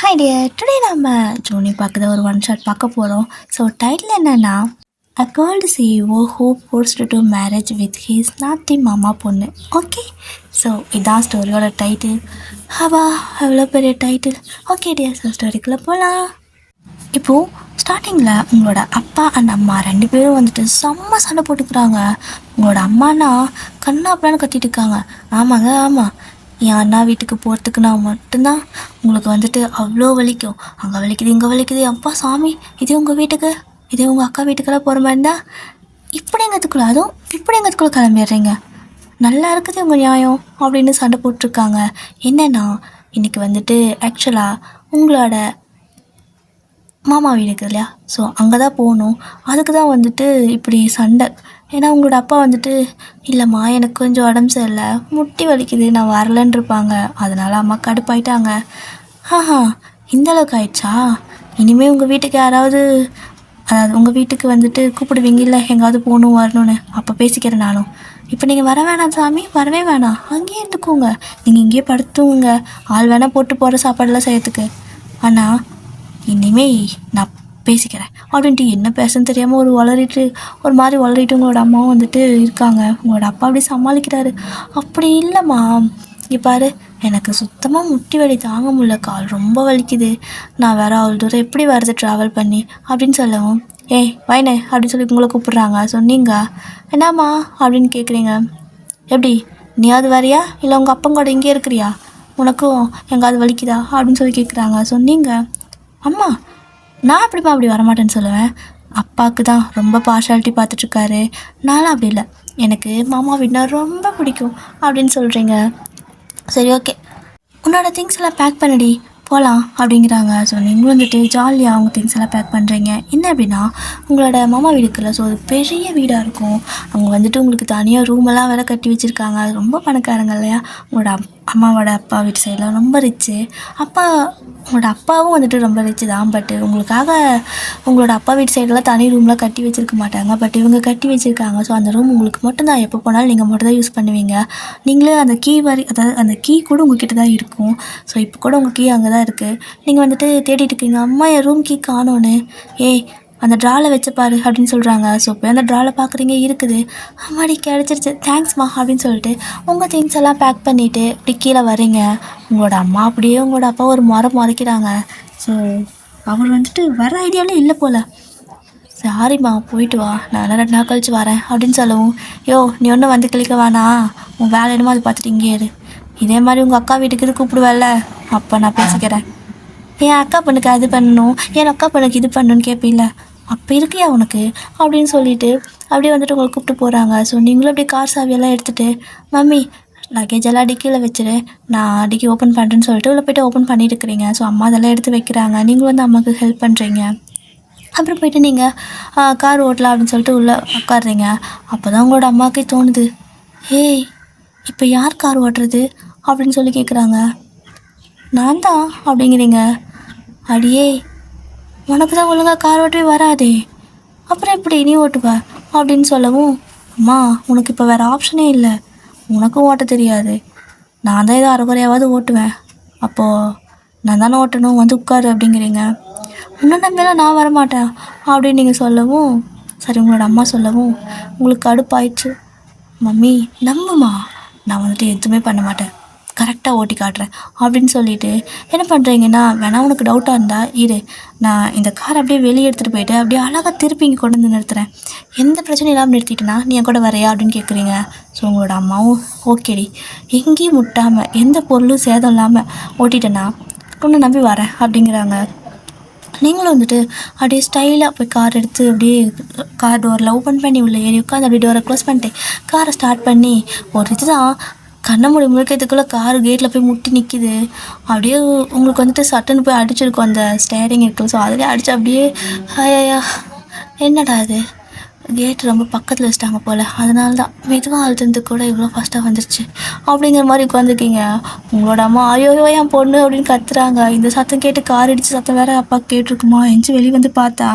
Hi dear, today நம்ம ஜோனி பார்க்குற ஒரு ஒன் ஷாட் பார்க்க போகிறோம். ஸோ டைட்டில் என்னென்னா a girl CEO who forced to marriage with his நாத்தி மாமா பொண்ணு. ஓகே, ஸோ இதான் ஸ்டோரியோட டைட்டில். ஹவா எவ்வளோ பெரிய டைட்டில். ஓகே டியர், ஸோ ஸ்டோரிக்குள்ளே போகலாம். இப்போது ஸ்டார்டிங்கில் உங்களோட அப்பா அண்ட் அம்மா ரெண்டு பேரும் வந்துட்டு செம்ம சண்டை போட்டுக்கிறாங்க. உங்களோட அம்மானா கண்ணா அப்படின்னு கத்திட்டு இருக்காங்க. ஆமாங்க ஆமாம், என் அண்ணா வீட்டுக்கு போகிறதுக்குன்னா மட்டும்தான் உங்களுக்கு வந்துட்டு அவ்வளோ வலிக்கும். அங்கே வலிக்குது இங்கே வலிக்குது, அப்பா சாமி, இதே உங்கள் வீட்டுக்கு இதே உங்கள் அக்கா வீட்டுக்கெல்லாம் போகிற மாதிரி இருந்தால் இப்படிங்கிறதுக்குள்ள அதுவும் இப்படிங்கிறதுக்குள்ளே கிளம்பிடுறீங்க. நல்லா இருக்குது உங்கள் நியாயம் அப்படின்னு சண்டை போட்டிருக்காங்க. என்னென்னா இன்றைக்கி வந்துட்டு ஆக்சுவலாக உங்களோட மாமா வீடு இருக்குது இல்லையா, ஸோ அங்கே தான் போகணும். அதுக்கு தான் வந்துட்டு இப்படி சண்டை. ஏன்னா உங்களோட அப்பா வந்துட்டு இல்லைம்மா எனக்கு கொஞ்சம் உடம்பு சரியில்லை, முட்டி வலிக்குது, நான் வரலன்னு இருப்பாங்க. அதனால் அம்மா கடுப்பாயிட்டாங்க. இந்த அளவுக்கு ஆயிடுச்சா, இனிமேல் உங்கள் வீட்டுக்கு யாராவது அதாவது உங்கள் வீட்டுக்கு வந்துட்டு கூப்பிடுவீங்க இல்லை எங்காவது போகணும் வரணும்னு, அப்போ பேசிக்கிறேன் நானும். இப்போ நீங்கள் வர வேணாம் சாமி, வரவே வேணாம், அங்கேயே இருந்துக்கோங்க, நீங்கள் இங்கேயே படுத்துங்க, ஆள் வேணால் போட்டு போகிற சாப்பாடெல்லாம் செய்யறதுக்கு. ஆனால் இனிமேல் நான் பேசிக்கிறேன் அப்படின்ட்டு என்ன பேசுன்னு தெரியாமல் ஒரு மாதிரி வளரிட்டு உங்களோட அம்மாவும் வந்துட்டு இருக்காங்க. உங்களோட அப்பா அப்படி சமாளிக்கிறாரு. அப்படி இல்லைம்மா, இங்கே பாரு, எனக்கு சுத்தமாக முட்டி வலி தாங்க முடியல, கால் ரொம்ப வலிக்குது, நான் வேறு அவ்வளோ தூரம் எப்படி வருது ட்ராவல் பண்ணி அப்படின்னு சொல்லவும், ஏய் வைனே அப்படின்னு சொல்லி உங்களை கூப்பிட்றாங்க. சொன்னீங்க என்னம்மா அப்படின்னு கேட்குறீங்க. எப்படி நீயாவது வரியா இல்லை உங்கள் அப்பங்கூட இங்கே இருக்கிறியா, உனக்கும் எங்காவது வலிக்குதா அப்படின்னு சொல்லி கேட்குறாங்க. சொன்னீங்க அம்மா நான் எப்படிப்பா அப்படி வரமாட்டேன்னு சொல்லுவேன், அப்பாவுக்கு தான் ரொம்ப பார்ஷாலிட்டி பார்த்துட்ருக்காரு, நானும் அப்படி இல்லை, எனக்கு மாமா வீடுனா ரொம்ப பிடிக்கும் அப்படின்னு சொல்கிறீங்க. சரி ஓகே, உன்னோட திங்ஸ் எல்லாம் பேக் பண்ணடி போகலாம் அப்படிங்கிறாங்க. ஸோ நீங்களும் வந்துட்டு ஜாலியாக அவங்க திங்ஸ் எல்லாம் பேக் பண்ணுறீங்க. என்ன அப்படின்னா உங்களோட மாமா வீடுக்குள்ள ஸோ அது பெரிய வீடாக இருக்கும். அவங்க வந்துட்டு உங்களுக்கு தனியாக ரூமெல்லாம் வேறு கட்டி வச்சுருக்காங்க. அது ரொம்ப பணக்காரங்க இல்லையா, உங்களோட அம்மாவோட அப்பா வீட்டு சைடில் ரொம்ப ரிச்சு. உங்களோட அப்பாவும் வந்துட்டு ரொம்ப ரிச்சு தான். பட்டு உங்களுக்காக உங்களோட அப்பா வீட்டு சைடெல்லாம் தனி ரூம்லாம் கட்டி வச்சுருக்க மாட்டாங்க, பட் இவங்க கட்டி வச்சுருக்காங்க. ஸோ அந்த ரூம் உங்களுக்கு மட்டும்தான், எப்போ போனாலும் நீங்கள் மட்டும் தான் யூஸ் பண்ணுவீங்க. நீங்களே அந்த கீ அதாவது அந்த கீ கூட உங்ககிட்ட தான் இருக்கும். ஸோ இப்போ கூட உங்கள் கீ அங்கே தான் இருக்குது. நீங்கள் வந்துட்டு தேடிட்டு இருக்கீங்க, அம்மா என் ரூம் கீ காணோன்னு. ஏய் அந்த ட்ராவில் வச்சுப்பாரு அப்படின்னு சொல்கிறாங்க. ஸோ போய் அந்த ட்ராவில் பார்க்குறீங்க, இருக்குது. அம்மாடி கிடச்சிருச்சு, தேங்க்ஸ்மா அப்படின்னு சொல்லிட்டு உங்கள் திங்ஸ் எல்லாம் பேக் பண்ணிவிட்டு இப்படி கீழே வரீங்க. உங்களோட அம்மா அப்படியே உங்களோட அப்பா ஒரு மறைக்கிறாங்க. ஸோ அவர் வந்துட்டு வர ஐடியாவிலே இல்லை போல். சாரிம்மா போயிட்டு வா, நான் 2 நாள் கழிச்சு வரேன் அப்படின்னு சொல்லவும், யோ நீ ஒன்றும் வந்து கிளிக்க வேணாம், உன் வேலை என்னமோ அது பார்த்துட்டு இங்கே இரு, இதே மாதிரி உங்கள் அக்கா வீட்டுக்கு இது கூப்பிடுவேல்ல அப்போ நான் பேசிக்கிறேன். என் அக்கா பொண்ணுக்கு அது பண்ணணும், என் அக்கா பொண்ணுக்கு இது பண்ணணும்னு கேட்பில்ல, அப்போ இருக்கியா உனக்கு அப்படின்னு சொல்லிட்டு அப்படியே வந்துட்டு உங்களை கூப்பிட்டு போகிறாங்க. ஸோ நீங்களும் அப்படியே கார் சாவியெல்லாம் எடுத்துகிட்டு, மம்மி லக்கேஜ் எல்லாம் டிக்கியில் வச்சுரு, நான் டிக்கி ஓப்பன் பண்ணுறேன்னு சொல்லிட்டு உள்ள போய்ட்டு ஓப்பன் பண்ணிட்டு இருக்கிறீங்க. ஸோ அம்மா அதெல்லாம் எடுத்து வைக்கிறாங்க, நீங்களும் வந்து அம்மாவுக்கு ஹெல்ப் பண்ணுறீங்க. அப்புறம் போய்ட்டு நீங்கள் கார் ஓட்டலாம் அப்படின்னு சொல்லிட்டு உள்ளே உட்காடுறீங்க. அப்போ தான் உங்களோட அம்மாவுக்கே தோணுது, ஏய் இப்போ யார் கார் ஓட்டுறது அப்படின்னு சொல்லி கேட்குறாங்க. நான் தான் அப்படிங்கிறீங்க. அடியே உனக்கு தான் ஒழுங்காக கார் ஓட்டவே வராதே, அப்புறம் எப்படி நீ ஓட்டுவ அப்படின்னு சொல்லவும், அம்மா உனக்கு இப்போ வேறு ஆப்ஷனே இல்லை, உனக்கும் ஓட்ட தெரியாது, நான் தான் ஏதோ அரைக்குறையாவது ஓட்டுவேன், அப்போது நான் தானே ஓட்டணும், வந்து உட்காரு அப்படிங்கிறீங்க. இன்னும் நம்பியெல்லாம் நான் வரமாட்டேன் அப்படின்னு நீங்கள் சொல்லவும், சரி உங்களோட அம்மா சொல்லவும் உங்களுக்கு கடுப்பாயிடுச்சு. மம்மி நம்புமா, நான் வந்துட்டு எதுவுமே பண்ண மாட்டேன், கரெக்டாக ஓட்டி காட்டுறேன் அப்படின்னு சொல்லிட்டு என்ன பண்ணுறீங்கன்னா, வேணா உனக்கு டவுட்டாக இருந்தால் இரு, நான் இந்த கார் அப்படியே வெளியே எடுத்துகிட்டு போயிட்டு அப்படியே அழகாக திருப்பி இங்கே கொண்டு வந்து நிறுத்துறேன், எந்த பிரச்சனையும் இல்லாமல் நிறுத்திட்டேன்னா நீ என் கூட வரையா அப்படின்னு கேட்குறீங்க. ஸோ உங்களோட அம்மாவும் ஓகேடி, எங்கேயும் முட்டாமல் எந்த பொருளும் சேதம் இல்லாமல் ஓட்டிட்டேன்னா உன்னை நம்பி வரேன் அப்படிங்கிறாங்க. நீங்களும் வந்துட்டு அப்படியே ஸ்டைலாக போய் கார் எடுத்து அப்படியே கார் டோரில் ஓப்பன் பண்ணி உள்ள ஏறி உட்காந்து அப்படியே டோரை க்ளோஸ் பண்ணிட்டு காரை ஸ்டார்ட் பண்ணி ஒரு இதுதான் கண்ணை மூடி முழுக்கிறதுக்குள்ளே கார் கேட்டில் போய் முட்டி நிற்கிது. அப்படியே உங்களுக்கு வந்துட்டு சட்டுன்னு போய் அடிச்சிருக்கும் அந்த ஸ்டேரிங் இருக்குது. ஸோ அதிலே அடித்து அப்படியே ஐயா என்னடா அது, கேட் ரொம்ப பக்கத்தில் வச்சுட்டாங்க போல், அதனால தான் மெதுவாக அழுத்தத்துக்கு கூட இவ்வளோ ஃபாஸ்ட்டாக வந்துருச்சு அப்படிங்கிற மாதிரி உட்காந்துருக்கீங்க. உங்களோட அம்மா ஐயோயோ என் பொண்ணு அப்படின்னு கத்துறாங்க. இந்த சத்தம் கேட்டு கார் இடித்து சத்தம் வேறு அப்பா கேட்டிருக்குமா, எஞ்சி வெளியே வந்து பார்த்தா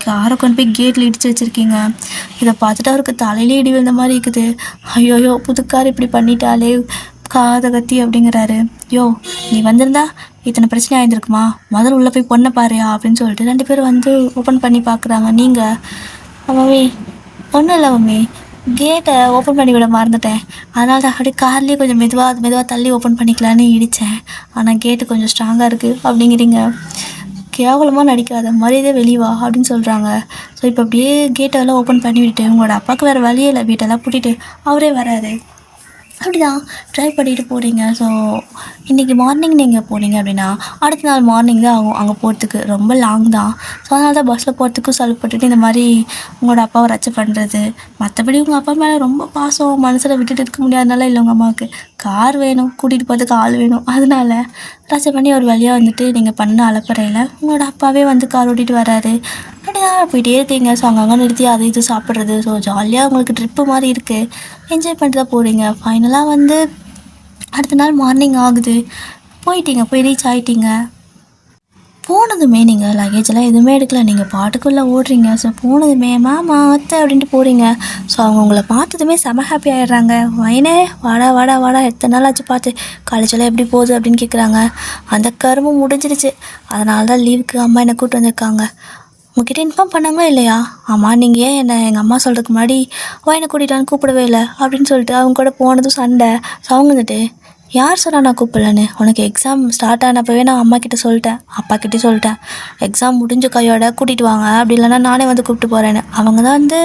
காரை கொண்டு போய் கேட்டில் இடித்து வச்சுருக்கீங்க. இதை பார்த்துட்டு அவருக்கு தலையிலே இடி விழுந்த மாதிரி இருக்குது. ஐயோயோ புது கார் இப்படி பண்ணிட்டாலே காதை கத்தி அப்படிங்கிறாரு. யோ நீ வந்திருந்தா இத்தனை பிரச்சனை ஆயிருந்துருக்குமா, முதல்ல உள்ளே போய் பொண்ணை பாருயா அப்படின்னு சொல்லிட்டு 2 பேரும் வந்து ஓப்பன் பண்ணி பார்க்குறாங்க. நீங்கள் மம்மி ஒன்றும் இல்லை மம்மி, கேட்டை ஓப்பன் பண்ணி விட மறந்துட்டேன், அதனால தான் அப்படியே கார்லேயே கொஞ்சம் மெதுவாக தள்ளி ஓப்பன் பண்ணிக்கலான்னு இடித்தேன், ஆனால் கேட்டு கொஞ்சம் ஸ்ட்ராங்காக இருக்குது அப்படிங்கிறீங்க. கேவலமாக நடிக்காத, மரியாதை வெளிவா அப்படின்னு சொல்கிறாங்க. ஸோ இப்போ அப்படியே கேட்டெல்லாம் ஓப்பன் பண்ணி விட்டுட்டு உங்களோட அப்பாவுக்கு வேறு வழியே இல்லை, வீட்டெல்லாம் பூட்டிட்டு அவரே வராரு. அப்படி தான் ட்ரை பண்ணிட்டு போகிறீங்க. ஸோ இன்றைக்கி மார்னிங் நீங்கள் போனீங்க அப்படின்னா அடுத்த நாள் மார்னிங் தான் ஆகும் அங்கே போகிறதுக்கு, ரொம்ப லாங் தான். ஸோ அதனால தான் பஸ்ஸில் போகிறதுக்கும் சலுப்பட்டுட்டு இந்த மாதிரி உங்களோட அப்பாவை ரச்சை பண்ணுறது. மற்றபடி உங்கள் அப்பா மேலே ரொம்ப பாசம், மனசில் விட்டுட்டு இருக்க முடியாதனால இல்லை, உங்கள் அம்மாவுக்கு கார் வேணும், கூட்டிகிட்டு போகிறதுக்கு ஆள் வேணும், அதனால ரச்சை பண்ணி ஒரு வழியாக வந்துட்டு நீங்கள் பண்ண அலப்பறையில் உங்களோட அப்பாவே வந்து கார் ஓட்டிகிட்டு வராரு. அப்படிதான் போயிட்டே இருக்கீங்க. ஸோ அங்கங்கே நிறுத்தி அது இது சாப்பிட்றது. ஸோ ஜாலியாக உங்களுக்கு ட்ரிப்பு மாதிரி இருக்குது, என்ஜாய் பண்ணிட்டு தான் போகிறீங்க. ஃபைனலாக வந்து அடுத்த நாள் மார்னிங் ஆகுது, போயிட்டீங்க, போய் ரீச் ஆகிட்டீங்க. போனதுமே நீங்கள் லக்கேஜெல்லாம் எதுவுமே எடுக்கல, நீங்கள் பாட்டுக்குள்ளே ஓடுறீங்க. ஸோ போனதுமே மாமா அத்தை அப்படின்ட்டு போகிறீங்க. ஸோ அவங்க உங்களை பார்த்ததுமே செம ஹாப்பி ஆகிடுறாங்க. வைனே வாடா வாடா வாடா, எத்தனை நாள் ஆச்சு பார்த்து, காலேஜெல்லாம் எப்படி போகுது அப்படின்னு கேட்குறாங்க. அந்த கருமும் முடிஞ்சிருச்சு, அதனால தான் லீவுக்கு அம்மா என்னை கூப்பிட்டு வந்திருக்காங்க. உங்ககிட்ட இன்ஃபார்ம் பண்ணாங்களா இல்லையா? ஆமாம், நீங்கள் ஏன் என்னை எங்கள் அம்மா சொல்கிறதுக்கு முன்னாடி என்னை கூட்டிகிட்டான்னு கூப்பிடவே இல்லை அப்படின்னு சொல்லிட்டு அவங்க கூட போனதும் சண்டை. ஸோ அவங்க வந்துட்டு யார் சொன்னா நான் கூப்பிடலன்னு, உனக்கு எக்ஸாம் ஸ்டார்ட் ஆனப்பவே நான் அம்மா கிட்டே சொல்லிட்டேன், அப்பா கிட்டே சொல்லிட்டேன், எக்ஸாம் முடிஞ்ச கையோட கூட்டிகிட்டு வாங்க, அப்படி இல்லைன்னா நானே வந்து கூப்பிட்டு போகிறேன்னு. அவங்க தான் வந்து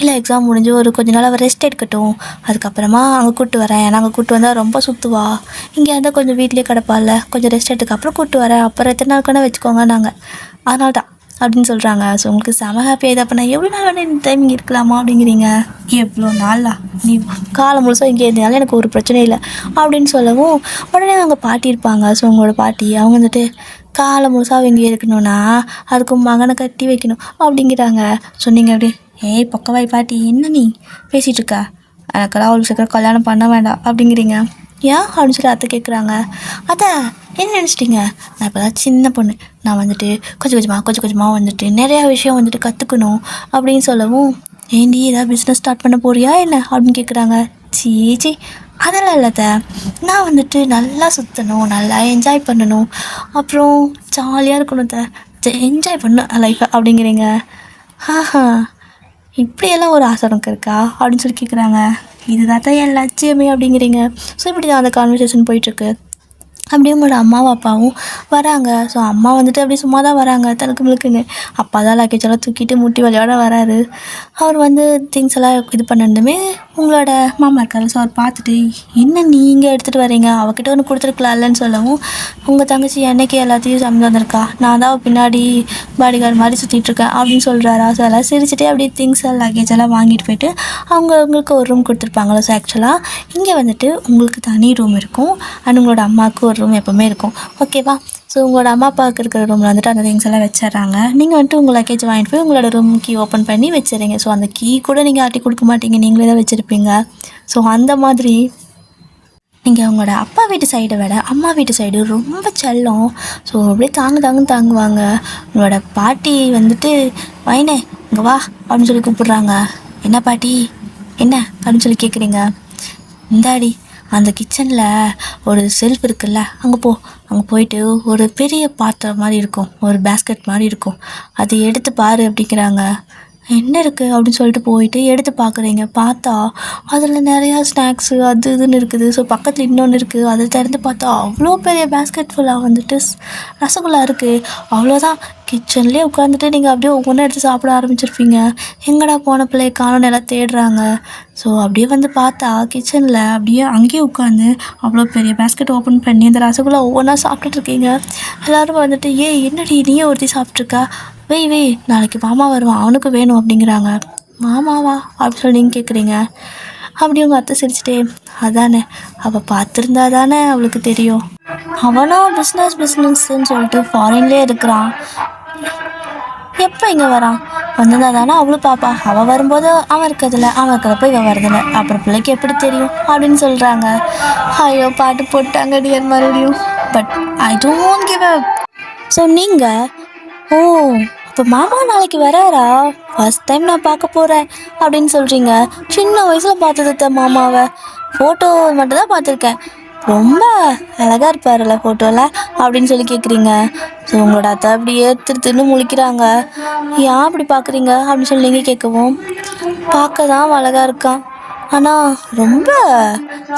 இல்லை எக்ஸாம் முடிஞ்சு ஒரு கொஞ்ச நாள் அவள் ரெஸ்ட் எடுக்கட்டும், அதுக்கப்புறமா அங்கே கூப்பிட்டு வரேன், நாங்கள் கூப்பிட்டு வந்தால் ரொம்ப சுற்றுவா, இங்கே இருந்தால் கொஞ்சம் வீட்லேயே கிடப்பால, கொஞ்சம் ரெஸ்ட் எடுத்துக்கு அப்புறம் கூப்பிட்டு வரேன், அப்புறம் எத்தனை நாள் கூட வச்சுக்கோங்க நாங்கள், அதனால தான் அப்படின்னு சொல்கிறாங்க. ஸோ உங்களுக்கு செம ஹாப்பி ஆகிது. அப்போ நான் எவ்வளோ நாள் வேணால் இந்த டைமிங் இருக்கலாமா அப்படிங்கிறீங்க. எவ்வளோ நாளா, நீ காலம் முழுசாக இங்கே இருந்தாலும் எனக்கு ஒரு பிரச்சனை இல்லை அப்படின்னு சொல்லவும் உடனே அவங்க பாட்டி இருப்பாங்க. ஸோ உங்களோட பாட்டி அவங்க வந்துட்டு காலம் முழுசாக இங்கே இருக்கணும்னா அதுக்கு மகனை கட்டி வைக்கணும் அப்படிங்கிறாங்க. சொன்னீங்க அப்படி, ஏய் பக்கவாய் பாட்டி, என்ன நீ பேசிகிட்டு இருக்கா, எனக்கெல்லாம் அவ்வளோ சீக்கிரம் கல்யாணம் பண்ண வேண்டாம் அப்படிங்கிறீங்க. ஏன் அப்படின்னு சொல்லி அத்தை கேட்குறாங்க. அத்தை என்ன நினச்சிட்டிங்க, நான் இப்போ தான் சின்ன பொண்ணு, நான் வந்துட்டு கொஞ்சம் கொஞ்சமாக வந்துட்டு நிறையா விஷயம் வந்துட்டு கற்றுக்கணும் அப்படின்னு சொல்லவும், ஏண்டி ஏதாவது பிஸ்னஸ் ஸ்டார்ட் பண்ண போறியா என்ன அப்படின்னு கேட்குறாங்க. சீச்சி அதெல்லாம் இல்லாத, நான் வந்துட்டு நல்லா சுற்றணும், நல்லா என்ஜாய் பண்ணணும், அப்புறம் ஜாலியாக இருக்கணும், என்ஜாய் பண்ணணும் லைஃப்பை அப்படிங்கிறீங்க. ஆஹா, இப்படியெல்லாம் ஒரு ஆசை உனக்கு இருக்கா அப்படின்னு சொல்லி கேட்குறாங்க. இதுதான் தான் என் லட்சியமே அப்படிங்கிறீங்க. ஸோ இப்படி தான் அந்த கான்வர்சேஷன் போயிட்டுருக்கு. அப்படியே உங்களோட அம்மாவும் அப்பாவும் வராங்க. ஸோ அம்மா வந்துட்டு அப்படியே சும்மா தான் வராங்க, தனக்கு முழுக்குன்னு. அப்பா தான் லக்கேஜெல்லாம் தூக்கிட்டு முட்டி வழியோட வராரு. அவர் வந்து திங்ஸ் எல்லாம் இது பண்ணணுமே உங்களோட மாமா இருக்காரு. ஸோ அவர் பார்த்துட்டு, என்ன நீங்கள் எடுத்துகிட்டு வரீங்க, அவகிட்ட ஒன்று கொடுத்துருக்கலாம்லன்னு சொல்லவும், உங்கள் தங்கச்சி என்னைக்கு எல்லாத்தையும் சமைச்சு வந்திருக்கா, நான் தான் பின்னாடி பாடிகார்டு மாதிரி சுற்றிட்டுருக்கேன் அப்படின்னு சொல்கிறாரா. ஸோ எல்லாம் சிரிச்சுட்டே அப்படியே திங்ஸ் லக்கேஜ் எல்லாம் வாங்கிட்டு போயிட்டு அவங்களுக்கு ஒரு ரூம் கொடுத்துருப்பாங்களோ. ஸோ ஆக்சுவலாக இங்கே வந்துட்டு உங்களுக்கு தனி ரூம் இருக்கும், அண்ட் உங்களோட அம்மாவுக்கு ஒரு ரூம் எப்போவுமே இருக்கும், ஓகேவா. ஸோ உங்களோட அம்மா அப்பாவுக்கு இருக்கிற ரூமில் வந்துட்டு அந்த திங்ஸ் எல்லாம் வச்சிட்றாங்க. நீங்கள் வந்துட்டு உங்கள் லக்கேஜ் வாங்கிட்டு போய் உங்களோட ரூம் கீ ஓப்பன் பண்ணி வச்சுறீங்க. ஸோ அந்த கீ கூட நீங்கள் ஆட்டி கொடுக்க மாட்டீங்க, நீங்களே தான் வச்சுருப்பீங்க. ஸோ அந்த மாதிரி நீங்கள் உங்களோட அப்பா வீட்டு சைடை விட அம்மா வீட்டு சைடு ரொம்ப செல்லம். ஸோ அப்படியே தாங்குவாங்க. உங்களோட பாட்டி வந்துட்டு, வைனே இங்கே வா அப்படின்னு சொல்லி கூப்பிட்றாங்க. என்ன பாட்டி என்ன அப்படின்னு சொல்லி கேட்குறீங்க. இந்தாடி அந்த கிச்சனில் ஒரு செல்ஃப் இருக்குல்ல, அங்கே போயிட்டு ஒரு பெரிய பாத்திரம் மாதிரி இருக்கும், ஒரு பேஸ்கெட் மாதிரி இருக்கும், அதை எடுத்து பாரு அப்படிங்கிறாங்க. என்ன இருக்குது அப்படின்னு சொல்லிட்டு போயிட்டு எடுத்து பார்க்குறீங்க. பார்த்தா அதில் நிறையா ஸ்நாக்ஸு அது இதுன்னு இருக்குது. ஸோ பக்கத்தில் இன்னொன்று இருக்குது, அதை திறந்து பார்த்தா அவ்வளோ பெரிய பேஸ்கெட் ஃபுல்லாக வந்துட்டு ரசகுல்லா இருக்குது. அவ்வளோதான், கிச்சன்லேயே உட்காந்துட்டு நீங்கள் அப்படியே ஒவ்வொன்றும் எடுத்து சாப்பிட ஆரம்பிச்சிருப்பீங்க. எங்கடா போன பிள்ளைய காணோன்னு எல்லாம் தேடுறாங்க. ஸோ அப்படியே வந்து பார்த்தா கிச்சனில் அப்படியே அங்கேயே உட்காந்து அவ்வளோ பெரிய பேஸ்கெட் ஓப்பன் பண்ணி அந்த ரசகுல்லா ஒவ்வொன்றா சாப்பிட்டுட்ருக்கீங்க. எல்லோரும் வந்துட்டு, என்னடி நீயே ஒருத்தி சாப்பிட்ருக்கா, வெய் நாளைக்கு மாமா வருவான், அவனுக்கு வேணும் அப்படிங்கிறாங்க. மாமாவா அப்படின்னு சொல்லி நீங்கள் கேட்குறீங்க. அப்படி உங்கள் அத்தை சிரிச்சிட்டே, அதானே அவள் பார்த்துருந்தா தானே அவளுக்கு தெரியும், அவனும் பிஸ்னஸ்ன்னு சொல்லிட்டு ஃபாரின்லேயே இருக்கிறான், எப்போ இங்கே வரான், வந்திருந்தா தானே அவளும் பாப்பா, அவள் வரும்போது அவன் இருக்கிறதில்ல, அவன் இருக்கிறப்ப இவன் வரதில்லை, அப்புறம் பிள்ளைக்கு எப்படி தெரியும் அப்படின்னு சொல்கிறாங்க. ஐயோ பாட்டு போட்டாங்க டியர் மறுபடியும். But I don't give up. So நீங்கள், ஓ இப்போ மாமா நாளைக்கு வராரா, ஃபஸ்ட் டைம் நான் பார்க்க போகிறேன் அப்படின்னு சொல்கிறீங்க. சின்ன வயசில் பார்த்தது மாமாவை ஃபோட்டோ மட்டும் தான் பார்த்துருக்கேன், ரொம்ப அழகாக இருப்பார்ல ஃபோட்டோவில் அப்படின்னு சொல்லி கேட்குறீங்க. ஸோ உங்களோட அத்தை அப்படியே திரு முழிக்கிறாங்க. ஏன் அப்படி பார்க்குறீங்க அப்படின்னு சொல்லி நீங்கள் கேட்கவும், பார்க்க தான் அழகாக இருக்கான், ஆனால் ரொம்ப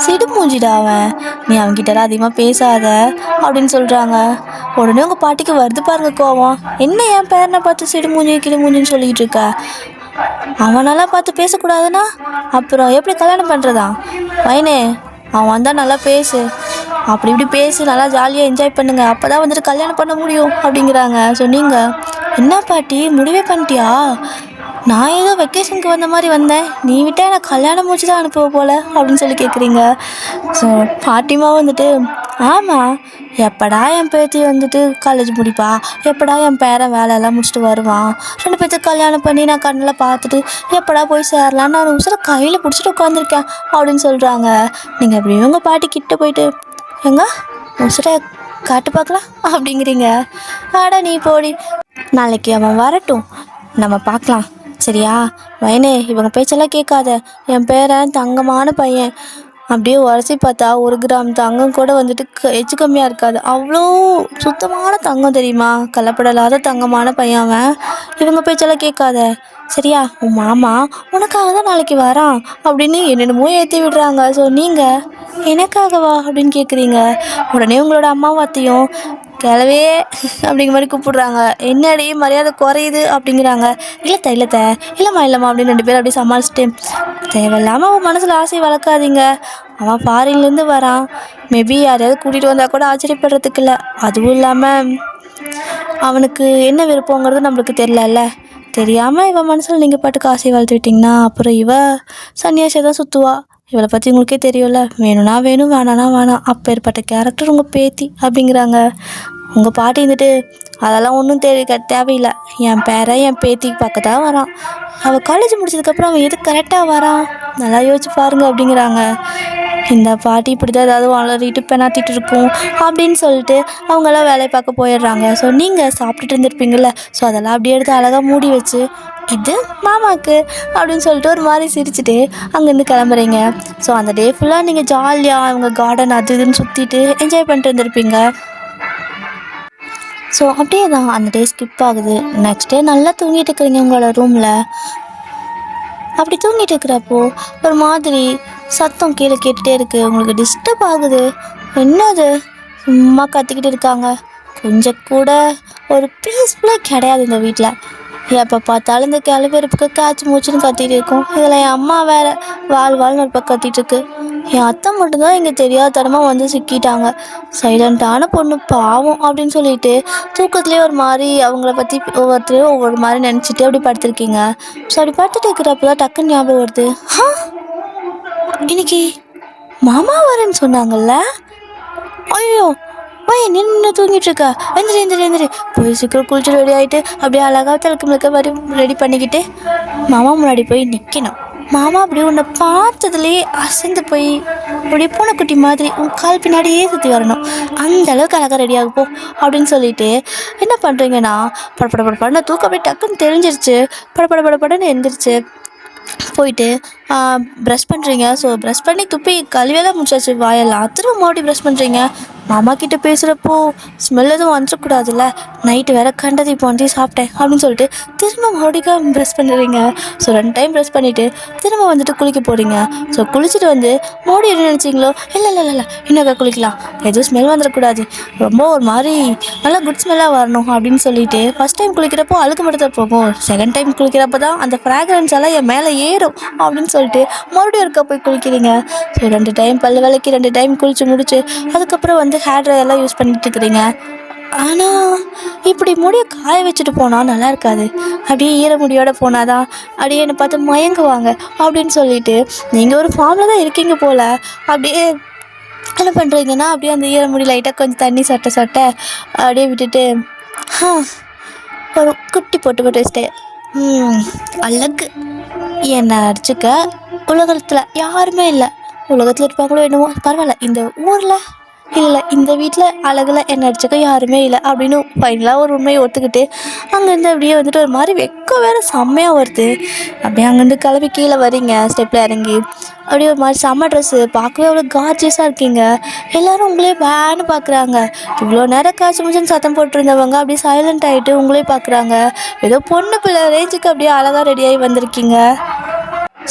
சிடு மூஞ்சிடா அவன், நீ அவன்கிட்டலாம் அதிகமாக பேசாத அப்படின்னு சொல்கிறாங்க. உடனே உங்கள் பாட்டிக்கு வருது பாருங்க கோவம். என்ன என் பேரனை பார்த்து சிடு மூஞ்சி கிடு மூஞ்சின்னு சொல்லிக்கிட்டு இருக்க? அவனெல்லாம் பார்த்து பேசக்கூடாதுன்னா அப்புறம் எப்படி கல்யாணம் பண்ணுறதா? பையனே, அவன் வந்தால் நல்லா பேசு, அப்படி இப்படி பேசி நல்லா ஜாலியாக என்ஜாய் பண்ணுங்க, அப்போ தான் வந்துட்டு கல்யாணம் பண்ண முடியும் அப்படிங்கிறாங்க. ஸோ நீங்கள் என்ன பாட்டி முடிவே பண்ணிட்டியா? நான் ஏதோ வெக்கேஷனுக்கு வந்த மாதிரி வந்தேன், நீ விட்டா எனக்கு கல்யாணம் முடிச்சு தான் அனுப்புவ போல் அப்படின்னு சொல்லி கேட்குறீங்க. ஸோ பாட்டிமா வந்துட்டு, ஆமாம், எப்படா என் பேத்தி வந்துட்டு காலேஜ் முடிப்பா, எப்படா என் பேரன் வேலையெல்லாம் முடிச்சுட்டு வருவான், 2 பேர்த்து கல்யாணம் பண்ணி நான் கண்ணில் பார்த்துட்டு எப்படா போய் சேரலான்னு நான் உசுரை கையில் பிடிச்சிட்டு உட்காந்துருக்கேன் அப்படின்னு சொல்கிறாங்க. நீங்கள் அப்படியே உங்கள் பாட்டி கிட்ட போயிட்டு, எங்க உசுரை காட்டு பார்க்கலாம் அப்படிங்கிறீங்க. ஆடா நீ போடி, நாளைக்கு அவன் வரட்டும், நம்ம பார்க்கலாம் சரியா? வயனே, இவங்க பேச்செல்லாம் கேட்காத, என் பேரன் தங்கமான பையன், அப்படியே உரசி பார்த்தா 1 கிராம் தங்கம் கூட வந்துட்டு எச்சு கம்மியாக இருக்காது, அவ்வளோ சுத்தமான தங்கம் தெரியுமா, கலப்படலாத தங்கமான பையன் அவன். இவங்க பேச்செல்லாம் கேட்காத சரியா? உன் மாமா உனக்காக தான் நாளைக்கு வரான் அப்படின்னு என்னென்னமோ ஏற்றி விடுறாங்க. ஸோ நீங்கள் எனக்காகவா அப்படின்னு கேட்குறீங்க. உடனே உங்களோட அம்மாவாத்தையும் கிளவே அப்படிங்கிற மாதிரி கூப்பிடுறாங்க. என்னடி மரியாதை குறையுது அப்படிங்கிறாங்க. இல்லைம்மா அப்படின்னு 2 பேரும் அப்படியே சமாளிச்சுட்டு, தேவையில்லாமல் அவன் மனசில் ஆசையை வளர்க்காதீங்க, அவன் ஃபாரின்லேருந்து வரான், மேபி யாரையாவது கூட்டிகிட்டு வந்தால் கூட ஆச்சரியப்படுறதுக்கு இல்லை, அதுவும் இல்லாமல் அவனுக்கு என்ன விருப்பங்கிறது நம்மளுக்கு தெரிலல்ல, தெரியாமல் இவன் மனசில் நீங்கள் பாட்டுக்கு ஆசையை வளர்த்துக்கிட்டிங்கன்னா அப்புறம் இவ சன்னியாசியை தான் சுற்றுவா. இவளை பற்றி உங்களுக்கே தெரியும்ல, வேணும்னா வேணும், வேணானா வேணாம், அப்பேற்பட்ட கேரக்டர் உங்கள் பேத்தி அப்படிங்கிறாங்க. உங்கள் பாட்டி இருந்துட்டு, அதெல்லாம் ஒன்றும் தேவையில்லை, என் பேரன் என் பேத்திக்கு பார்க்க தான் வரான், அவள் காலேஜ் முடிச்சதுக்கப்புறம் அவன் எது கரெக்டாக வரான், நல்லா யோசிச்சு பாருங்க அப்படிங்கிறாங்க. இந்த பாட்டி இப்படி தான் ஏதாவது வளரிட்டு பெணாத்திட்டு இருக்கும் அப்படின்னு சொல்லிட்டு அவங்களாம் வேலையை பார்க்க போயிடுறாங்க. ஸோ நீங்கள் சாப்பிட்டுட்டு இருந்திருப்பீங்கள்ல, ஸோ அதெல்லாம் அப்படியே எடுத்து அழகாக மூடி வச்சு, இது மாமாவுக்கு அப்படின்னு சொல்லிட்டு ஒரு மாதிரி சிரிச்சுட்டு அங்கேருந்து கிளம்புறீங்க. ஸோ அந்த டே ஃபுல்லாக நீங்கள் ஜாலியாக அவங்க கார்டன் அது இதுன்னு சுற்றிட்டு என்ஜாய் பண்ணிட்டு இருந்திருப்பீங்க. ஸோ அப்படியே தான் அந்த டே ஸ்கிப் ஆகுது. நெக்ஸ்ட் டே நல்லா தூங்கிட்டு இருக்கிறீங்க உங்களோட ரூமில். அப்படி தூங்கிட்டு இருக்கிறப்போ ஒரு மாதிரி சத்தம் கீழே கேட்டுகிட்டே இருக்குது, உங்களுக்கு டிஸ்டர்ப் ஆகுது. என்னது சும்மா கத்திக்கிட்டு இருக்காங்க, கொஞ்சம் கூட ஒரு பீஸ்ஃபுல்லாக கிடையாது இந்த வீட்டில். எப்போ பார்த்தாலும் இந்த கிளம்பெருப்புக்கு காய்ச்சி மூச்சுன்னு கத்திட்டு இருக்கும். இதில் என் அம்மா வேறு வாழ்னு ஒரு பக்கம் கத்திட்டு இருக்கு. என் அத்தை மட்டும்தான் இங்கே தெரியாதனமாக வந்து சிக்கிட்டாங்க, சைலண்ட்டான பொண்ணு பாவம் அப்படின்னு சொல்லிட்டு தூக்கத்துலேயே ஒரு மாதிரி அவங்கள பற்றி ஒவ்வொருத்தரையும் ஒவ்வொரு மாதிரி நினச்சிட்டு அப்படி படுத்துருக்கீங்க. ஸோ அப்படி படுத்துட்டு இருக்கிறப்ப தான் டக்குன்னு ஞாபகம் வருது, இன்னைக்கு மாமா வரேன்னு சொன்னாங்கல்ல, ஐயோ போய் நின்று தூங்கிட்டு இருக்கா, எந்திரி போய் சீக்கிரம் குளிச்சு ரெடி ஆகிட்டு அப்படியே அழகாக தலைக்கு மிளக்க மாதிரி ரெடி பண்ணிக்கிட்டு மாமா முன்னாடி போய் நிற்கணும். மாமா அப்படி உன்னை பார்த்ததுலேயே அசந்து போய் அப்படியே பூனைக்குட்டி மாதிரி உன் கால் பின்னாடியே சுற்றி வரணும், அந்த அளவுக்கு அழகாக ரெடி ஆகப்போ அப்படின்னு சொல்லிட்டு என்ன பண்ணுறீங்கன்னா, படப்பட தூக்கம் அப்படியே டக்குன்னு தெரிஞ்சிருச்சு. படப்படன்னு எந்திரிச்சு போயிட்டு ப்ரஷ் பண்ணுறீங்க. ஸோ ப்ரஷ் பண்ணி துப்பி கழுவியெல்லாம் முடிச்சாச்சு வாயெல்லாம், திரும்ப மறுபடியும் ப்ரஷ் பண்ணுறீங்க. மாமா கிட்டே பேசுகிறப்போ ஸ்மெல் எதுவும் வந்துடக்கூடாதுல்ல, நைட்டு வேறு கண்டது இப்போ வந்து சாப்பிட்டேன் அப்படின்னு சொல்லிட்டு திரும்ப மறுபடியும் ப்ரஷ் பண்ணுறீங்க. ஸோ 2 டைம் ப்ரஷ் பண்ணிவிட்டு திரும்ப வந்துட்டு குளிக்க போகிறீங்க. ஸோ குளிச்சுட்டு வந்து மறுபடியும் என்ன நினச்சிங்களோ, இல்லை இன்னொரு குளிக்கலாம், எதுவும் ஸ்மெல் வந்துடக்கூடாது, ரொம்ப ஒரு மாதிரி நல்லா குட் ஸ்மெல்லாக வரணும் அப்படின்னு சொல்லிட்டு ஃபஸ்ட் டைம் குளிக்கிறப்போ அழுக்கு மட்டும் தான் போகும், செகண்ட் டைம் குளிக்கிறப்போ தான் அந்த ஃப்ராக்ரன்ஸ் எல்லாம் என் மேலே ஏறும் அப்படின்னு சொல்லிட்டு மறுபடியும் ஒருக்கா போய் குளிக்கிறீங்க. ஸோ 2 டைம் பல்லு விளக்கி 2 டைம் குளிச்சு முடிச்சு அதுக்கப்புறம் வந்து ஹேர் ட்ரையெல்லாம் யூஸ் பண்ணிட்டு இருக்கிறீங்க. ஆனால் இப்படி முடியை காய வச்சுட்டு போனால் நல்லா இருக்காது, அப்படியே ஈர முடியோடு போனால் தான் அப்படியே என்னை பார்த்து மயங்குவாங்க அப்படின்னு சொல்லிட்டு நீங்கள் ஒரு ஃபார்மில் தான் இருக்கீங்க போல். அப்படியே என்ன பண்ணுறீங்கன்னா, அப்படியே அந்த ஈர முடி லைட்டாக கொஞ்சம் தண்ணி சொட்ட அப்படியே விட்டுட்டு ஒரு குட்டி போட்டு வச்சுட்டு, அழகு என்னை அடிச்சுக்க உலகத்தில் யாருமே இல்லை, உலகத்தில் இருப்பாங்களோ என்னவோ பரவாயில்ல, இந்த ஊரில் இல்லை இந்த வீட்டில் அழகில் என்ன அடிச்சுக்க யாருமே இல்லை அப்படின்னு ஃபைனலாக ஒரு உண்மையை ஒத்துக்கிட்டு அங்கேருந்து அப்படியே வந்துட்டு ஒரு மாதிரி வெக்கம் வேறு செம்மையாக வருது. அப்படியே அங்கேருந்து கிளம்பி கீழே வரீங்க ஸ்டெப்பில் இறங்கி. அப்படியே ஒரு மாதிரி செம்ம ட்ரெஸ்ஸு பார்க்கவே அவ்வளோ கார்ஜியஸாக இருக்கீங்க. எல்லோரும் உங்களே வேன்னு பார்க்குறாங்க. இவ்வளோ நேரம் காய்ச்சி முடிச்சுன்னு சத்தம் போட்டுருந்தவங்க அப்படியே சைலண்ட் ஆகிட்டு உங்களே பார்க்குறாங்க. ஏதோ பொண்ணு பிள்ளை ரேஞ்சுக்கு அப்படியே அழகாக ரெடியாகி வந்திருக்கீங்க.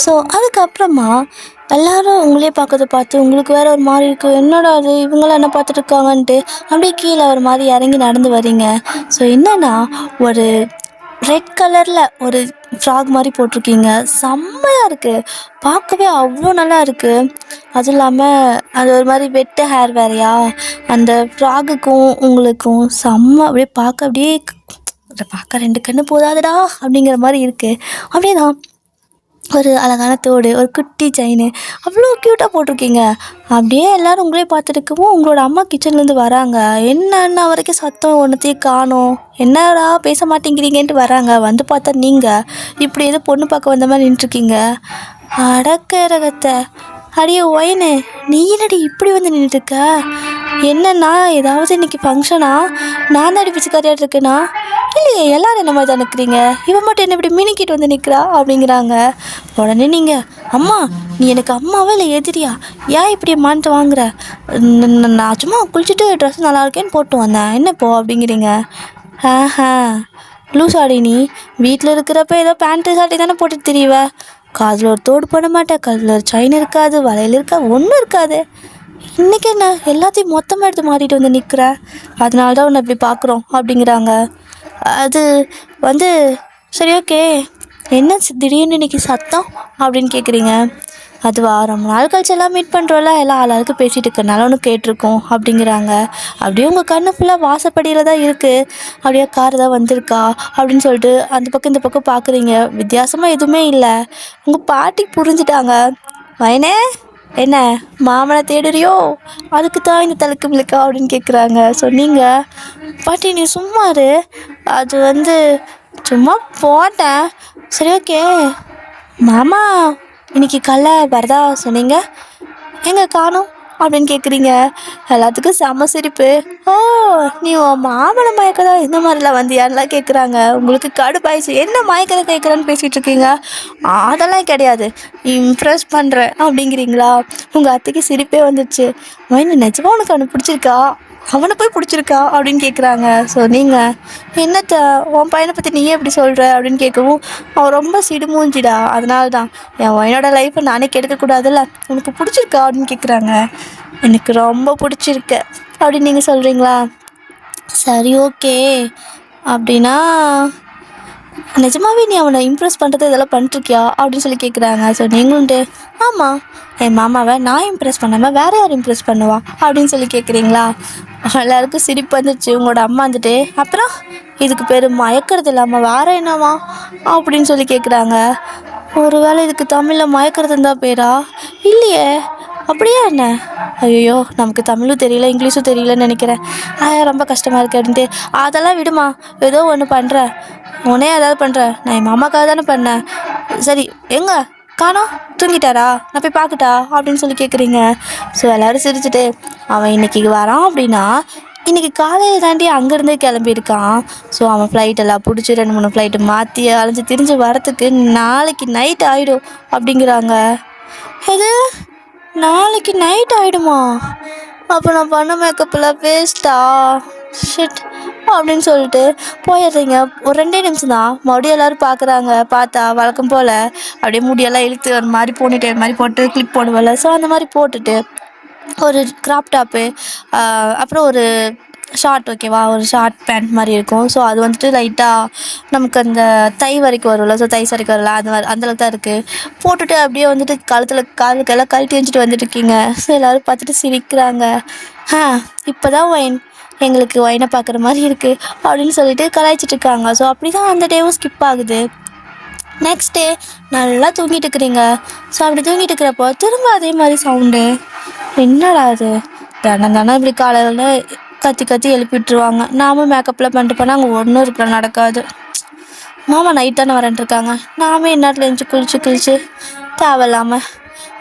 ஸோ அதுக்கப்புறமா எல்லாரும் உங்களே பார்க்கறத பார்த்து உங்களுக்கு வேறு ஒரு மாதிரி இருக்குது. என்னடா அது இவங்களாம் என்ன பார்த்துட்ருக்காங்கன்ட்டு அப்படியே கீழே ஒரு மாதிரி இறங்கி நடந்து வரீங்க. ஸோ என்னென்னா ஒரு ரெட் கலரில் ஒரு ஃப்ராக் மாதிரி போட்டிருக்கீங்க. செம்மையாக இருக்குது, பார்க்கவே அவ்வளோ நல்லா இருக்குது. அதுவும் இல்லாமல் அது ஒரு மாதிரி வெட்ட ஹேர் வேறையா, அந்த ஃப்ராகுக்கும் உங்களுக்கும் செம்ம அப்படியே பார்க்க ரெண்டு கண்ணு போதாதடா அப்படிங்கிற மாதிரி இருக்குது. அப்படியே தான் ஒரு அழகான தோடு, ஒரு குட்டி செயின் அவ்வளோ க்யூட்டாக போட்டிருக்கீங்க. அப்படியே எல்லோரும் உங்களே பார்த்துருக்கவும் உங்களோட அம்மா கிச்சன்லேருந்து வராங்க. என்ன வரைக்கும் சத்தம் ஒன்றுத்தையும் காணோம், என்னடா பேச மாட்டேங்கிறீங்கன்ட்டு வராங்க. வந்து பார்த்தா நீங்கள் இப்படி எதுவும் பொண்ணு பார்க்க வந்த மாதிரி நின்றுருக்கீங்க. அடக்கரகத்தை அடியே ஒயினு, நீ என்னடி இப்படி வந்து நின்றுட்டுருக்க? என்னன்னா ஏதாவது இன்றைக்கி ஃபங்க்ஷனா? நான் தான் அடி பிச்சுக்காரியாட்டு இருக்கேனா? இல்லையே, எல்லோரும் என்ன மாதிரி தான் நிற்கிறீங்க, இவன் மட்டும் என்ன இப்படி மினிக்கிட்டு வந்து நிற்கிறா அப்படிங்கிறாங்க. உடனே நீங்கள், அம்மா நீ எனக்கு அம்மாவே இல்லை எதிரியா, ஏன் இப்படி மான்ட்டு வாங்குற? நான் சும்மா குளிச்சுட்டு ட்ரெஸ் நல்லா இருக்கேன்னு போட்டு வந்தேன், என்ன போ அப்படிங்கிறீங்க. ஆஹா லூசாடி, நீ வீட்டில் இருக்கிறப்ப ஏதோ பேண்ட்டு ஷர்ட்டி தானே போட்டுட்டு தெரியவ. காதில் ஒரு தோடு போட மாட்டேன், காதில் ஒரு செயின் இருக்காது, வளையல் இருக்காது, ஒன்றும் இருக்காது. இன்றைக்கி என்ன எல்லாத்தையும் மொத்தமாக எடுத்து மாட்டிகிட்டு வந்து நிற்கிற, அதனால தான் உன்னை இப்படி பார்க்குறோம் அப்படிங்கிறாங்க. அது வந்து சரி ஓகே, என்ன திடீர்னு இன்றைக்கி சத்தம் அப்படின்னு கேட்குறீங்க. அதுவா, ரொம்ப நாள் கழிச்சு எல்லாம் மீட் பண்ணுறோம்ல, எல்லாம் ஆளாளுக்கு பேசிகிட்டு இருக்கனால ஒன்று கேட்டிருக்கோம் அப்படிங்கிறாங்க. அப்படியே உங்கள் கண்ணு ஃபுல்லாக வாசப்படியில் தான் இருக்குது. அப்படியே கார் தான் வந்திருக்கா அப்படின்னு சொல்லிட்டு அந்த பக்கம் இந்த பக்கம் பார்க்குறீங்க. வித்தியாசமாக எதுவுமே இல்லை. உங்கள் பாட்டிக்கு புரிஞ்சுட்டாங்க. வயனே என்ன மாமனை தேடுறியோ, அதுக்கு தான் இந்த தலுக்கு மிளுக்கா அப்படின்னு கேட்குறாங்க. சொன்னீங்க. பாட்டி நீ சும்மாரு, அது வந்து சும்மா போட்டேன். சரி ஓகே, மாமா இன்றைக்கி காலைல வரதா சொன்னீங்க, எங்கே காணோம் அப்படின்னு கேட்குறீங்க. எல்லாத்துக்கும் செம்ம சிரிப்பு. ஓ நீ உன் மாமனை மயக்கதா இந்த மாதிரிலாம் வந்தியான்லாம் கேட்குறாங்க. உங்களுக்கு கடுப்பாயிடுச்சு, என்ன மயக்கதை கேட்குறேன்னு பேசிகிட்டு இருக்கீங்க. அதெல்லாம் கிடையாது, இம்ப்ரெஸ் பண்ணுறேன் அப்படிங்கிறீங்களா. உங்கள் அத்தைக்கு சிரிப்பே வந்துடுச்சு. மைண்ட் நிஜமாக உனக்கு அவனை பிடிச்சிருக்கா, அவனை போய் பிடிச்சிருக்கா அப்படின்னு கேட்குறாங்க. ஸோ நீங்கள் என்னத்த உன் பையனை பற்றி நீயே எப்படி சொல்கிற அப்படின்னு கேட்கவும், அவன் ரொம்ப சிடுமூஞ்சிடா, அதனால தான் என் பையனோட லைஃப்பை நானே கெடுக்கக்கூடாதுல்ல, உனக்கு பிடிச்சிருக்கா அப்படின்னு கேட்குறாங்க. எனக்கு ரொம்ப பிடிச்சிருக்கு அப்படின்னு நீங்கள் சொல்கிறீங்களா. சரி ஓகே, அப்படின்னா நிஜமாவே நீ அவனை இம்ப்ரெஸ் பண்ணுறது இதெல்லாம் பண்ணிட்டுருக்கியா அப்படின்னு சொல்லி கேட்குறாங்க. ஸோ நீங்களும் ஆமாம், என் மாமாவை நான் இம்ப்ரெஸ் பண்ணாமல் வேறு யார் இம்ப்ரெஸ் பண்ணுவா அப்படின்னு சொல்லி கேட்குறீங்களா. எல்லாருக்கும் சிரிப்பு வந்துடுச்சு. உங்களோட அம்மா வந்துட்டு, அப்புறம் இதுக்கு பேர் மயக்கிறது இல்லாமல் வேறு என்னவா அப்படின்னு சொல்லி கேட்குறாங்க. ஒரு வேளை இதுக்கு தமிழில் மயக்கிறதுன்னு தான் பேரா? இல்லையே, அப்படியா என்ன? ஐயோ நமக்கு தமிழும் தெரியல இங்கிலீஷும் தெரியலன்னு நினைக்கிறேன், ரொம்ப கஷ்டமாக இருக்குது அப்படின்ட்டு. அதெல்லாம் விடுமா, ஏதோ ஒன்று பண்ணுறேன், உன்னே ஏதாவது பண்ணுறேன், நான் என் மாமாக்காக தானே பண்ணேன். சரி எங்க காணோம், தூங்கிட்டாரா, நான் போய் பார்க்கட்டா அப்படின்னு சொல்லி கேட்குறீங்க. ஸோ எல்லோரும் சிரிச்சுட்டு, அவன் இன்றைக்கி வரான் அப்படின்னா இன்றைக்கி காலையில் தாண்டி அங்கேருந்தே கிளம்பியிருக்கான். ஸோ அவன் ஃப்ளைட்டெல்லாம் பிடிச்சி 2-3 ஃப்ளைட்டு மாற்றி அலைஞ்சு திரிஞ்சு வரத்துக்கு நாளைக்கு நைட் ஆகிடும் அப்படிங்கிறாங்க. எது நாளைக்கு நைட் ஆகிடுமா? அப்போ நான் பண்ண மேக்கப்லாம் வேஸ்ட்டா, ஷிட் அப்படின்னு சொல்லிட்டு போயிடுறீங்க. ஒரு 2 நிமிஷம் தான். மறுபடியும் எல்லோரும் பார்க்குறாங்க. பார்த்தா வழக்கம் போல் அப்படியே முடியெல்லாம் இழுத்து ஒரு மாதிரி போனிட்டேல் மாதிரி போட்டு கிளிப் போடுவல, ஸோ அந்த மாதிரி போட்டுட்டு ஒரு க்ராப் டாப்பு, அப்புறம் ஒரு ஷார்ட், ஓகேவா, ஒரு ஷார்ட் பேண்ட் மாதிரி இருக்கும். ஸோ அது வந்துட்டு லைட்டாக நமக்கு அந்த தை வரைக்கும் வரும்ல, ஸோ தைஸ் வரைக்கும் வரல, அந்தளவுக்கு தான் இருக்குது. போட்டுட்டு அப்படியே வந்துட்டு காலுக்கெல்லாம் கழட்டி வச்சுட்டு வந்துட்டுருக்கீங்க. ஸோ எல்லோரும் பார்த்துட்டு சிரிக்கிறாங்க. இப்போ தான் எங்களுக்கு ஒயினை பார்க்குற மாதிரி இருக்குது அப்படின்னு சொல்லிட்டு கலாய்ச்சிட்ருக்காங்க. ஸோ அப்படி தான் அந்த டேவும் ஸ்கிப் ஆகுது. நெக்ஸ்ட் டே நல்லா தூங்கிட்டு இருக்கிறீங்க. ஸோ அப்படி தூங்கிட்டு இருக்கிறப்போ திரும்ப அதே மாதிரி சவுண்டு. என்னடா அது, தானே இப்படி காலையில் கத்தி கத்தி எழுப்பிட்டுருவாங்க. நாமும் மேக்கப்பில் பண்ணிட்டு போனால் அங்கே ஒன்றும் இருக்கிற நடக்காது. மாமா நைட் தானே வரேன்ட்ருக்காங்க, நாமே இந்நேரத்தில் எழுந்துச்சி குளிச்சு தேவையில்லாமல்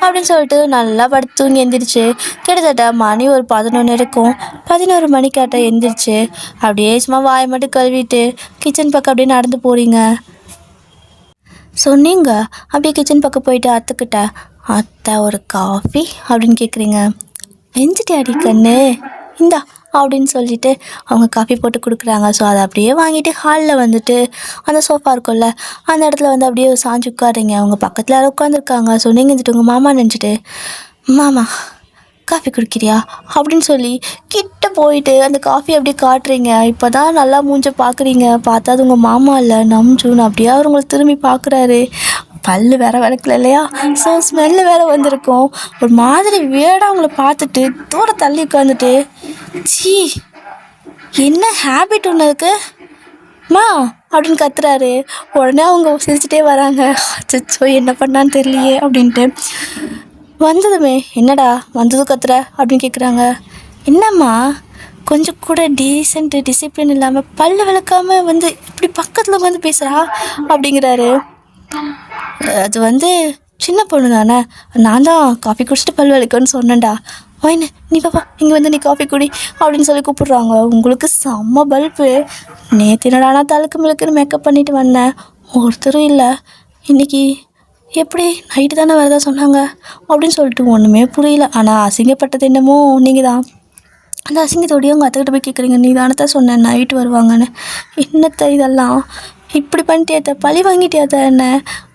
அப்படின்னு சொல்லிட்டு நல்லா படுத்து தூங்கி எந்திரிச்சு கிட்டத்தட்ட மணி ஒரு 11 இருக்கும். 11 மணிக்காட்ட எந்திரிச்சு அப்படியே சும்மா வாயை மட்டும் கழுவிட்டு கிச்சன் பக்கம் அப்படியே நடந்து போகிறீங்க. ஸோ நீங்கள் அப்படியே கிச்சன் பக்கம் போயிட்டு அத்தைக்கிட்ட, அத்தை ஒரு காஃபி அப்படின்னு கேட்குறீங்க. எஞ்சிட்டியாடி கண்ணு, இந்தா அப்படின்னு சொல்லிட்டு அவங்க காஃபி போட்டு கொடுக்குறாங்க. ஸோ அதை அப்படியே வாங்கிட்டு ஹாலில் வந்துட்டு அந்த சோஃபா இருக்கும்ல அந்த இடத்துல வந்து அப்படியே சாஞ்சு உட்காருங்க. அவங்க பக்கத்தில் யாரும் உட்காந்துருக்காங்க. ஸோ நீங்கள் இருந்துட்டு உங்கள் மாமா நினச்சிட்டு, மாமா காஃபி குடிக்கிறியா அப்படின்னு சொல்லி கிட்ட போயிட்டு அந்த காஃபி அப்படியே காட்டுறீங்க. இப்போ தான் நல்லா மூஞ்ச பார்க்குறீங்க. பார்த்தா அது உங்கள் மாமா இல்லை, நம்ஜூன். அப்படியே அவர் உங்களை திரும்பி பார்க்குறாரு. பல்லு வேற விளக்கல இல்லையா, ஸோ ஸ்மெல்லு வேற வந்திருக்கும். ஒரு மாதிரி வேடாக உங்களை பார்த்துட்டு தூர தள்ளி உட்காந்துட்டு, சீ என்ன ஹேபிட் ஒன்று இருக்கு மா அப்படின்னு கத்துறாரு. உடனே அவங்க சிரிச்சுட்டே வராங்க. அச்சோ என்ன பண்ணான்னு தெரியலையே அப்படின்ட்டு. வந்ததுமே என்னடா வந்ததும் கத்துற அப்படின்னு கேட்குறாங்க. என்னம்மா கொஞ்சம் கூட டீசென்ட்டு டிசிப்ளின் இல்லாமல் பல்லு விளக்காமல் வந்து இப்படி பக்கத்தில் வந்து பேசுகிறா அப்படிங்கிறாரு. அது வந்து சின்ன பொண்ணு தானே, நான் தான் காஃபி குடிச்சிட்டு பல் விளக்குன்னு சொன்னேன்டா. ஓய்னு நீ பாப்பா இங்கே வந்து நீ காஃபி குடி அப்படின்னு சொல்லி கூப்பிட்றாங்க. உங்களுக்கு செம்ம பல்பு. நேற்று என்னடானா தலுக்கு மிளக்குன்னு மேக்கப் பண்ணிட்டு வந்தேன், ஒருத்தரும் இல்லை. இன்றைக்கி எப்படி நைட்டு தானே வரதா சொன்னாங்க அப்படின்னு சொல்லிட்டு ஒன்றுமே புரியல. ஆனால் அசிங்கப்பட்டது என்னமோ நீங்கள் தான். அந்த அசிங்கத்தோடையே உங்கள் அத்தைக்கிட்ட போய் கேட்குறீங்க, நீ தானத்தான் சொன்னேன் நைட்டு வருவாங்கன்னு. என்னத்த இதெல்லாம் இப்படி பண்ணிட்டியாத்த, பழி வாங்கிட்டியாத்த, என்ன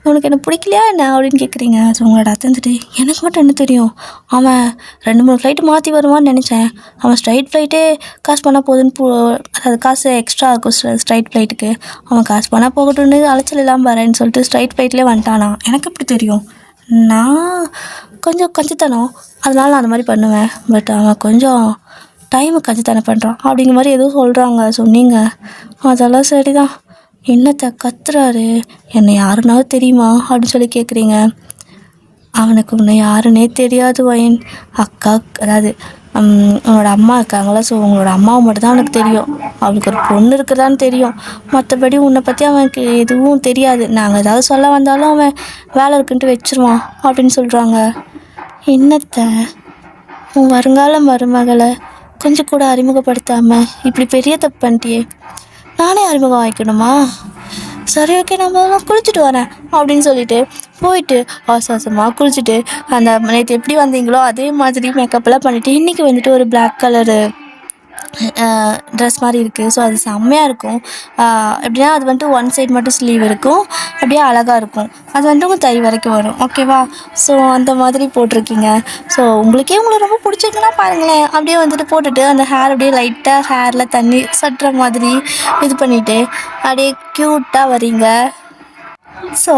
உனக்கு என்ன பிடிக்கலையா என்ன அப்படின்னு கேட்குறீங்க. ஸோ உங்களோட அத்தை வந்துட்டு, எனக்கு மட்டும் என்ன தெரியும், அவன் 2-3 ஃப்ளைட்டு மாற்றி வருவான்னு நினச்சேன். அவன் ஸ்ட்ரைட் ஃப்ளைட்டே காசு பண்ணால் போதுன்னு அதாவது காசு எக்ஸ்ட்ரா இருக்கும் ஸ்ட்ரைட் ஃப்ளைட்டுக்கு. அவன் காசு பண்ணால் போகட்டும்னு அலைச்சல் இல்லாமல் வரேன்னு சொல்லிட்டு ஸ்ட்ரைட் ஃப்ளைட்லேயே வந்துட்டானா. எனக்கு எப்படி தெரியும், நான் கொஞ்சம் கஞ்சித்தனம், அதனால நான் அந்த மாதிரி பண்ணுவேன். பட் அவன் கொஞ்சம் டைமு கஞ்சித்தனம் பண்ணுறான் அப்படிங்கிற மாதிரி எதுவும் சொல்கிறாங்க. சொன்னீங்க அதெல்லாம் சரிதான். என்னத்தை கத்துறாரு, என்னை யாருனாவது தெரியுமா அப்படின்னு சொல்லி கேட்குறீங்க. அவனுக்கு உன்னை யாருன்னே தெரியாது வயன். அக்கா அதாவது உன்னோட அம்மா இருக்காங்களா, ஸோ உங்களோட அம்மாவை மட்டும் தான் அவனுக்கு தெரியும். அவளுக்கு ஒரு பொண்ணு இருக்குதான்னு தெரியும். மற்றபடி உன்னை பற்றி அவனுக்கு எதுவும் தெரியாது. நாங்கள் ஏதாவது சொல்ல வந்தாலும் அவன் வேலை இருக்குன்ட்டு வச்சிருவான் அப்படின்னு சொல்கிறாங்க. என்னத்தை உன் வருங்கால மருமகளை கொஞ்சம் கூட அறிமுகப்படுத்தாமல் இப்படி பெரிய தப்பு பண்ணிட்டியே, நானே அறிமுகம் ஆகிக்கணுமா? சரி ஓகே நம்ம குளிச்சுட்டு வரேன் அப்படின்னு சொல்லிட்டு போயிட்டு அவசரமாக குளிச்சுட்டு அந்த நேற்று எப்படி வந்தீங்களோ அதே மாதிரி மேக்கப்லாம் பண்ணிவிட்டு இன்றைக்கி வந்துட்டு ஒரு பிளாக் கலரு ட்ரெஸ் மாதிரி இருக்குது. ஸோ அது செம்மையாக இருக்கும். எப்படின்னா அது வந்துட்டு ஒன் சைடு மட்டும் ஸ்லீவ் இருக்கும், அப்படியே அழகாக இருக்கும். அது வந்துட்டு உங்கள் தை வரைக்கும் வரும், ஓகேவா? ஸோ அந்த மாதிரி போட்டிருக்கீங்க. ஸோ உங்களுக்கே உங்களை ரொம்ப பிடிச்சிருக்குன்னா பாருங்களேன். அப்படியே வந்துட்டு போட்டுட்டு அந்த ஹேர் அப்படியே லைட்டாக ஹேரில் தண்ணி சட்டுற மாதிரி இது பண்ணிவிட்டு அப்படியே க்யூட்டாக வரீங்க. ஸோ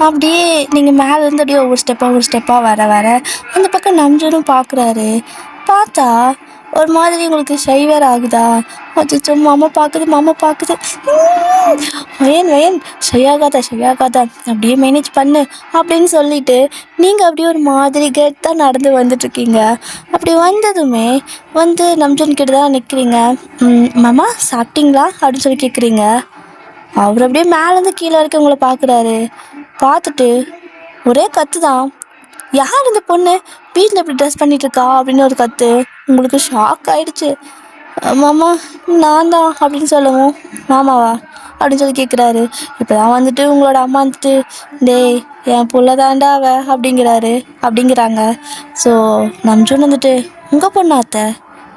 அப்படியே நீங்கள் மேலேருந்து அப்படியே ஒவ்வொரு ஸ்டெப்பாக வர வர அந்த பக்கம் நம்ஜனும் பார்க்குறாரு. பார்த்தா ஒரு மாதிரி உங்களுக்கு ஷை வேறு ஆகுதா? அச்சோ மாமா பார்க்குது வயன் ஷை ஆகாதா அப்படியே மேனேஜ் பண்ணு அப்படின்னு சொல்லிட்டு நீங்கள் அப்படியே ஒரு மாதிரி கெத்தாக நடந்து வந்துட்டுருக்கீங்க. அப்படி வந்ததுமே வந்து நம்ஜன் கிட்ட தான் நிற்கிறீங்க. மாமா சாப்பிட்டீங்களா அப்படின்னு சொல்லி கேட்குறீங்க. அவர் அப்படியே மேலேருந்து கீழே வரைக்கும் உங்களை பார்க்குறாரு. பார்த்துட்டு ஒரே கத்து தான், யார் இந்த பொண்ணு வீட்டில் இப்படி ட்ரெஸ் பண்ணிகிட்ருக்கா அப்படின்னு ஒரு கத்து. உங்களுக்கு ஷாக் ஆகிடுச்சு. மாமா நான் தான் அப்படின்னு சொல்லவும், மாமாவா அப்படின்னு சொல்லி கேட்குறாரு. இப்போ தான் வந்துட்டு உங்களோட அம்மா வந்துட்டு, டேய் என் புள்ள தாண்டா அவ அப்படிங்கிறாங்க. ஸோ நம்ஜூன் வந்துட்டு, உங்கள் பொண்ணாத்த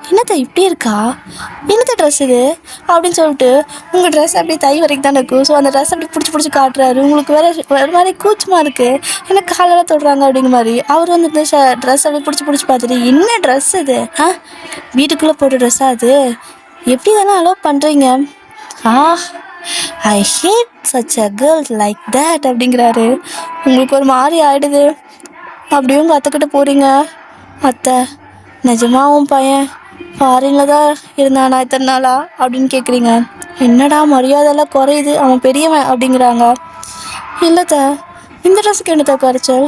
என்னத்த இப்படி இருக்கா, என்னத்த ட்ரெஸ் இது அப்படின்னு சொல்லிட்டு உங்கள் ட்ரெஸ் அப்படியே தை வரைக்கும் தானே இருக்கும். ஸோ அந்த ட்ரெஸ் அப்படி பிடிச்சி காட்டுறாரு. உங்களுக்கு வேறு மாதிரி கூச்சமாக இருக்குது, எனக்கு காலெல்லாம் தொடுறாங்க அப்படிங்கிற மாதிரி. அவர் வந்து இந்த ட்ரெஸ் அப்படியே பிடிச்சி பார்த்துட்டு, என்ன ட்ரெஸ் இது, வீட்டுக்குள்ளே போட்ட ட்ரெஸ்ஸா அது, எப்படி தானே அலோவ் பண்ணுறீங்க, I hate such a girls like that அப்படிங்கிறாரு. உங்களுக்கு ஒரு மாதிரி ஆகிடுது. அப்படியே உங்கள் அத்தைக்கிட்ட போகிறீங்க. அத்தை நிஜமாக உன் பையன் ஃபாரினில் தான் இருந்தானா இத்தனை நாளா அப்படின்னு கேட்குறீங்க. என்னடா மரியாதைலாம் குறையுது, அவன் பெரியவன் அப்படிங்கிறாங்க. இல்லைத்த இந்த ட்ரெஸ்ஸுக்கு என்னத்த குறைச்சல்,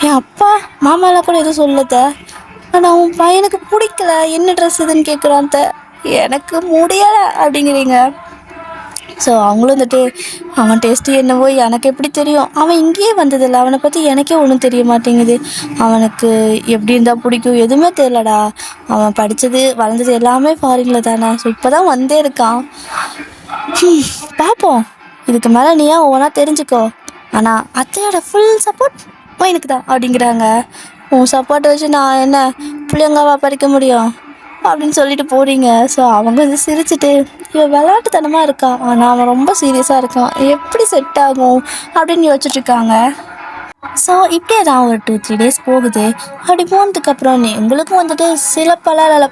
என் அப்பா மாமாலாம் கூட எதுவும் சொல்லத்த, ஆனால் அவன் பையனுக்கு பிடிக்கல, என்ன ட்ரெஸ் இதுன்னு கேட்குறான்த்த, எனக்கு முடியலை அப்படிங்கிறீங்க. ஸோ அவங்களும் வந்துட்டு அவன் டேஸ்ட்டு என்னவோ எனக்கு எப்படி தெரியும், அவன் இங்கேயே வந்ததில்ல, அவனை பற்றி எனக்கே ஒன்றும் தெரிய மாட்டேங்குது, அவனுக்கு எப்படி இருந்தால் பிடிக்கும் எதுவுமே தெரிலடா, அவன் படித்தது வளர்ந்தது எல்லாமே ஃபாரினில் தானே, ஸோ இப்போ தான் வந்தே இருக்கான். பார்ப்போம், இதுக்கு மேலே நீ ஏன் ஒவ்வொன்றா தெரிஞ்சுக்கோ, ஆனால் அத்தையோட ஃபுல் சப்போர்ட் எனக்கு தான் அப்படிங்கிறாங்க. உன் சப்போர்ட்டை வச்சு நான் என்ன புளியங்காவா பறிக்க முடியும் அப்படின்னு சொல்லிட்டு போகிறீங்க. ஸோ அவங்க வந்து சிரிச்சுட்டு இவன் விளையாட்டுத்தனமாக இருக்கா, ஆனால் அவன் ரொம்ப சீரியஸாக இருக்கான், எப்படி செட் ஆகும் அப்படின்னு யோசிச்சுட்ருக்காங்க. ஸோ இப்படியே தான் ஒரு 2-3 டேஸ் போகுது. அப்படி போனதுக்கப்புறம் உங்களுக்கும் வந்துட்டு சில பல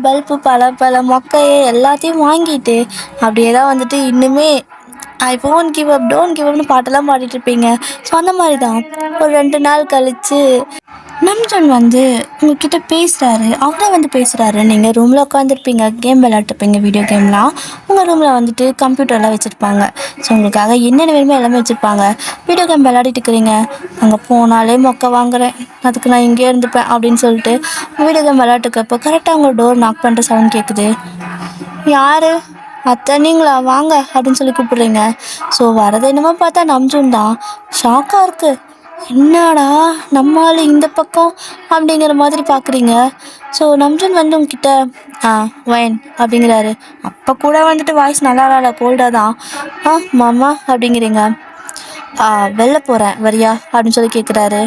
பல்பு பல மொக்கையை எல்லாத்தையும் வாங்கிட்டு அப்படியே தான் வந்துட்டு இன்னுமே I phone give up don't give அப்னு பாட்டெல்லாம் பாடிட்டுருப்பீங்க. ஸோ அந்த மாதிரி தான் ஒரு 2 நாள் கழித்து நம்ஜன் வந்து உங்ககிட்ட பேசுகிறாரு. அவரே வந்து பேசுகிறாரு. நீங்கள் ரூமில் உட்காந்துருப்பீங்க, கேம் விளையாட்டுருப்பீங்க, வீடியோ கேம்லாம். உங்கள் ரூமில் வந்துட்டு கம்ப்யூட்டர்லாம் வச்சுருப்பாங்க. ஸோ உங்களுக்காக என்னென்ன வேணுமோ எல்லாமே வச்சுருப்பாங்க. வீடியோ கேம் விளையாடிட்டு இருக்கிறீங்க. அங்கே போனாலே மொக்க வாங்குறேன், அதுக்கு நான் இங்கே இருந்துப்பேன் அப்படின்னு சொல்லிட்டு வீடியோ கேம் விளையாட்டுருக்கப்போ கரெக்டாக உங்கள் டோர் நாக் பண்ணுற சவுண்ட் கேட்குது. யார்? அத்தை நீங்களா, வாங்க அப்படின்னு சொல்லி கூப்பிடுறீங்க. ஸோ வரது என்னமோ பார்த்தா நம்ஜூன் தான். ஷாக்காக இருக்குது. என்னடா நம்மால் இந்த பக்கம் அப்படிங்கிற மாதிரி பார்க்குறீங்க. ஸோ நம்ஜூன் வந்து உங்ககிட்ட வைன் அப்படிங்கிறாரு. அப்போ கூட வந்துட்டு வாய்ஸ் நல்லா இல்ல, கோல்டாக தான். மாமா அப்படிங்கிறீங்க. வெளில போகிறேன் வரியா அப்படின்னு சொல்லி கேட்குறாரு.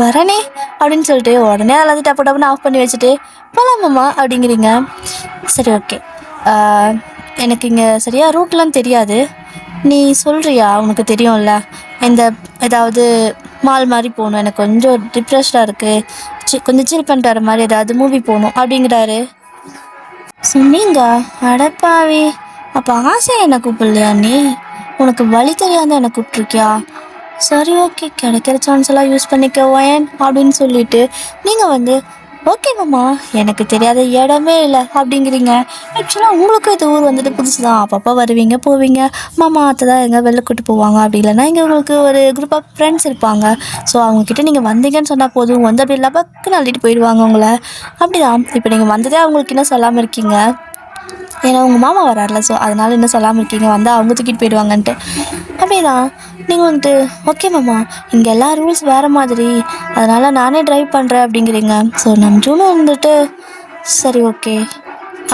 வரனே அப்படின்னு சொல்லிட்டு உடனே எல்லாத்தையும் டப்புன்னு ஆஃப் பண்ணி வச்சுட்டு போகலாம் மாமா அப்படிங்கிறீங்க. சரி ஓகே, எனக்கு இங்கே சரியாக ரூட்லாம் தெரியாது, நீ சொல்கிறியா? உனக்கு தெரியும்ல, இந்த ஏதாவது மால் மாதிரி போகணும், எனக்கு கொஞ்சம் டிப்ரெஷ்டாக இருக்குது, கொஞ்சம் சில் பண்ணிட்டு வர மாதிரி ஏதாவது மூவி போகணும் அப்படிங்கிறாரு. சொன்னீங்க அடப்பாவி, அப்போ ஆசையாக என்னை கூப்பிடலையா நீ? உனக்கு வழி தெரியாத என்னை கூப்பிட்ருக்கியா? சரி ஓகே, கிடைக்கிற சான்ஸ் எல்லாம் யூஸ் பண்ணிக்க ஏன் அப்படின்னு சொல்லிட்டு நீங்கள் வந்து ஓகே மாமா எனக்கு தெரியாத இடமே இல்லை அப்படிங்கிறீங்க. ஆக்சுவலாக உங்களுக்கும் இந்த ஊர் வந்துட்டு புதுசு தான், அப்பப்போ வருவீங்க போவீங்க, மாமா அத்தை தான் எங்கே வெளில கூட்டு போவாங்க, அப்படி இல்லைன்னா இங்கே உங்களுக்கு ஒரு குரூப் ஆஃப் ஃப்ரெண்ட்ஸ் இருப்பாங்க. ஸோ அவங்கக்கிட்ட நீங்கள் வந்தீங்கன்னு சொன்னால் போதும், வந்து அப்படி இல்லை பக்குன்னு அள்ளிட்டு போயிடுவாங்க உங்களை. அப்படி தான் இப்போ நீங்கள் வந்ததே அவங்களுக்கு இன்னும் சொல்லாமல் இருக்கீங்க, ஏன்னா உங்கள் மாமா வராருல, ஸோ அதனால் இன்னும் சொல்லாமல் இருக்கீங்க, வந்தால் அவங்க தூக்கிட்டு போயிடுவாங்கன்ட்டு. அப்படி தான் நீங்கள் வந்துட்டு ஓகே மாமா இங்கே எல்லா ரூல்ஸ் வேறு மாதிரி, அதனால் நானே ட்ரைவ் பண்ணுறேன் அப்படிங்கிறீங்க. ஸோ நம்ஜூனும் வந்துட்டு சரி ஓகே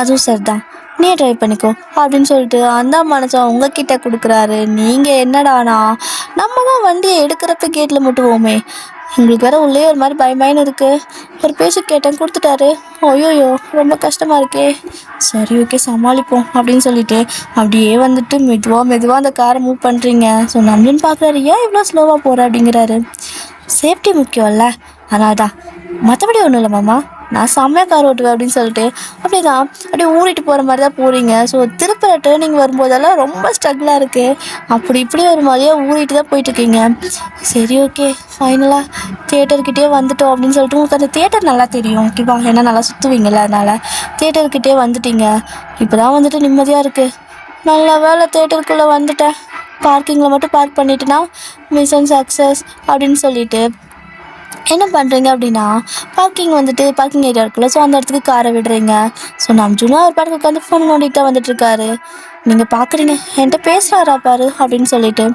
அதுவும் சரி தான், நீ ட்ரைவ் பண்ணிக்கோ அப்படின்னு சொல்லிட்டு அந்த மனுஷன் உங்ககிட்ட கொடுக்குறாரு. நீங்கள் என்னடானா நம்ம தான் வண்டியை எடுக்கிறப்ப கேட்டில் முட்டுவோமே, எங்களுக்கு வேறு உள்ளே ஒரு மாதிரி பயமாயின்னு இருக்குது, ஒரு பேச்சு கேட்டேன் கொடுத்துட்டாரு, ஐயோயோ ரொம்ப கஷ்டமாக இருக்கே, சரி ஓகே சமாளிப்போம் அப்படின்னு சொல்லிட்டு அப்படியே வந்துட்டு மெதுவாக அந்த காரை மூவ் பண்ணுறீங்க. ஸோ நம்மளும் பார்க்குறாரு, ஏன் இவ்வளோ ஸ்லோவாக போகிற அப்படிங்கிறாரு. சேஃப்டி முக்கியம்ல, அதனால தான், மற்றபடி ஒன்றும் இல்லை மாமா, நான் செம்மையாக கார் ஓட்டுவேன் அப்படின்னு சொல்லிட்டு அப்படி தான் அப்படியே ஊறிட்டு போகிற மாதிரி தான் போகிறீங்க. ஸோ திருப்பி டேர்னிங் வரும்போதெல்லாம் ரொம்ப ஸ்ட்ரகிளாக இருக்குது, அப்படி இப்படி ஒரு மாதிரியாக ஊறிட்டு தான் போயிட்டுருக்கீங்க. சரி ஓகே ஃபைனலாக தியேட்டர்கிட்டே வந்துட்டோம் அப்படின்னு சொல்லிட்டு உங்களுக்கு அந்த தியேட்டர் நல்லா தெரியும் ஓகேவா, ஏன்னா நல்லா சுற்றுவீங்கள்ல, அதனால் தியேட்டர்கிட்டே வந்துட்டீங்க. இப்போ தான் வந்துட்டு நிம்மதியாக இருக்குது. நல்ல வேலை தியேட்டருக்குள்ளே வந்துட்டேன், பார்க்கிங்கில் மட்டும் பார்க் பண்ணிட்டுனா மிஷன் சக்ஸஸ் அப்படின்னு சொல்லிட்டு என்ன பண்ணுறீங்க அப்படின்னா பார்க்கிங் ஏரியா இருக்குல்ல, ஸோ அந்த இடத்துக்கு காரை விடுறீங்க. ஸோ நம்ஜூனும் அவர் பாட்டுக்கு உட்காந்து ஃபோன் நோண்டிட்டு தான் வந்துட்டுருக்காரு. நீங்கள் பார்க்குறீங்க என்கிட்ட பேசுகிறாரா பாரு அப்படின்னு சொல்லிட்டு.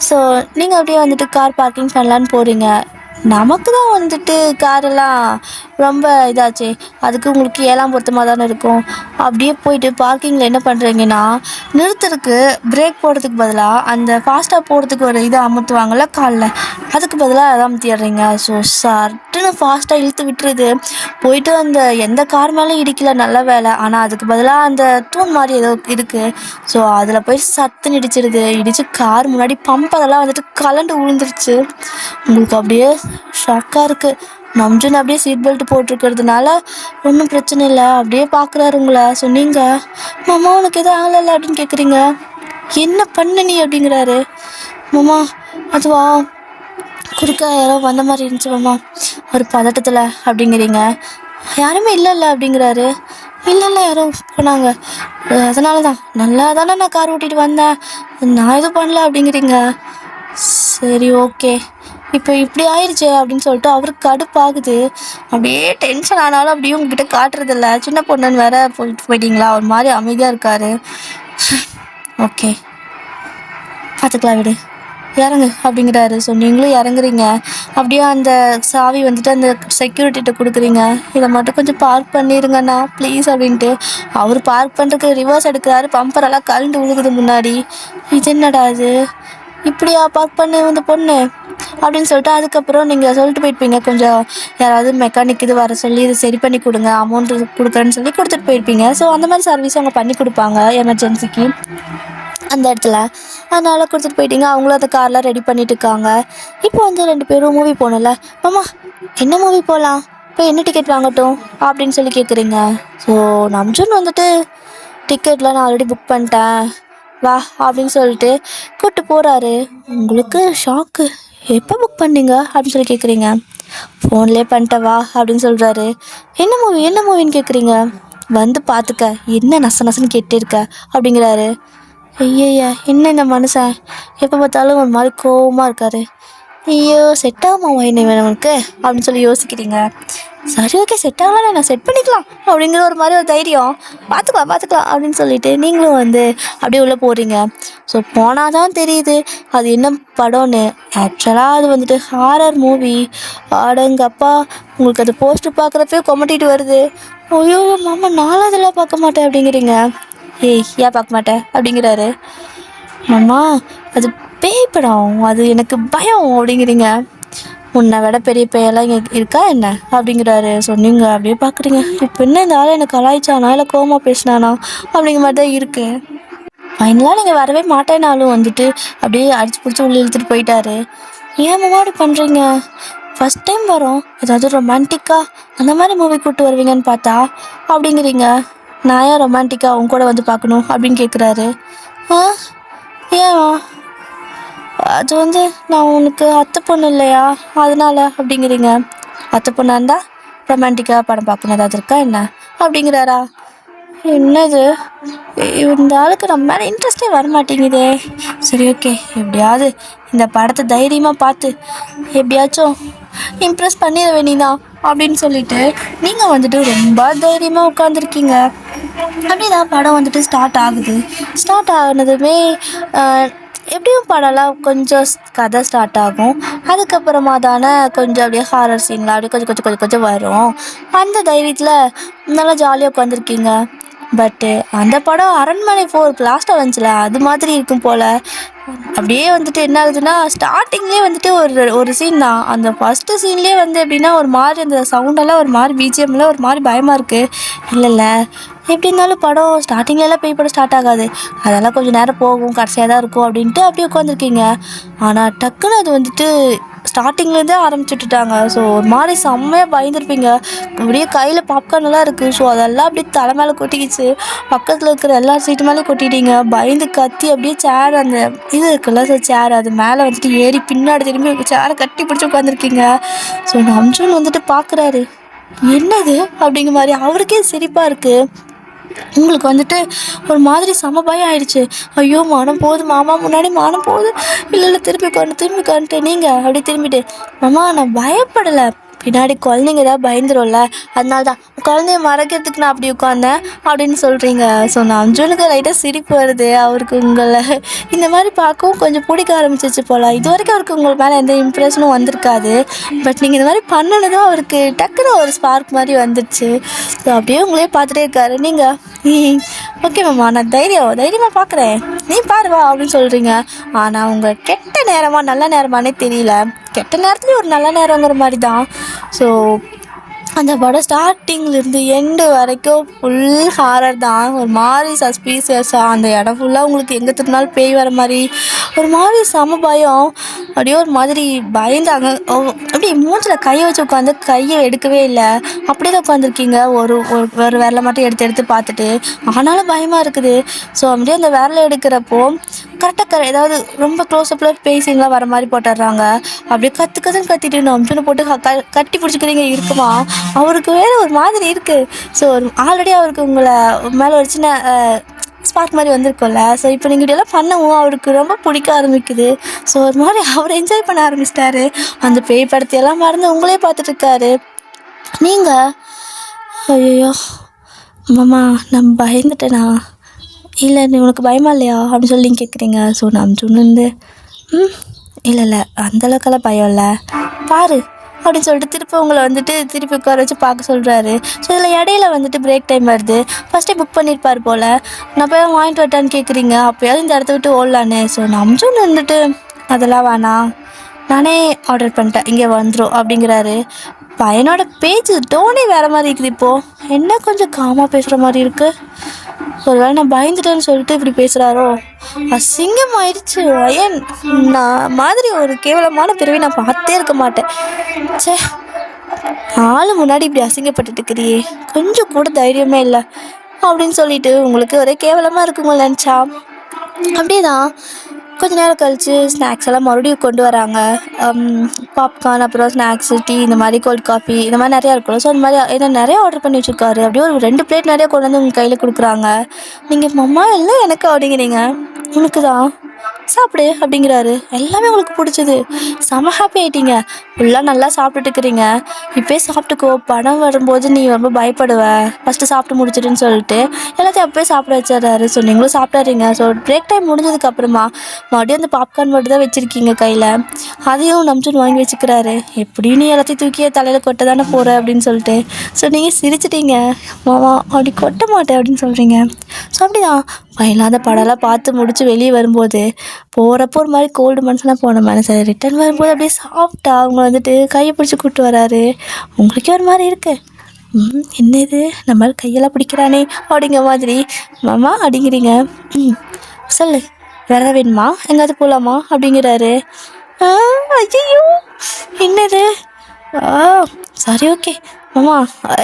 ஸோ நீங்கள் அப்படியே வந்துட்டு கார் பார்க்கிங் பண்ணலான்னு போகிறீங்க. நமக்கு தான் வந்துட்டு காரெல்லாம் ரொம்ப இதாச்சே, அதுக்கு உங்களுக்கு 7ஆம் பொருத்தமாக தானே இருக்கும். அப்படியே போயிட்டு பார்க்கிங்கில் என்ன பண்ணுறீங்கன்னா நிறுத்துறதுக்கு பிரேக் போடுறதுக்கு பதிலாக அந்த ஃபாஸ்ட்டாக போகிறதுக்கு ஒரு இதை அமுத்துவாங்கள்ல காலில், அதுக்கு பதிலாக அதை அமுத்திடுறீங்க. ஸோ சட்டுன்னு ஃபாஸ்ட்டாக இழுத்து விட்டுருது, போயிட்டு அந்த எந்த கார் மேலேயும் இடிக்கல, நல்ல வேலை. ஆனால் அதுக்கு பதிலாக அந்த தூண் மாதிரி ஏதோ இருக்குது, ஸோ அதில் போய் சத்துன்னு இடிச்சு கார் முன்னாடி பம்பரெல்லாம் வந்துட்டு கலண்டு விழுந்துருச்சு. உங்களுக்கு அப்படியே ஷாக்காக இருக்குது. நம்ஜூன் அப்படியே சீட் பெல்ட் போட்டிருக்கிறதுனால ஒன்றும் பிரச்சனை இல்லை, அப்படியே பார்க்குறாரு உங்களை. ஸோ நீங்கள் மாமா உனக்கு எதுவும் ஆகலை அப்படின்னு கேட்குறீங்க. என்ன பண்ண நீ அப்படிங்கிறாரு. மாமா அதுவா குறுக்க யாரோ வந்த மாதிரி இருந்துச்சு மாமா, ஒரு பதட்டத்தில் அப்படிங்கிறீங்க. யாருமே இல்லைல்ல அப்படிங்கிறாரு. இல்லை யாரோ போனாங்க, அதனால தான் நல்லா தானே நான் கார் ஓட்டிகிட்டு வந்தேன், நான் எதுவும் பண்ணல அப்படிங்கிறீங்க. சரி ஓகே இப்போ இப்படி ஆயிடுச்சே அப்படின்னு சொல்லிட்டு அவருக்கு கடுப்பாகுது. அப்படியே டென்ஷன் ஆனாலும் அப்படியே உங்ககிட்ட காட்டுறதில்ல. சின்ன பொண்ணுன்னு வேற போயிட்டீங்களா? ஒரு மாதிரி அமைதியாக இருக்காரு. ஓகே, பார்த்துக்கலாம் விடு, இறங்கு அப்படிங்கிறாரு. ஸோ நீங்களும் இறங்குறீங்க. அப்படியே அந்த சாவி வந்துட்டு அந்த செக்யூரிட்டிகிட்ட கொடுக்குறீங்க. இதை மட்டும் கொஞ்சம் பார்க் பண்ணிடுங்கண்ணா ப்ளீஸ் அப்படின்ட்டு. அவர் பார்க் பண்ணுறதுக்கு ரிவர்ஸ் எடுக்கிறாரு. பம்பரெல்லாம் கழண்டு விழுகுது முன்னாடி. இது என்னடா இது, இப்படியா பார்க் பண்ணு இந்த பொண்ணு அப்படின்னு சொல்லிட்டு அதுக்கப்புறம் நீங்கள் சொல்லிட்டு போயிருப்பீங்க, கொஞ்சம் யாராவது மெக்கானிக் இது வர சொல்லி இது சரி பண்ணி கொடுங்க, அமௌண்ட்டு கொடுக்குறேன்னு சொல்லி கொடுத்துட்டு போயிருப்பீங்க. ஸோ அந்த மாதிரி சர்வீஸ் அவங்க பண்ணி கொடுப்பாங்க எமர்ஜென்சிக்கு அந்த இடத்துல. அதனால் கொடுத்துட்டு போயிட்டீங்க. அவங்களும் அந்த கார்லாம் ரெடி பண்ணிட்டு இருக்காங்க. இப்போ வந்து 2 பேரும் மூவி போகணும்ல. மாமா என்ன மூவி போகலாம், இப்போ என்ன டிக்கெட் வாங்கட்டும் அப்படின்னு சொல்லி கேட்குறீங்க. ஸோ நம்ஜூன் வந்துட்டு டிக்கெட்லாம் நான் ஆல்ரெடி புக் பண்ணிட்டேன் வா அப்படின்னு சொல்லிட்டு கூப்பிட்டு போகிறாரு. உங்களுக்கு ஷாக்கு, எப்போ புக் பண்ணீங்க அப்படின்னு சொல்லி கேட்குறீங்க. ஃபோன்லேயே பண்ணிட்டேன் வா அப்படின்னு சொல்கிறாரு. என்ன மூவின்னு கேட்குறீங்க. வந்து பார்த்துக்க, என்ன நசன்னு கேட்டே இருக்க அப்படிங்கிறாரு. ஐயய்யா, என்ன இந்த மனுஷன் எப்போ பார்த்தாலும் ஒரு மாதிரி கோவமாக இருக்காரு. ஐயோ, செட் ஆகுமா என்ன வேணும் உனக்கு அப்படின்னு சொல்லி யோசிக்கிறீங்க. சரி ஓகே, செட் ஆகலாம், நான் செட் பண்ணிக்கலாம் அப்படிங்கிற ஒரு மாதிரி ஒரு தைரியம். பார்த்துக்கலாம் அப்படின்னு சொல்லிட்டு நீங்களும் வந்து அப்படியே உள்ளே போகிறீங்க. ஸோ போனால் தான் தெரியுது அது என்ன படம்னு. ஆக்சுவலாக அது வந்துட்டு ஹாரர் மூவி. ஆடங்கப்பா, உங்களுக்கு அது போஸ்டர் பார்க்குறப்பே கொமட்டிட்டு வருது. ஐயோ மாமா, நானும் அதெல்லாம் பார்க்க மாட்டேன் அப்படிங்கிறீங்க. ஏய், ஏன் பார்க்க மாட்டேன் அப்படிங்கிறாரு. மாமா அது பேய் படம், அது எனக்கு பயம் அப்படிங்கிறீங்க. உன்னை விட பெரிய பேயெல்லாம் இங்கே இருக்கா என்ன அப்படிங்கிறாரு. சொன்னீங்க அப்படியே பார்க்குறீங்க. இப்போ என்ன இந்த ஆள் எனக்கு கலாய்ச்சானா இல்லை கோவமாக பேசினானா அப்படிங்கிற மாதிரி தான் இருக்குது. ஃபைனலாக நீங்கள் வரவே மாட்டேனாலும் வந்துட்டு அப்படியே அடிச்சு பிடிச்சி உள்ளே இழுத்துட்டு போயிட்டாரு. ஏன் மாமா அப்படி பண்ணுறீங்க, ஃபஸ்ட் டைம் வரோம், ஏதாவது ரொமான்டிக்காக அந்த மாதிரி மூவி கூப்பிட்டு வருவீங்கன்னு பார்த்தா அப்படிங்கிறீங்க. நான் ஏன் ரொமான்டிக்காக அவங்க கூட வந்து பார்க்கணும் அப்படின்னு கேட்குறாரு. ஏன், அது வந்து நான் உனக்கு அத்தை பொண்ணு இல்லையா அதனால அப்படிங்கிறீங்க. அத்தை பொண்ணாக இருந்தால் ரொமான்டிக்காக படம் பார்க்கணும் ஏதாவது இருக்கா என்ன அப்படிங்கிறாரா. என்னது, இந்த ஆளுக்கு நம்ம மேலே இன்ட்ரெஸ்டே வரமாட்டேங்குதே. சரி ஓகே, எப்படியாவது இந்த படத்தை தைரியமாக பார்த்து எப்படியாச்சும் இம்ப்ரெஸ் பண்ணிட வேண்டியதான் அப்படின்னு சொல்லிட்டு நீங்கள் வந்துட்டு ரொம்ப தைரியமாக உட்காந்துருக்கீங்க. அப்படிதான் படம் வந்துட்டு ஸ்டார்ட் ஆகுனதுமே எப்படியும் படம்லாம் கொஞ்சம் கதை ஸ்டார்ட் ஆகும். அதுக்கப்புறமா தானே கொஞ்சம் அப்படியே ஹாரர் சீன்லாம் அப்படியே கொஞ்சம் வரும். அந்த தைரியத்தில் நல்லா ஜாலியாக உட்காந்துருக்கீங்க. பட்டு அந்த படம் அரண்மனை 4 லாஸ்ட்டாக வந்துச்சுல, அது மாதிரி இருக்கும் போல். அப்படியே வந்துட்டு என்ன ஆகுதுன்னா, ஸ்டார்டிங்லேயே வந்துட்டு ஒரு சீன் தான். அந்த ஃபஸ்ட்டு சீன்லேயே வந்து எப்படின்னா ஒரு மாதிரி அந்த சவுண்டெல்லாம் ஒரு மாதிரி பிஜிஎம்லாம் ஒரு மாதிரி பயமாக இருக்குது. இல்லை எப்படி இருந்தாலும் படம் ஸ்டார்டிங்லலாம் பேய் படம் ஸ்டார்ட் ஆகாது, அதெல்லாம் கொஞ்சம் நேரம் போகும், கடைசியாக தான் இருக்கும் அப்படின்ட்டு அப்படியே உட்காந்துருக்கீங்க. ஆனால் டக்குன்னு அது வந்துட்டு ஸ்டார்டிங்லேருந்தே ஆரம்பிச்சுட்டுட்டாங்க. ஸோ ஒரு மாதிரி செம்மையாக பயந்துருப்பீங்க. அப்படியே கையில் பாப்கார்ன் எல்லாம் இருக்குது. ஸோ அதெல்லாம் அப்படியே தலை மேலே கொட்டிக்கிச்சு. பக்கத்தில் இருக்கிற எல்லா சீட்டு மேலே கொட்டிட்டீங்க. பயந்து கத்தி அப்படியே சேர் அந்த இது இருக்குல்ல, ஸோ சேர் அது மேலே வந்துட்டு ஏறி பின்னாடி திரும்பி சேரை கட்டி பிடிச்சி உட்காந்துருக்கீங்க. ஸோ நம்ஜூன் வந்துட்டு பார்க்குறாரு, என்னது அப்படிங்கிற மாதிரி அவருக்கே சிரிப்பாக இருக்குது. உங்களுக்கு வந்துட்டு ஒரு மாதிரி செம பயம் ஆயிடுச்சு. ஐயோ மானம் போகுது மாமா, முன்னாடி மானம் போகுது, இல்லை திரும்பி உட்காந்துட்டு நீங்கள் அப்படி திரும்பிட்டு, மாமா நான் பயப்படலை, பின்னாடி குழந்தைங்க ஏதாவது பயந்துரும்ல, அதனால தான் குழந்தைய மறைக்கிறதுக்கு நான் அப்படி உட்காந்தேன் அப்படின்னு சொல்கிறீங்க. ஸோ நான் அர்ஜுனுக்கு லைட்டாக சிரிப்பு வருது. அவருக்கு உங்களை இந்த மாதிரி பார்க்கவும் கொஞ்சம் பிடிக்க ஆரம்பிச்சிச்சு போல். இது வரைக்கும் அவருக்கு உங்கள் மேலே எந்த இம்ப்ரெஷனும் வந்திருக்காது. பட் நீங்கள் இந்த மாதிரி பண்ணினதும் அவருக்கு டக்குன்னு ஒரு ஸ்பார்க் மாதிரி வந்துடுச்சு. ஸோ அப்படியே உங்களே பார்த்துட்டே இருக்காரு. நீங்கள் ஓகே மாமா, நான் தைரியமாக பார்க்குறேன், நீ பாருவா அப்படின்னு சொல்கிறீங்க. ஆனால் உங்கள் கெட்ட நேரமாக நல்ல நேரமானே தெரியல. கெட்ட நேரத்துலேயும் ஒரு நல்ல நேரங்கிற மாதிரி தான். ஸோ அந்த படம் ஸ்டார்டிங்லேருந்து எண்டு வரைக்கும் ஃபுல் ஹாரர் தான். ஒரு மாதிரி சஸ்பீசியஸாக அந்த இடம் ஃபுல்லாக உங்களுக்கு எங்கே திருநாள் பேய் வர மாதிரி ஒரு மாதிரி செம பயம். அப்படியே ஒரு மாதிரி பயந்தாங்க. அப்படியே மூஞ்சில் கையை வச்சு உட்காந்து கையை எடுக்கவே இல்லை, அப்படியே தான் உட்காந்துருக்கீங்க. ஒரு விரலை மட்டும் எடுத்து பார்த்துட்டு, ஆனாலும் பயமாக இருக்குது. ஸோ அப்படியே அந்த விரலை எடுக்கிறப்போ கரெக்டாக ஏதாவது ரொம்ப க்ளோஸ்அப்பில் பேசிங்களாம் வர மாதிரி போட்டுடுறாங்க. அப்படியே கற்றுன்னு கத்திட்டு நம்ஜுன்னு போட்டு கட்டி பிடிச்சிக்கிறீங்க இருக்குமா. அவருக்கு வேறு ஒரு மாதிரி இருக்குது. ஸோ ஆல்ரெடி அவருக்கு உங்களை மேலே ஒரு சின்ன ஸ்பார்க் மாதிரி வந்திருக்கும்ல. ஸோ இப்போ நீங்கள் இப்படியெல்லாம் பண்ணவும் அவருக்கு ரொம்ப பிடிக்க ஆரம்பிக்குது. ஸோ ஒரு மாதிரி அவர் என்ஜாய் பண்ண ஆரம்பிச்சிட்டாரு. அந்த பேய் படத்தையெல்லாம் மறந்து உங்களே பார்த்துட்ருக்காரு. நீங்கள் ஐயோ மாமா நான் பயந்துட்டேனா, இல்லை நீ உனக்கு பயமா இல்லையா அப்படின்னு சொல்லி நீங்கள் கேட்குறீங்க. ஸோ நான் சொன்னு இல்லை இல்லை அந்தளவுக்கெல்லாம் பயம் இல்லை பாரு அப்படின்னு சொல்லிட்டு திருப்பி உங்களை வந்துட்டு திருப்பி உட்கார வச்சு பார்க்க சொல்கிறாரு. ஸோ இதில் இடையில வந்துட்டு பிரேக் டைம் வருது. ஃபஸ்ட்டே புக் பண்ணியிருப்பார் போல். நான் போய் வாங்கிட்டு வரட்டான்னு கேட்குறீங்க. அப்போயாவது இந்த இடத்த விட்டு ஓடலான்னு. ஸோ நம்ஜுன் வந்துட்டு அதெல்லாம் வேணாம், நானே ஆர்டர் பண்ணிட்டேன், இங்கே வந்துடும் அப்படிங்கிறாரு. பையனோட பேச்சு டோனே வேறு மாதிரி இருக்குது. இப்போது என்ன கொஞ்சம் காமாக பேசுகிற மாதிரி இருக்குது. ஒருவேளை நான் பயந்துட்டேன்னு சொல்லிட்டு இப்படி பேசுகிறாரோ. அசிங்கம் ஆயிடுச்சு. அயன் நான் மாதிரி ஒரு கேவலமான பிறவி நான் பார்த்தே இருக்க மாட்டேன். சே, ஆளு முன்னாடி இப்படி அசிங்கப்பட்டுட்டு இருக்கிறியே, கொஞ்சம் கூட தைரியமே இல்லை அப்படின்னு சொல்லிட்டு உங்களுக்கு ஒரே கேவலமாக இருக்குங்கள நினச்சா. அப்படியே தான் கொஞ்ச நேரம் கழித்து ஸ்நாக்ஸ் எல்லாம் மறுபடியும் கொண்டு வராங்க. பாப்கார்ன், அப்புறம் ஸ்நாக்ஸு, டீ, இந்த மாதிரி கோல்ட் காஃபி, இந்த மாதிரி நிறையா இருக்கும்ல. ஸோ இந்த மாதிரி ஏன்னா நிறையா ஆர்டர் பண்ணி வச்சுருக்காரு. அப்படியே ஒரு 2 பிளேட் நிறையா கொண்டு வந்து உங்கள் கையில் கொடுக்குறாங்க. நீங்கள் மம்மா எல்லாம் எனக்கு அப்படிங்கிறீங்க. உனக்கு தான் சாப்பிடு அப்படிங்கிறாரு. எல்லாமே உங்களுக்கு பிடிச்சது. செம ஹாப்பி ஆகிட்டீங்க. ஃபுல்லாக நல்லா சாப்பிட்டுட்டுக்கிறீங்க. இப்போயே சாப்பிட்டுக்கோ, படம் வரும்போது நீ ரொம்ப பயப்படுவ, ஃபஸ்ட்டு சாப்பிட்டு முடிச்சிடுன்னு சொல்லிட்டு எல்லாத்தையும் அப்போயே சாப்பிட வச்சிடறாரு. ஸோ நீங்களும் சாப்பிட்றீங்க. ஸோ பிரேக் டைம் முடிஞ்சதுக்கப்புறமா மறுபடியும் அந்த பாப்கார்ன் மட்டும் தான் வச்சுருக்கீங்க கையில். அதையும் நம்ஜுன் வாங்கி வச்சுக்கிறாரு. எப்படியும் நீ எல்லாத்தையும் தூக்கியே தலையில் கொட்ட தானே போகிற அப்படின்னு சொல்லிட்டு. ஸோ நீங்கள் சிரிச்சிட்டீங்க. மாமா அப்படி கொட்ட மாட்டேன் அப்படின்னு சொல்கிறீங்க. ஸோ அப்படிதான் இல்லாத படம்லாம் பார்த்து முடித்து வெளியே வரும்போது போகிறப்போ ஒரு மாதிரி கோல்டு மனசுலாம் போன மனசை ரிட்டன் வரும்போது அப்படியே சாப்பிட்டா அவங்க வந்துட்டு கையை பிடிச்சி கூப்பிட்டு வராரு. உங்களுக்கே ஒரு மாதிரி இருக்கு. என்னது நம்மளால் கையெல்லாம் பிடிக்கிறானே அப்படிங்கிற மாதிரி. மாமா அப்படிங்கிறீங்க. சொல்லு வேற வேணுமா, எங்காவது போகலாமா அப்படிங்கிறாரு. ஐயோ என்னது, சரி ஓகே மாமா,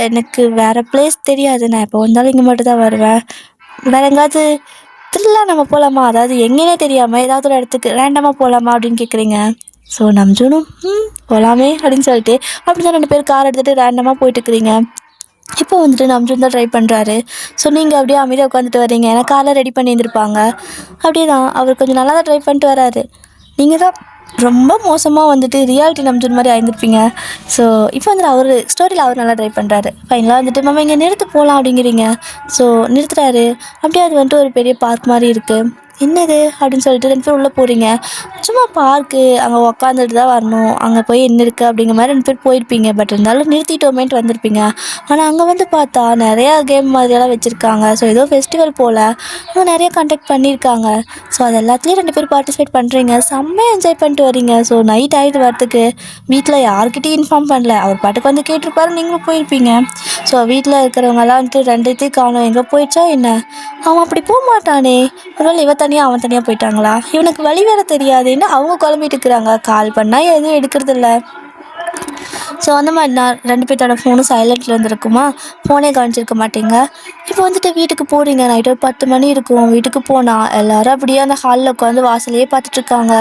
எனக்கு வேறு பிளேஸ் தெரியாது, நான் இப்போ வந்தாலும் இங்கே மட்டும் தான் வருவேன், வேறு எங்காவது த்ரில்லாக நம்ம போகலாமா, அதாவது எங்கேனே தெரியாமல் ஏதாவது ஒரு இடத்துக்கு ரேண்டமாக போகலாமா அப்படின்னு கேட்குறீங்க. ஸோ நம்ஜுனும் போகலாமே அப்படின்னு சொல்லிட்டு அப்படி தான் 2 பேர் கார் எடுத்துகிட்டு ரேண்டமாக போயிட்டுருக்குறீங்க. இப்போ வந்துட்டு நம்ஜுன் தான் ட்ரை பண்ணுறாரு. ஸோ நீங்கள் அப்படியே அமைதியாக உட்காந்துட்டு வரீங்க. ஏன்னா காரில் ரெடி பண்ணி இருந்திருப்பாங்க. அப்படியே தான் அவர் கொஞ்சம் நல்லா தான் ட்ரை பண்ணிட்டு வராரு. நீங்கள் தான் ரொம்ப மோசமாக வந்துட்டு ரியாலிட்டி நம்ஜுன் மாதிரி ஆயிருந்திருப்பீங்க. ஸோ இப்போ வந்துட்டு அவர் ஸ்டோரியில் அவர் நல்லா ட்ரை பண்ணுறாரு. ஃபைனலாக வந்துட்டு மாமா இங்கே நிறுத்து போகலாம் அப்படிங்கிறீங்க. ஸோ நிறுத்துறாரு. அப்படியே அது வந்துட்டு ஒரு பெரிய பார்க் மாதிரி இருக்குது. என்னது அப்படின்னு சொல்லிட்டு 2 பேர் உள்ளே போகிறீங்க. சும்மா பார்க்கு, அங்கே உக்காந்துட்டு தான் வரணும், அங்கே போய் என்ன இருக்குது அப்படிங்கிற மாதிரி 2 பேர் போயிருப்பீங்க. பட் இருந்தாலும் நிறுத்திட்டோமேன்ட்டு வந்திருப்பீங்க. ஆனால் அங்கே வந்து பார்த்தா நிறையா கேம் மாதிரியெல்லாம் வச்சுருக்காங்க. ஸோ ஏதோ ஃபெஸ்டிவல் போல் அங்கே நிறைய கண்டக்ட் பண்ணியிருக்காங்க. ஸோ அது எல்லாத்துலேயும் 2 பேர் பார்ட்டிசிபேட் பண்ணுறீங்க. செம்மையாக என்ஜாய் பண்ணிட்டு வரீங்க. ஸோ நைட் ஆகிட்டு வரத்துக்கு வீட்டில் யார்கிட்டையும் இன்ஃபார்ம் பண்ணல. அவர் பாட்டுக்கு வந்து கேட்டிருப்பாரு, நீங்களும் போயிருப்பீங்க. ஸோ வீட்டில் இருக்கிறவங்கெல்லாம் வந்துட்டு 2த்தையும் காணும், எங்கே போயிடுச்சா என்ன, அவன் அப்படி போக மாட்டானே, ஒருவேளை இவ தனியாக அவன் தனியாக போயிட்டாங்களா, இவனுக்கு வழி வேறு தெரியாதுன்னு அவங்க குழம்பிட்டு இருக்கிறாங்க. கால் பண்ணால் எதுவும் எடுக்கிறதில்ல. ஸோ அந்த மாதிரி நான் 2 பேர்த்தோட ஃபோனும் சைலண்ட்டில் இருந்திருக்குமா, ஃபோனே கவனிச்சிருக்க மாட்டேங்க. இப்போ வந்துட்டு வீட்டுக்கு போகிறீங்க. நைட்டு ஒரு 10 மணி இருக்கும். வீட்டுக்கு போனால் எல்லோரும் அப்படியே அந்த ஹாலில் உட்காந்து வாசலையே பார்த்துட்ருக்காங்க.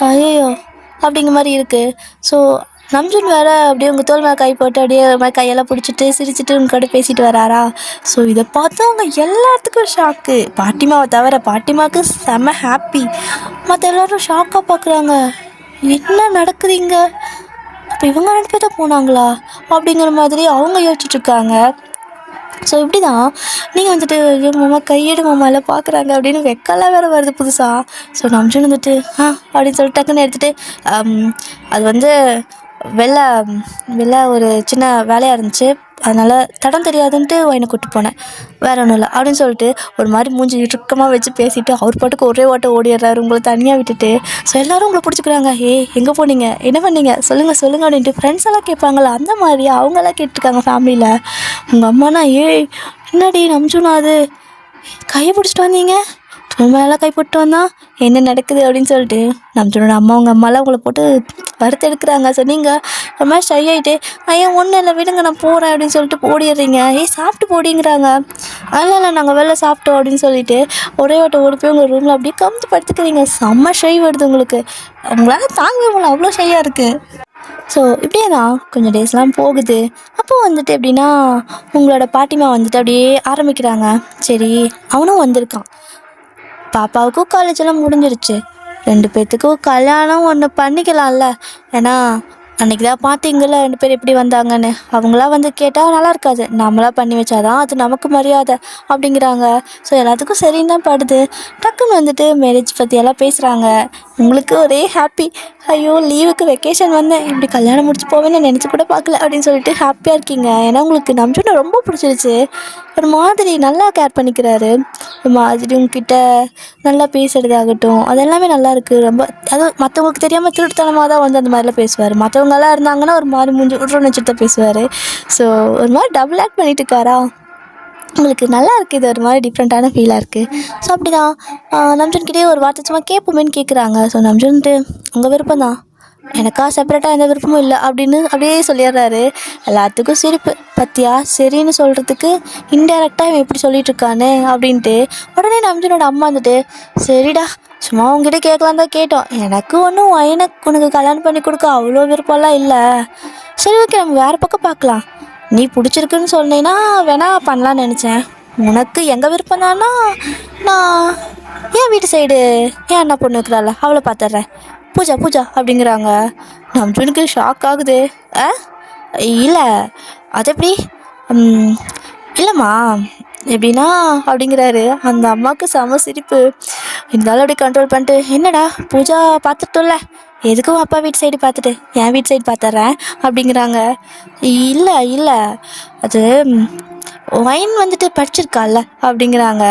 ஐயோ அப்படிங்கிற மாதிரி இருக்குது. ஸோ நம்ஜுன் வேறு அப்படியே உங்கள் தோல் மேலே கை போட்டு அப்படியே மாதிரி கையெல்லாம் பிடிச்சிட்டு சிரிச்சிட்டு உங்க கூட பேசிட்டு வராரா. ஸோ இதை பார்த்து அவங்க எல்லாத்துக்கும் ஷாக்கு. பாட்டிமாவை தவிர பாட்டிமாவுக்கு செம்ம ஹாப்பி. மற்ற எல்லோரும் ஷாக்காக பார்க்குறாங்க. என்ன நடக்குதுங்க, அப்போ இவங்க 2 பேர் தான் போனாங்களா அப்படிங்கிற மாதிரி அவங்க யோசிச்சுட்ருக்காங்க. ஸோ இப்படி தான் நீங்கள் வந்துட்டு ஐயோ மாமா கையெடு மாமா எல்லாம் பார்க்குறாங்க அப்படின்னு வெக்கெல்லாம் வேறு வருது புதுசாக. ஸோ நம்ஜுன் வந்துட்டு அப்படின்னு சொல்லிட்டு டக்குன்னு எடுத்துகிட்டு அது வந்து வெளில ஒரு சின்ன வேலையாக இருந்துச்சு, அதனால் தடம் தெரியாதுன்ட்டு என்னை கூப்பிட்டு போனேன், வேறு ஒன்றும் இல்லை அப்படின்னு சொல்லிட்டு ஒரு மாதிரி மூஞ்சி இறுக்கமாக வச்சு பேசிவிட்டு அவர் பாட்டுக்கு ஒரே ஓட்ட ஓடிடுறாரு உங்களை தனியாக விட்டுட்டு. ஸோ எல்லோரும் உங்களை பிடிச்சிக்கிறாங்க. எங்கே போனீங்க, என்ன பண்ணீங்க, சொல்லுங்கள் சொல்லுங்கள் அப்படின்ட்டு ஃப்ரெண்ட்ஸ் எல்லாம் கேட்பாங்களா, அந்த மாதிரி அவங்கெல்லாம் கேட்டுருக்காங்க ஃபேமிலியில். உங்கள் அம்மானா என்னடி நம்ஜுனா அது கையை பிடிச்சிட்டு வந்தீங்க, மேலாம் கை போட்டு வந்தான், என்ன நடக்குது அப்படின்னு சொல்லிட்டு நம்ஜுனோட அம்மா உங்கள் அம்மாலாம் உங்களை போட்டு வறுத்து எடுக்கிறாங்க. ஸோ நீங்கள் ஒரு மாதிரி ஷை ஆகிட்டு ஐயா ஒன்றும் இல்லை விடுங்க நான் போகிறேன் அப்படின்னு சொல்லிட்டு ஓடிடுறீங்க. சாப்பிட்டு போடிங்கிறாங்க. அதெல்லாம் இல்லை நாங்கள் வெளில சாப்பிட்டோம் அப்படின்னு சொல்லிட்டு ஒரே வாட்டை ஓடி போய் உங்கள் ரூமில் அப்படியே கமுத்து படுத்துக்கிறீங்க. செம்ம ஷை வருது உங்களுக்கு. உங்களால் தாங்கவே முடியல, அவ்வளோ ஷையாக இருக்குது. ஸோ இப்படியே தான் கொஞ்சம் டேஸ்லாம் போகுது. அப்போது வந்துட்டு எப்படின்னா உங்களோட பாட்டிமா வந்துட்டு அப்படியே ஆரம்பிக்கிறாங்க. சரி, அவனும் வந்திருக்கான். பாப்பாவுக்கும் காலேஜ் எல்லாம் முடிஞ்சிருச்சு. 2 பேத்துக்கும் கல்யாணம் ஒன்று பண்ணிக்கலாம்ல. ஏன்னா அன்றைக்கி தான் பார்த்தீங்கள்ல 2 பேர் எப்படி வந்தாங்கன்னு. அவங்களா வந்து கேட்டால் நல்லா இருக்காது. நம்மளா பண்ணி வச்சாதான் அது நமக்கு மரியாதை அப்படிங்கிறாங்க. ஸோ எல்லாத்துக்கும் சரின்னு தான் படுது. டக்குன்னு வந்துட்டு மேரேஜ் பற்றியெல்லாம் பேசுகிறாங்க. உங்களுக்கு ஒரே ஹாப்பி. ஐயோ, லீவுக்கு வெக்கேஷன் வந்தேன், இப்படி கல்யாணம் முடிச்சு போவேன்னு நினச்சி கூட பார்க்கல அப்படின்னு சொல்லிட்டு ஹாப்பியாக இருக்கீங்க. ஏன்னா உங்களுக்கு நம்ஜுனை ரொம்ப பிடிச்சிருச்சு. ஒரு மாதிரி நல்லா கேர் பண்ணிக்கிறாரு. ஒரு மாதிரி உங்ககிட்ட நல்லா பேசுகிறதாகட்டும் அது எல்லாமே நல்லாயிருக்கு. ரொம்ப அதுவும் மற்றவங்களுக்கு தெரியாமல் திருட்டுத்தனமாக தான் வந்து அந்த மாதிரிலாம் பேசுவார். மற்றவங்களாம் இருந்தாங்கன்னா ஒரு மாதிரி மூஞ்சி விட்ற வச்சுட்டு தான் பேசுவார். ஸோ ஒரு மாதிரி டபுள் ஆக்ட் பண்ணிட்டு இருக்காரா. உங்களுக்கு நல்லா இருக்குது. இது ஒரு மாதிரி டிஃப்ரெண்ட்டான ஃபீலாக இருக்குது. ஸோ அப்படி தான் நம்ஜன்கிட்டே ஒரு வார்த்தை சும்மா கேட்போமேன்னு கேட்குறாங்க. ஸோ நம்ஜன்ட்டு உங்கள் விருப்பம் தான், எனக்கா செப்பரேட்டாக எந்த விருப்பமும் இல்லை அப்படின்னு அப்படியே சொல்லிடுறாரு. எல்லாத்துக்கும் சிரிப்பு. பத்தியா சரின்னு சொல்கிறதுக்கு இன்டெரக்டாக இவன் எப்படி சொல்லிட்டு இருக்கானே அப்படின்ட்டு. உடனே நம்ஜனோட அம்மா வந்துட்டு, சரிடா சும்மா உங்ககிட்ட கேட்கலாம் தான் கேட்டோம், எனக்கு ஒன்றும் எனக்கு உனக்கு கல்யாணம் பண்ணி கொடுக்க அவ்வளோ விருப்பம்லாம் இல்லை. சரி ஓகே, நம்ம வேறு பக்கம் பார்க்கலாம். நீ பிடிச்சிருக்குன்னு சொன்னீங்கன்னா வேணா பண்ணலான்னு நினச்சேன். உனக்கு எங்கள் விருப்பம் தானா, நான் என் வீட்டு சைடு என் அண்ணா பொண்ணு இருக்கிறாள் அவளை பார்த்துட்றேன். பூஜா பூஜா அப்படிங்கிறாங்க. நம்ஜுனுக்கு ஷாக் ஆகுது. இல்லை அது எப்படி, இல்லைம்மா எப்படின்னா அப்படிங்கிறாரு. அந்த அம்மாவுக்கு செம சிரிப்பு. இருந்தாலும் அப்படியே கண்ட்ரோல் பண்ணிட்டு, என்னடா பூஜா பார்த்துட்டோம்ல, எதுக்கும் அப்பா வீட்டு சைடு பார்த்துட்டு என் வீட்டு சைடு பார்த்துட்றேன் அப்படிங்கிறாங்க. இல்லை இல்லை அது ஒயின் வந்துட்டு படிச்சிருக்கால அப்படிங்கிறாங்க.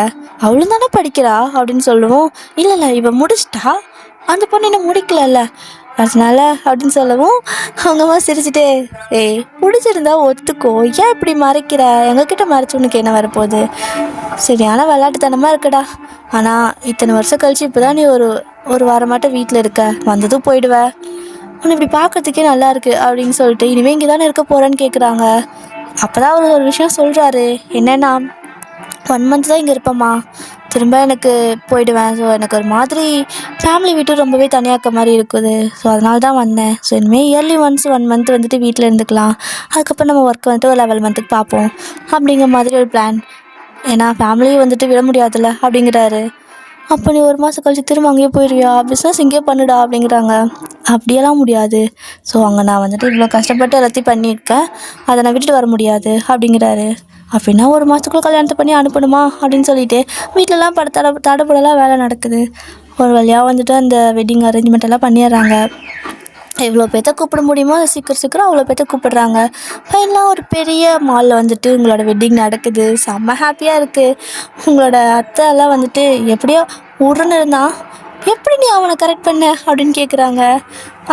அவளும் தானே படிக்கிறா அப்படின்னு சொல்லுவோம். இல்லை இல்லை இவன் முடிச்சிட்டா, அந்த பொண்ணு இன்னும் முடிக்கலல்ல அதனால அப்படின்னு சொல்லவும் அவங்க அம்மா சிரிச்சுட்டே, ஏய் பிடிச்சிருந்தா ஒத்துக்கோ, ஏன் இப்படி மறைக்கிற, எங்ககிட்ட மறைச்சு உனக்கு என்ன வரப்போகுது, சரியான விளையாட்டுத்தனமாக இருக்குடா. ஆனால் இத்தனை வருஷம் கழிச்சு இப்போ தான் நீ ஒரு வாரமாட்டம் வீட்டில் இருக்க, வந்ததும் போயிடுவ, உன்னை இப்படி பார்க்கறதுக்கே நல்லா இருக்குது அப்படின்னு சொல்லிட்டு இனிமேல் இங்கே தானே இருக்க போகிறேன்னு கேட்குறாங்க. அப்போ தான் அவர் ஒரு விஷயம் சொல்கிறாரு. என்னென்னா 1 மந்த் தான் இங்கே இருப்பேம்மா, திரும்ப எனக்கு போயிடுவேன். ஸோ எனக்கு ஒரு மாதிரி ஃபேமிலி விட்டு ரொம்பவே தனியாக இருக்க மாதிரி இருக்குது. ஸோ அதனால தான் வந்தேன். ஸோ இனிமேல் இயர்லி ஒன்ஸ் 1 மந்த் வந்துட்டு வீட்டில் இருந்துக்கலாம், அதுக்கப்புறம் நம்ம ஒர்க் வந்துட்டு ஒரு 11 மந்த்துக்கு பார்ப்போம் அப்படிங்கிற மாதிரி ஒரு பிளான். ஏன்னா ஃபேமிலியை வந்துட்டு விட முடியாதுல்ல அப்படிங்கிறாரு. அப்போ நீ 1 மாதம் கழிச்சு திரும்ப அங்கேயே போயிடுவியா, பிஸ்னஸ் இங்கேயே பண்ணுடா அப்படிங்கிறாங்க. அப்படியெல்லாம் முடியாது. ஸோ அங்கே நான் வந்துட்டு இவ்வளோ கஷ்டப்பட்டு எல்லாத்தையும் பண்ணியிருக்கேன், அதை நான் விட்டுட்டு வர முடியாது அப்படிங்கிறாரு. அப்படின்னா 1 மாதத்துக்குள்ளே கல்யாணத்தை பண்ணி அனுப்பணுமா அப்படின்னு சொல்லிட்டு வீட்டிலலாம் தடப்படலாம் வேலை நடக்குது. ஒரு வழியாக வந்துட்டு அந்த வெட்டிங் அரேஞ்ச்மெண்ட் எல்லாம் பண்ணிடுறாங்க. எவ்வளோ பேர்த்த கூப்பிட முடியுமோ அதை சீக்கிரம் அவ்வளோ பேர்த்த கூப்பிடுறாங்க. ஃபைனலாக ஒரு பெரிய மாலில் வந்துட்டு உங்களோட வெட்டிங் நடக்குது. செம்ம ஹாப்பியாக இருக்குது. உங்களோட அத்தை எல்லாம் வந்துட்டு எப்படியோ உடனே இருந்தான், எப்படி நீ அவனை கரெக்ட் பண்ண அப்படின்னு கேட்குறாங்க.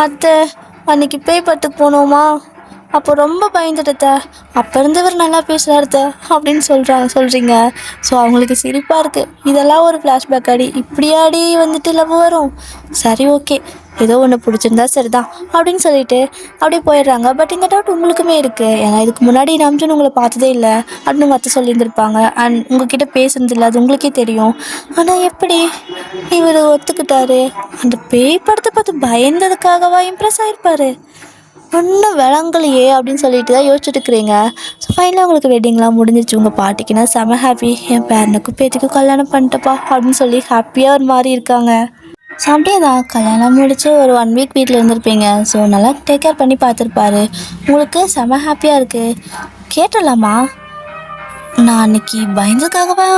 அத்தை அன்றைக்கி பேப்பரத்துக்கு போனோமா, அப்போ ரொம்ப பயந்துட்டத, அப்போ இருந்தவர் நல்லா பேசுகிறாருத்த அப்படின்னு சொல்கிறீங்க. ஸோ அவங்களுக்கு சிரிப்பாக இருக்குது. இதெல்லாம் ஒரு ஃப்ளாஷ்பேக் அடி, இப்படியாடி வந்துட்டு லவ் வரும். சரி ஓகே, ஏதோ ஒன்று பிடிச்சிருந்தா சரிதான் அப்படின்னு சொல்லிட்டு அப்படியே போயிடுறாங்க. பட் இந்த டவுட் உங்களுக்குமே இருக்குது. ஏன்னா இதுக்கு முன்னாடி நம்ஜன் உங்களை பார்த்ததே இல்லை அப்படின்னு உங்கள் அத்தை சொல்லியிருந்துருப்பாங்க. அண்ட் உங்ககிட்ட பேசுனதில்லை, அது உங்களுக்கே தெரியும். ஆனால் எப்படி இவர் ஒத்துக்கிட்டாரு? அந்த பேய் படத்தை பார்த்து பயந்ததுக்காகவா இம்ப்ரெஸ் ஆகிருப்பார்? ஒன்றும் விளங்கலையே அப்படின்னு சொல்லிட்டு தான் யோசிச்சுட்டு இருக்கிறீங்க. ஸோ ஃபைனலாக உங்களுக்கு வெட்டிங்லாம் முடிஞ்சிச்சு. உங்கள் பாட்டிக்குன்னா செம ஹாப்பி, என் பேரனுக்கும் பேத்திக்கும் கல்யாணம் பண்ணிட்டப்பா அப்படின்னு சொல்லி ஹாப்பியாக ஒரு மாதிரி இருக்காங்க. ஸோ அப்படியே தான் கல்யாணம் முடிச்சு ஒரு 1 வீக் வீட்டில் இருந்திருப்பீங்க. ஸோ நல்லா டேக் கேர் பண்ணி பார்த்துருப்பாரு. உங்களுக்கு செம ஹாப்பியாக இருக்குது. கேட்டுடலாமா, நான் அன்றைக்கி பயந்ததுக்காகவா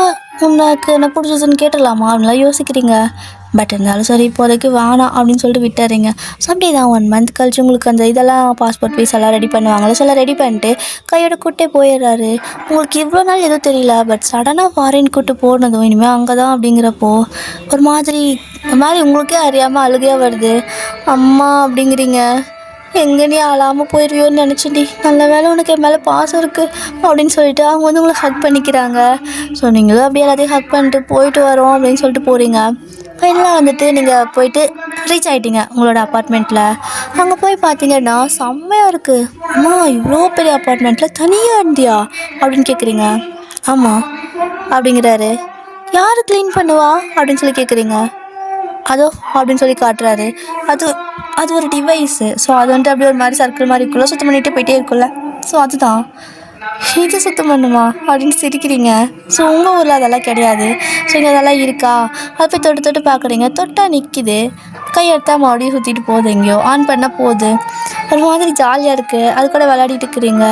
உனக்கு என்ன பிடிச்சதுன்னு கேட்டுடலாமா அப்படின்லாம் யோசிக்கிறீங்க. பட் இருந்தாலும் சரி இப்போதைக்கு வேணாம் அப்படின்னு சொல்லிட்டு விட்டுறீங்க. ஸோ அப்படியே தான் 1 மந்த் கழிச்சு உங்களுக்கு அந்த இதெல்லாம் பாஸ்போர்ட் ஃபீஸ் எல்லாம் ரெடி பண்ணுவாங்களே, ஸோ எல்லாம் ரெடி பண்ணிட்டு கையோட கூட்டே போயிடுறாரு. உங்களுக்கு இவ்வளோ நாள் எதுவும் தெரியல, பட் சடனாக ஃபாரின் கூட்டு போனதும் இனிமேல் அங்கே தான் அப்படிங்கிறப்போ ஒரு மாதிரி உங்களுக்கே அறியாமல் அழுகையாக வருது. அம்மா அப்படிங்கிறீங்க. எங்கே நீ அழாமல் போயிடுவியோன்னு நினச்சிட்டி, நல்ல வேலை உனக்கு என் மேலே பாசம் இருக்குது அப்படின்னு சொல்லிட்டு அவங்க வந்து உங்களை ஹக் பண்ணிக்கிறாங்க. ஸோ நீங்களும் அப்படியே எல்லாத்தையும் ஹக் பண்ணிட்டு போயிட்டு வரோம் அப்படின்னு சொல்லிட்டு போகிறீங்க. ஃபைனலாக வந்துட்டு நீங்கள் போயிட்டு ரீச் ஆகிட்டீங்க உங்களோட அப்பார்ட்மெண்ட்டில். அங்கே போய் பார்த்தீங்கன்னா செம்மையாக இருக்குது. அம்மா இவ்வளோ பெரிய அப்பார்ட்மெண்ட்டில் தனியாக இருந்தியா அப்படின்னு கேட்குறீங்க. ஆமாம் அப்படிங்கிறாரு. யார் க்ளீன் பண்ணுவா அப்படின்னு சொல்லி கேட்குறீங்க. அதோ அப்படின்னு சொல்லி காட்டுறாரு. அது அது ஒரு டிவைஸு. ஸோ அது வந்துட்டு அப்படியே ஒரு மாதிரி சர்க்கிள் மாதிரி இருக்குல்ல, சுத்தம் பண்ணிகிட்டே போயிட்டே இருக்குல்ல. ஸோ அதுதான். இது சுத்தம் பண்ணுமா அப்படின்னு சிரிக்கிறீங்க. ஸோ உங்கள் ஊரில் அதெல்லாம் கிடையாது. ஸோ இங்கே அதெல்லாம் இருக்கா? அதை போய் தொட்டு தொட்டு பார்க்குறீங்க. தொட்டா நிற்கிது. கையெடுத்தா மறுபடியும் சுற்றிட்டு போகுது, எங்கேயோ ஆன் பண்ணால் போகுது. ஒரு மாதிரி ஜாலியாக இருக்குது. அது கூட விளையாடிட்டு இருக்கிறீங்க.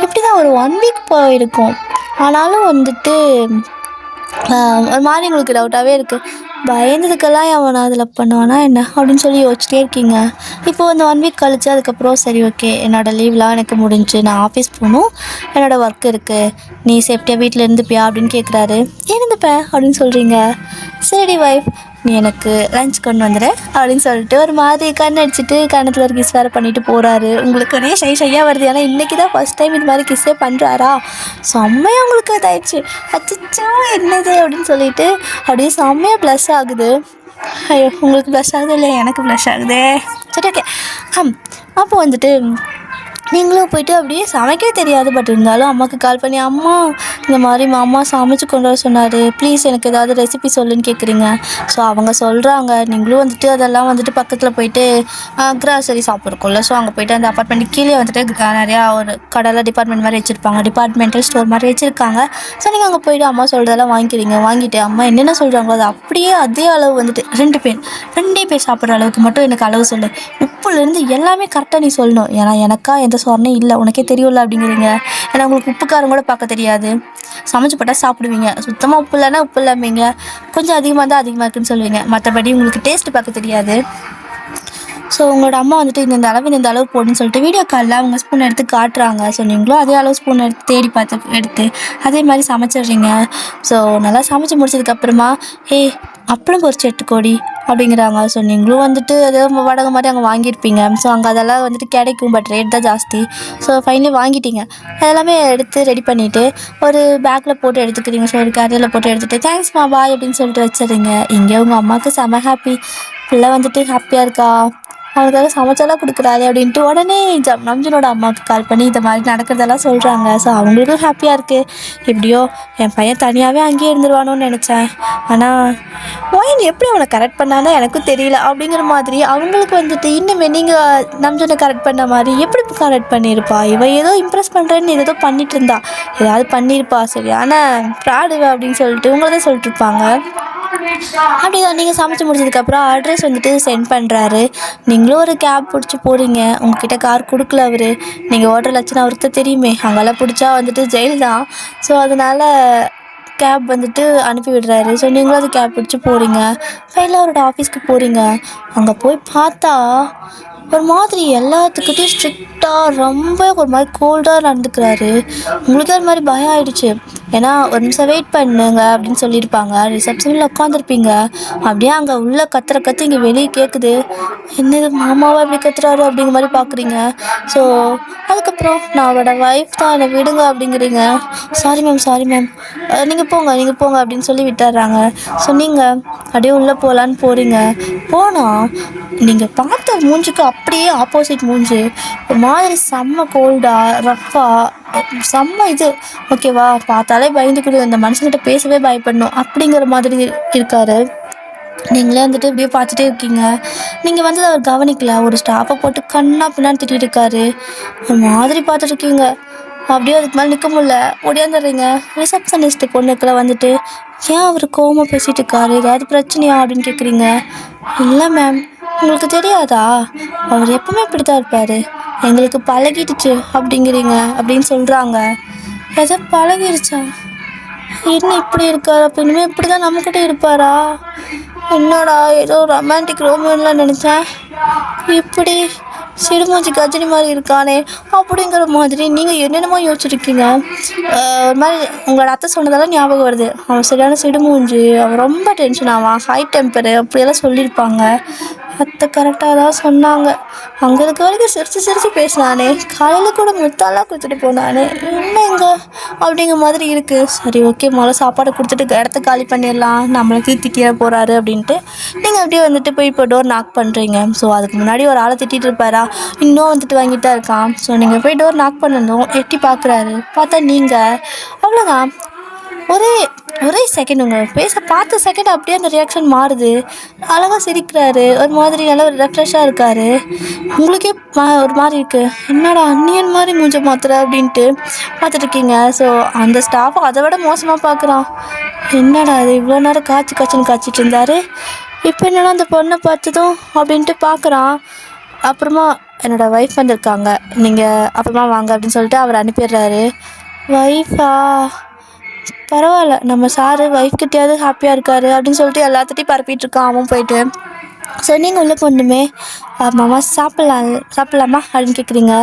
இப்படி தான் ஒரு 1 வீக் போயிருக்கும். ஆனாலும் வந்துட்டு ஒரு மாதிரி உங்களுக்கு டவுட்டாகவே இருக்குது. பயந்ததுக்கெல்லாம் அவனை அதில் பண்ணுவானா என்ன அப்படின்னு சொல்லி யோசிச்சிட்டே இருக்கீங்க. இப்போது அந்த 1 வீக் கழிச்சு அதுக்கப்புறம் சரி ஓகே, என்னோடய லீவ்லாம் எனக்கு முடிஞ்சு நான் ஆஃபீஸ் போகணும், என்னோடய ஒர்க் இருக்குது, நீ சேஃப்டியாக வீட்டில் இருந்துப்பியா அப்படின்னு கேட்குறாரு. இருந்துப்பேன் அப்படின்னு சொல்கிறீங்க. சரி வைஃப், நீ எனக்கு லஞ்ச் கொண்டு வந்துடு அப்படின்னு சொல்லிட்டு ஒரு மாதிரி கண் அடிச்சுட்டு கண்ணத்தில் ஒரு கிஸ் வேறு பண்ணிவிட்டு போகிறாரு. உங்களுக்கு ஒரே ஷையாக வருது. ஏன்னா இன்றைக்கி தான் ஃபஸ்ட் டைம் இது மாதிரி கிஸ்ஸே பண்ணுறாரா. செம்மையாக உங்களுக்கு இதாகிடுச்சு. அச்சோ என்னது அப்படின்னு சொல்லிட்டு அப்படியே செம்மையாக ப்ளஸ் ஆகுது. ஐயோ, உங்களுக்கு ப்ளஸ் ஆகுது இல்லை, எனக்கு ப்ளஸ் ஆகுதே. சரி ஓகே. அப்போ வந்துட்டு நீங்களும் போய்ட்டு அப்படியே சமைக்கவே தெரியாது. பட் இருந்தாலும் அம்மாவுக்கு கால் பண்ணி, அம்மா இந்த மாதிரி மாமா சமைச்சு கொண்டு வர சொன்னார், ப்ளீஸ் எனக்கு ஏதாவது ரெசிபி சொல்லுன்னு கேட்குறீங்க. ஸோ அவங்க சொல்கிறாங்க. நீங்களும் வந்துட்டு அதெல்லாம் வந்துட்டு பக்கத்தில் போயிட்டு கிராசரி ஷாப் இருக்கும்ல, ஸோ அங்கே போய்ட்டு அந்த அப்பார்ட்மெண்ட் கீழே வந்துட்டு நிறையா ஒரு கடையில் டிபார்ட்மெண்ட் மாதிரி வச்சுருப்பாங்க, டிபார்ட்மெண்டல் ஸ்டோர் மாதிரி வச்சுருக்காங்க. ஸோ நீங்கள் அங்கே போய்ட்டு அம்மா சொல்கிறதெல்லாம் வாங்கிக்கிறீங்க. வாங்கிட்டு அம்மா என்னென்ன சொல்கிறாங்களோ அது அப்படியே அதே அளவு வந்துட்டு 2 பேர் சாப்பிட்ற அளவுக்கு மட்டும் எனக்கு அளவு சொல்லு, உப்புலேருந்து எல்லாமே கரெக்டாக நீ சொல்லணும். ஏன்னா எனக்கா எந்த சொரணம் இல்லை, உனக்கே தெரியும்ல அப்படிங்கிறீங்க. ஏன்னா உங்களுக்கு உப்பு காரம் கூட பார்க்க தெரியாது. சமைச்சு போட்டால் சாப்பிடுவீங்க. சுத்தமாக உப்பு இல்லைன்னா உப்பு இல்லாமீங்க, கொஞ்சம் அதிகமாக இருந்தால் அதிகமாக இருக்குன்னு சொல்லுவீங்க. மற்றபடி உங்களுக்கு டேஸ்ட்டு பார்க்க தெரியாது. ஸோ உங்களோட அம்மா வந்துட்டு இந்த அளவு போடுன்னு சொல்லிட்டு வீடியோ காலில் அவங்க ஸ்பூன் எடுத்து காட்டுறாங்க. ஸோ நீங்களும் அதே அளவு ஸ்பூன் எடுத்து தேடி பார்த்து எடுத்து அதே மாதிரி சமைச்சிடுறீங்க. ஸோ நல்லா சமைச்சு முடிச்சதுக்கப்புறமா அப்பளம் பொரிச்சு எடுத்துக்கோடி அப்படிங்கிறாங்க. ஸோ நீங்களும் வந்துட்டு ஏதோ வடகை மாதிரி அங்கே வாங்கியிருப்பீங்க. ஸோ அங்கே அதெல்லாம் வந்துட்டு கிடைக்கும், பட் ரேட் தான் ஜாஸ்தி. ஸோ ஃபைனலி வாங்கிட்டீங்க. அதெல்லாமே எடுத்து ரெடி பண்ணிவிட்டு ஒரு பேக்கில் போட்டு எடுத்துக்கிறீங்க. ஸோ ஒரு கேரியரில் போட்டு எடுத்துகிட்டு தேங்க்ஸ்மா பாய் அப்படின்னு சொல்லிட்டு வச்சிடுறீங்க. இங்கே உங்கள் அம்மாவுக்கு செம ஹாப்பி. பிள்ளை வந்துட்டு ஹாப்பியாக இருக்கா, அவனுக்காக சமைச்செல்லாம் கொடுக்குறாரு அப்படின்ட்டு உடனே நம்ஜனோட அம்மாவுக்கு கால் பண்ணி இந்த மாதிரி நடக்கிறதெல்லாம் சொல்கிறாங்க. ஸோ அவங்களுக்கும் ஹாப்பியாக இருக்குது. எப்படியோ என் பையன் தனியாகவே அங்கேயே இருந்துருவானோன்னு நினச்சேன், ஆனால் ஒயின் எப்படி அவனை கரெக்ட் பண்ணானோ எனக்கும் தெரியல அப்படிங்கிற மாதிரி அவங்களுக்கு வந்துட்டு இன்னுமே நீங்கள் நம்ஜனை கரெக்ட் பண்ண மாதிரி எப்படி கரெக்ட் பண்ணியிருப்பா, இவன் ஏதோ இம்ப்ரெஸ் பண்ணுறேன்னு ஏதோ பண்ணிகிட்டு இருந்தா, ஏதாவது பண்ணியிருப்பா, சரியான ப்ராடு அப்படின்னு சொல்லிட்டு உங்களை தான் சொல்லிட்டுருப்பாங்க. அப்படிதான் நீங்கள் சமைச்சு முடிச்சதுக்கப்புறம் அட்ரஸ் வந்துட்டு சென்ட் பண்ணுறாரு. நீங்களும் ஒரு கேப் பிடிச்சி போகிறீங்க. உங்ககிட்ட கார் கொடுக்கல அவர். நீங்கள் ஓட்டுற லட்சணம் அவருக்கு தான் தெரியுமே, அங்கெல்லாம் பிடிச்சா வந்துட்டு ஜெயில் தான். ஸோ அதனால் கேப் வந்துட்டு அனுப்பி விடுறாரு. ஸோ நீங்களும் அது கேப் பிடிச்சி போகிறீங்க. ஃபைனலாக அவரோட ஆஃபீஸ்க்கு போகிறீங்க. அங்கே போய் பார்த்தா ஒரு மாதிரி எல்லாத்துக்கிட்டையும் ஸ்ட்ரிக்டாக ரொம்ப ஒரு மாதிரி கோல்டாக நடந்துக்கிறாரு. உங்களுக்கு ஒரு மாதிரி பயம் ஆகிடுச்சு. ஏன்னா ஒரு நிமிஷம் வெயிட் பண்ணுங்க அப்படின்னு சொல்லியிருப்பாங்க. ரிசப்ஷனில் உட்காந்துருப்பீங்க. அப்படியே அங்கே உள்ளே கத்து இங்கே வெளியே கேட்குது. என்னது மாமாவை எப்படி கத்துறாரு அப்படிங்கிற மாதிரி பார்க்குறீங்க. ஸோ அதுக்கப்புறம் நான் அவரோட ஒய்ஃப் தான், என்னை விடுங்க அப்படிங்கிறீங்க. சாரி மேம் நீங்கள் போங்க அப்படின்னு சொல்லி விட்டுறாங்க. ஸோ நீங்கள் அப்படியே உள்ளே போகலான்னு போகிறீங்க. போனால் நீங்கள் பார்த்த மூஞ்சுக்கு அப்படியே ஆப்போசிட் மூஞ்சி, ஒரு மாதிரி செம்ம கோல்டாக ரஃப்பாக செம்ம இது ஓகேவா, பார்த்தாலே பயந்துக்கிடும், இந்த மனுஷன்கிட்ட பேசவே பயப்படணும் அப்படிங்கிற மாதிரி இருக்கார். நீங்களே வந்துட்டு இப்படியே பார்த்துட்டே இருக்கீங்க. நீங்கள் வந்து அவர் கவனிக்கல. ஒரு ஸ்டாஃபை போட்டு கண்ணா பின்னான்னு திட்டிகிட்டு இருக்காரு. ஒரு மாதிரி பார்த்துட்ருக்கீங்க. அப்படியே அதுக்கு மேலே நிற்க முடியல, ஓடியாந்துடுறீங்க. ரிசப்ஷனிஸ்ட்டு பொண்ணுக்கெல்லாம் வந்துட்டு ஏன் அவர் கோவமாக பேசிகிட்டு இருக்காரு, ஏதாவது பிரச்சனையா அப்படின்னு கேட்குறீங்க. இல்லை மேம், உங்களுக்கு தெரியாதா, அவர் எப்பவுமே இப்படி தான் இருப்பார், எங்களுக்கு பழகிடுச்சு அப்படிங்கிறீங்க அப்படின்னு சொல்கிறாங்க. எதோ பழகிடுச்சா, என்ன இப்படி இருக்கார், அப்போ இனிமேல் இப்படி தான் நம்மக்கிட்ட இருப்பாரா, என்னடா ஏதோ ரொமான்டிக் ரோமியோன்லாம் நினச்சேன், இப்படி சிடுமூஞ்சி கஜினி மாதிரி இருக்கானே அப்படிங்கிற மாதிரி நீங்கள் என்னென்னமோ யோசிச்சுருக்கீங்க. ஒரு மாதிரி உங்களோட அத்தை சொன்னதெல்லாம் ஞாபகம் வருது. அவன் சரியான சிடுமூஞ்சி, அவன் ரொம்ப டென்ஷன் ஆவான், ஹை டெம்பரு அப்படியெல்லாம் சொல்லியிருப்பாங்க. அத்தை கரெக்டாக தான் சொன்னாங்க. அங்கே இருக்க வரைக்கும் சிரித்து பேசினானே, காலையில் கூட முத்தாலாம் கொடுத்துட்டு போனானே, என்னங்க அப்படிங்கிற மாதிரி இருக்குது. சரி ஓகே, முதல்ல சாப்பாடை கொடுத்துட்டு இடத்த காலி பண்ணிடலாம், நம்மளுக்கு திட்டிட போகிறாரு அப்படின்ட்டு நீங்கள் அப்படியே வந்துட்டு போய் இப்போ டோர் நாக் பண்ணுறீங்க. ஸோ அதுக்கு முன்னாடி ஒரு ஆளை திட்டிகிட்டு இருப்பாரா, இன்னும் வந்துட்டு வாங்கிட்டு தான் இருக்கான். ஸோ நீங்கள் போய் டோர் நாக் பண்ணணும். எட்டி பார்க்குறாரு. பார்த்தா நீங்கள் அவ்வளோதான். ஒரே ஒரே செகண்ட் உங்கள் ஃபேஸை பார்த்த செகண்ட் அப்படியே அந்த ரியாக்ஷன் மாறுது. அழகாக சிரிக்கிறாரு, ஒரு மாதிரி நல்லா ஒரு ரெஃப்ரெஷ்ஷாக இருக்கார். உங்களுக்கே ஒரு மாதிரி இருக்குது, என்னடா அந்நியன் மாதிரி மூஞ்ச மாத்துற அப்படின்ட்டு பார்த்துட்ருக்கீங்க. ஸோ அந்த ஸ்டாஃப் அதை விட மோசமாக பார்க்குறான். என்னடா அது இவ்வளோ நேரம் காய்ச்சின்னு காய்ச்சிட்டு இருந்தார், இப்போ என்னடா அந்த பொண்ணை பார்த்ததும் அப்படின்ட்டு பார்க்குறான். அப்புறமா என்னோடய ஒய்ஃப் வந்திருக்காங்க, நீங்கள் அப்புறமா வாங்க அப்படின்னு சொல்லிட்டு அவர் அனுப்பிடுறாரு. ஒய்ஃபா, பரவாயில்ல, நம்ம சாரு ஒய்ஃப்கிட்டையாவது ஹாப்பியாக இருக்காரு அப்படின்னு சொல்லிட்டு எல்லாத்துட்டையும் பரப்பிகிட்ருக்கான் அவன் போயிட்டு. ஸோ நீங்கள் உள்ளே போகணுமே, மாமா சாப்பிட்லாமா அப்படின்னு கேட்குறீங்க.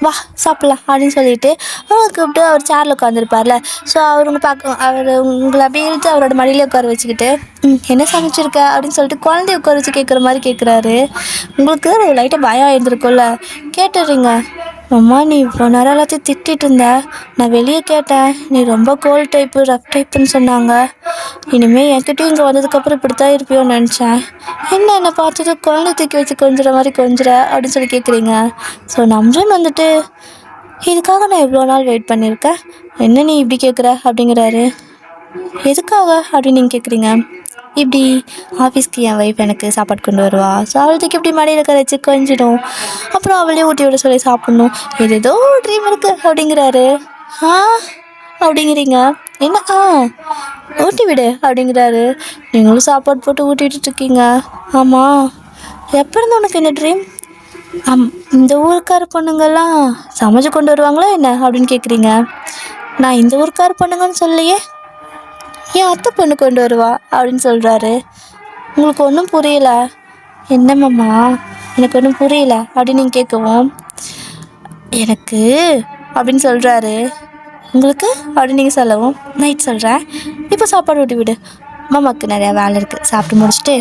வா சாப்பிட்லாம் அப்படின்னு சொல்லிட்டு அவங்க கூப்பிட்டு அவர் சேரில் உட்காந்துருப்பார்ல. ஸோ அவர் உங்களை அப்படியே இழுத்து அவரோட மடியிலே உட்கார வச்சுக்கிட்டு என்ன சமைச்சிருக்க அப்படின்னு சொல்லிட்டு குழந்தைய உட்கார வச்சு கேட்குற மாதிரி கேட்குறாரு. உங்களுக்கு லைட்டாக பயம் ஆயிருந்துருக்கும்ல, கேட்டுடுறீங்க. அம்மா நீ இவ்வளோ நேரம் எல்லாத்தையும் திட்டிகிட்டு இருந்த, நான் வெளியே கேட்டேன், நீ ரொம்ப கோல்ட் டைப்பு ரஃப் டைப்புன்னு சொன்னாங்க. இனிமேல் என்கிட்டயும் இங்கே வந்ததுக்கப்புறம் இப்படி தான் இருப்பியோன்னு நினச்சேன். என்னை பார்த்தது குழந்தை தூக்கி வச்சு கொஞ்சிற மாதிரி கொஞ்சிற அப்படின்னு சொல்லி கேட்குறீங்க. ஸோ நம்ஜன் வந்துட்டு, இதுக்காக நான் இவ்வளோ நாள் வெயிட் பண்ணியிருக்கேன், என்ன நீ இப்படி கேட்குற அப்படிங்கிறாரு. எதுக்காக அப்படின்னு நீங்கள் கேட்குறீங்க. இப்படி ஆஃபீஸ்க்கு என் ஒய்ஃப் எனக்கு சாப்பாடு கொண்டு வருவா, ஸோ அவளுக்கு இப்படி மடியில் கரைச்சி கொஞ்சிடும், அப்புறம் அவளே ஊட்டி விட சொல்லி சாப்பிட்ணும், ஏதோ ட்ரீம் இருக்குது அப்படிங்கிறாரு. அப்படிங்கிறீங்க. என்ன ஊட்டி விடு அப்படிங்கிறாரு. நீங்களும் சாப்பாடு போட்டு ஊட்டி விட்டுட்ருக்கீங்க. ஆமாம், எப்போ இருந்து உனக்கு என்ன ட்ரீம்? இந்த ஊருக்கார பொண்ணுங்கள்லாம் சமைச்சு கொண்டு வருவாங்களா என்ன அப்படின்னு கேட்குறீங்க. நான் இந்த ஊருக்கார பொண்ணுங்கன்னு சொல்லலையே, என் அத்தை பொண்ணு கொண்டு வருவா அப்படின்னு சொல்கிறாரு. உங்களுக்கு ஒன்றும் புரியல. என்னம்மாம்மா எனக்கு ஒன்றும் புரியல அப்படின்னு நீங்கள் கேட்கவும், எனக்கு அப்படின்னு சொல்கிறாரு. உங்களுக்கு அப்படின்னு நீங்கள் சொல்லவும், நைட் சொல்கிறேன், இப்போ சாப்பாடு ஊட்டி விடு, மாமாவுக்கு நிறையா வேலை இருக்குது, சாப்பிட்டு முடிச்சுட்டு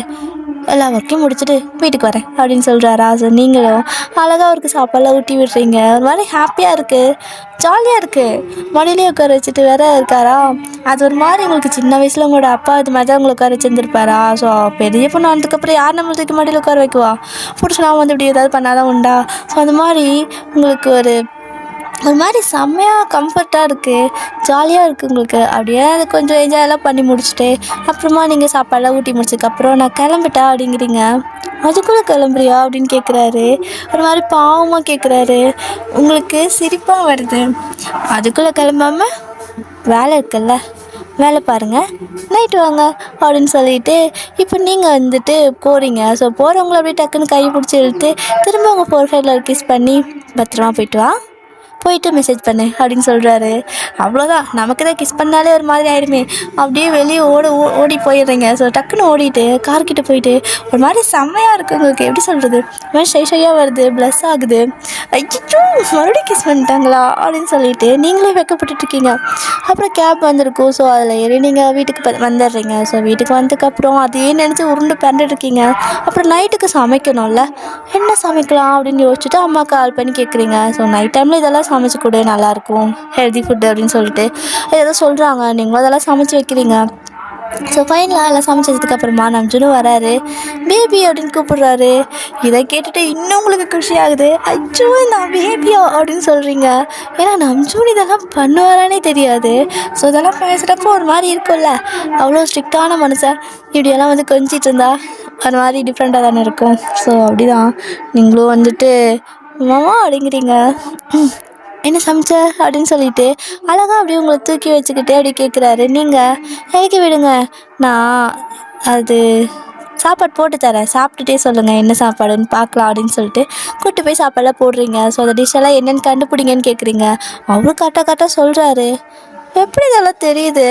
எல்லா ஒர்க்கையும் முடிச்சுட்டு வீட்டுக்கு வரேன் அப்படின்னு சொல்கிறாரா. ஸோ நீங்களும் அழகாக அவருக்கு சாப்பாடெலாம் ஊட்டி விடுறீங்க. ஒரு மாதிரி ஹாப்பியாக இருக்குது, ஜாலியாக இருக்குது. மடியிலே உட்கார வச்சுட்டு வேற இருக்காரா. அது ஒரு மாதிரி உங்களுக்கு சின்ன வயசில் உங்களோட அப்பா இது மாதிரி தான் உங்களை உட்கார வச்சுருந்துருப்பாரா. ஸோ பெரிய பொண்ணு வந்ததுக்கப்புறம் யார் நம்மளை தூக்கி மடியில் உட்கார வைக்குவா, பிடிச்சி நான் வந்து இப்படி ஏதாவது பண்ணாதான் உண்டா. ஸோ அந்த மாதிரி உங்களுக்கு ஒரு மாதிரி செம்மையாக கம்ஃபர்ட்டாக இருக்குது, ஜாலியாக இருக்குது உங்களுக்கு. அப்படியே அதை கொஞ்சம் என்ஜாயெல்லாம் பண்ணி முடிச்சுட்டு அப்புறமா நீங்கள் சாப்பாடெல்லாம் ஊட்டி முடிச்சதுக்கப்புறம் நான் கிளம்பிட்டா அப்படிங்கிறீங்க. அதுக்குள்ளே கிளம்புறியா அப்படின்னு கேட்குறாரு. ஒரு மாதிரி பாவமாக கேட்குறாரு. உங்களுக்கு சிரிப்பாக வருது. அதுக்குள்ளே கிளம்பாமல் வேலை இருக்குல்ல, வேலை பாருங்கள், நைட்டு வாங்க அப்படின்னு சொல்லிட்டு இப்போ நீங்கள் வந்துட்டு போகிறீங்க. ஸோ போகிறவங்கள அப்படியே டக்குன்னு கை பிடிச்சி இழுத்து திரும்ப உங்கள் ஃபோர் சைடில் கிஸ் பண்ணி பத்திரமா போயிட்டு வா, போயிட்டு மெசேஜ் பண்ணு அப்படின்னு சொல்கிறாரு. அவ்வளோதான், நமக்கு தான் கிஸ் பண்ணாலே ஒரு மாதிரி ஆகிடுமே, அப்படியே வெளியே ஓடி போயிடுறீங்க. ஸோ டக்குன்னு ஓடிட்டு கார்கிட்ட போயிட்டு ஒரு மாதிரி செம்மையாக இருக்குது உங்களுக்கு. எப்படி சொல்கிறது, மாதிரி ஷையாக வருது, ப்ளஸ் ஆகுது. ஐயோ மறுபடியும் கிஸ் பண்ணிட்டாங்களா அப்படின்னு சொல்லிட்டு நீங்களே வெக்கப்பட்டுருக்கீங்க. அப்புறம் கேப் வந்திருக்கும். ஸோ அதில் ஏறி நீங்கள் வீட்டுக்கு வந்துடுறீங்க. ஸோ வீட்டுக்கு வந்ததுக்கப்புறம் அதையே நினச்சி உருண்டு பண்ணிட்டுருக்கீங்க. அப்புறம் நைட்டுக்கு சமைக்கணும்ல, என்ன சமைக்கலாம் அப்படின்னு யோசிச்சுட்டு அம்மா கால் பண்ணி கேட்குறீங்க. ஸோ நைட் டைமில் இதெல்லாம் சமைச்சு கொடு, நல்லாயிருக்கும், ஹெல்தி ஃபுட்டு அப்படின்னு சொல்லிட்டு ஏதோ சொல்கிறாங்க. நீங்களும் அதெல்லாம் சமைச்சு வைக்கிறீங்க. ஸோ ஃபைனலாக எல்லாம் சமைச்சதுக்கப்புறமா நம்ஜுனும் வராரு. பேபி அப்படின்னு கூப்பிடுறாரு. இதை கேட்டுட்டு இன்னும் உங்களுக்கு குஷி ஆகுது. அச்சோ நான் பேபியா அப்படின்னு சொல்கிறீங்க. ஏன்னா நம்ஜூன் இதெல்லாம் பண்ணுவாரானே தெரியாது. ஸோ இதெல்லாம் பேசுகிறப்போ ஒரு மாதிரி இருக்கும்ல, அவ்வளோ ஸ்ட்ரிக்டான மனுஷன் இப்படியெல்லாம் வந்து கொஞ்சிட்டு இருந்தா ஒரு மாதிரி டிஃப்ரெண்ட்டாக தானே இருக்கும். ஸோ அப்படி தான் நீங்களும் வந்துட்டு மாமா அப்படிங்கிறீங்க. என்ன சமைச்ச அப்படின்னு சொல்லிட்டு அழகாக அப்படியே உங்களை தூக்கி வச்சுக்கிட்டு அப்படி கேட்குறாரு. நீங்கள் இறக்கி விடுங்க, நான் அது சாப்பாடு போட்டு தரேன், சாப்பிட்டுட்டே சொல்லுங்கள் என்ன சாப்பாடுன்னு பார்க்கலாம் அப்படின்னு சொல்லிட்டு கூப்பிட்டு போய் சாப்பாடெல்லாம் போடுறீங்க. ஸோ அந்த டிஷ்ஷெல்லாம் என்னென்னு கண்டுபிடிங்கன்னு கேட்குறீங்க. அவரும் கரெக்டாக சொல்கிறாரு. எப்படி இதெல்லாம் தெரியுது,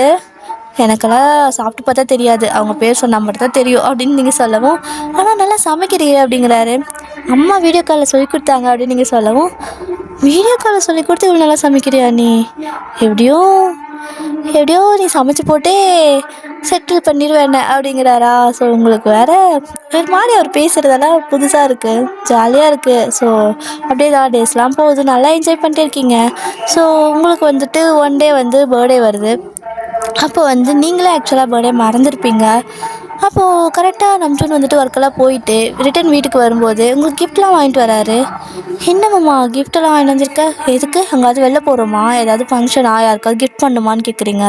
எனக்கெல்லாம் சாப்பிட்டு பார்த்தா தெரியாது, அவங்க பேர் சொன்னால் மட்டும் தான் தெரியும் அப்படின்னு நீங்கள் சொல்லவும், ஆனால் நல்லா சமைக்கிறீங்க அப்படிங்கிறாரு. அம்மா வீடியோ காலில் சொல்லி கொடுத்தாங்க அப்படின்னு நீங்கள் சொல்லவும், வீடியோ காலில் சொல்லி கொடுத்து இவ்வளோ நல்லா சமைக்கிறியா நீ, எப்படியோ நீ சமைச்சு போட்டே செட்டில் பண்ணிடுவேன் அப்படிங்கிறாரா. ஸோ உங்களுக்கு வேறு ஒரு மாதிரி அவர் பேசுகிறதெல்லாம் புதுசாக இருக்குது, ஜாலியாக இருக்குது. ஸோ அப்படியே தான் டேஸ்லாம் போகுது, நல்லா என்ஜாய் பண்ணிட்டு இருக்கீங்க. ஸோ உங்களுக்கு வந்துட்டு ஒன் டே வந்து பர்த்டே வருது. அப்போ வந்து நீங்களே ஆக்சுவலாக பர்த்டே மறந்துருப்பீங்க. அப்போது கரெக்டாக நம்ஜூன் வந்துட்டு ஒர்க்கெல்லாம் போயிட்டு ரிட்டன் வீட்டுக்கு வரும்போது உங்களுக்கு கிஃப்ட்லாம் வாங்கிட்டு வராரு. என்னம்மா கிஃப்டெல்லாம் வாங்கிட்டு வந்திருக்க? எதுக்கு? எங்கேயாவது வெளில போகிறோமா? ஏதாவது ஃபங்க்ஷனா? யாருக்காவது கிஃப்ட் பண்ணுமான்னு கேட்குறீங்க.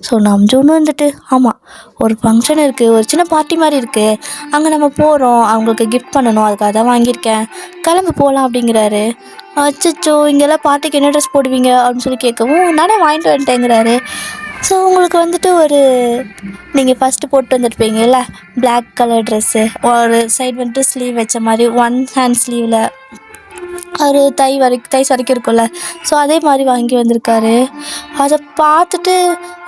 ஸோ நம்ஜூன் வந்துட்டு ஆமாம், ஒரு ஃபங்க்ஷன் இருக்குது, ஒரு சின்ன பார்ட்டி மாதிரி இருக்குது, அங்கே நம்ம போகிறோம், அவங்களுக்கு கிஃப்ட் பண்ணணும், அதுக்காக தான் வாங்கியிருக்கேன், கிளம்பு போகலாம் அப்படிங்கிறாரு. அச்சச்சோ, இங்கெல்லாம் பார்ட்டிக்கு என்ன ட்ரெஸ் போடுவீங்க அப்படின்னு சொல்லி கேட்கவும் நானே வாங்கிட்டு வந்துட்டேங்கிறாரு. ஸோ உங்களுக்கு வந்துட்டு ஒரு நீங்கள் ஃபஸ்ட்டு போட்டு வந்துருப்பீங்கல்ல பிளாக் கலர் ட்ரெஸ்ஸு, ஒரு சைடு வந்துட்டு ஸ்லீவ் வச்ச மாதிரி ஒன் ஹேண்ட் ஸ்லீவில் ஒரு தைஸ் வரைக்கும் இருக்கும்ல, ஸோ அதே மாதிரி வாங்கி வந்திருக்காரு. அதை பார்த்துட்டு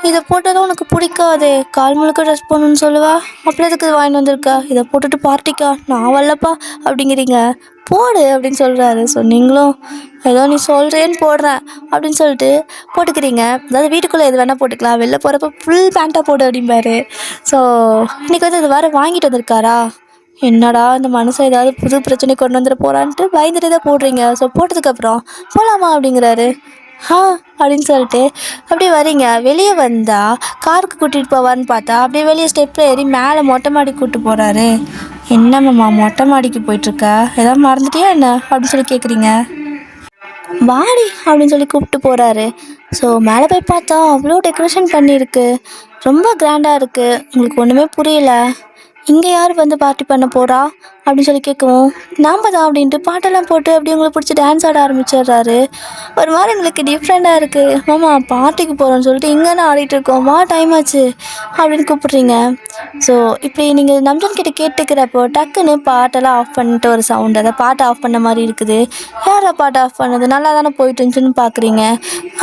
இதை போட்டால் உனக்கு பிடிக்காதே, கால் முழுக்க ட்ரெஸ் போடணுன்னு சொல்லுவா, அப்புறம் எதுக்கு இது வாங்கிட்டு வந்திருக்கா, இதை போட்டுட்டு பார்ட்டிக்கா, நான் வரலப்பா அப்படிங்கிறீங்க, போடு அப்படின்னு சொல்கிறாரு. ஸோ நீங்களும் ஏதோ நீ சொல்கிறேன்னு போடுறேன் அப்படின்னு சொல்லிட்டு போட்டுக்கிறீங்க. அதாவது வீட்டுக்குள்ளே எது வேணால் போட்டுக்கலாம், வெளில போகிறப்ப ஃபுல் பேண்ட்டாக போடு அப்படிம்பாரு. ஸோ இன்றைக்கி வந்து அது வேறு வாங்கிட்டு வந்திருக்காரா, என்னடா இந்த மனுஷன் ஏதாவது புது பிரச்சனை கொண்டு வந்துட போகிறான்ட்டு பயந்துட்டு தான் போடுறீங்க. ஸோ போட்டதுக்கப்புறம் போகலாமா அப்படிங்கிறாரு. அப்படின்னு சொல்லிட்டு அப்படியே வரீங்க. வெளியே வந்தால் காருக்கு கூட்டிகிட்டு போவான்னு பார்த்தா அப்படியே வெளியே ஸ்டெப்பில் ஏறி மேலே மொட்டை மாடி கூப்பிட்டு போகிறாரு. என்னம்மா மொட்டை மாடிக்கு போயிட்டுருக்க, ஏதாவது மறந்துட்டியா என்ன அப்படின்னு சொல்லி கேட்குறீங்க. வாடி அப்படின்னு சொல்லி கூப்பிட்டு போகிறாரு. ஸோ மேலே போய் பார்த்தா அவ்வளோ டெக்கரேஷன் பண்ணியிருக்கு, ரொம்ப கிராண்டாக இருக்குது. உங்களுக்கு ஒன்றுமே புரியல, இங்கே யார் வந்து பார்ட்டி பண்ண போகிறா அப்படின்னு சொல்லி கேட்கவும் நாம் தான் அப்படின்ட்டு பாட்டெல்லாம் போட்டு அப்படி உங்களுக்கு பிடிச்சி டான்ஸ் ஆட ஆரம்பிச்சிடுறாரு. ஒரு மாதிரி எங்களுக்கு டிஃப்ரெண்ட்டாக இருக்குது. மாமா பார்ட்டிக்கு போகிறோன்னு சொல்லிட்டு இங்கேனா ஆடிட்டுருக்கோம், வா டைம் ஆச்சு அப்படின்னு கூப்பிட்றீங்க. ஸோ இப்படி நீங்கள் நம்ஜன் கிட்ட கேட்டுக்கிறப்போ டக்குன்னு பாட்டெல்லாம் ஆஃப் பண்ணிட்டு ஒரு சவுண்ட், அதை பாட்டை ஆஃப் பண்ண மாதிரி இருக்குது. யாரை பாட்டை ஆஃப் பண்ணது, நல்லா தானே போயிட்டு இருந்துச்சுன்னு பார்க்குறீங்க.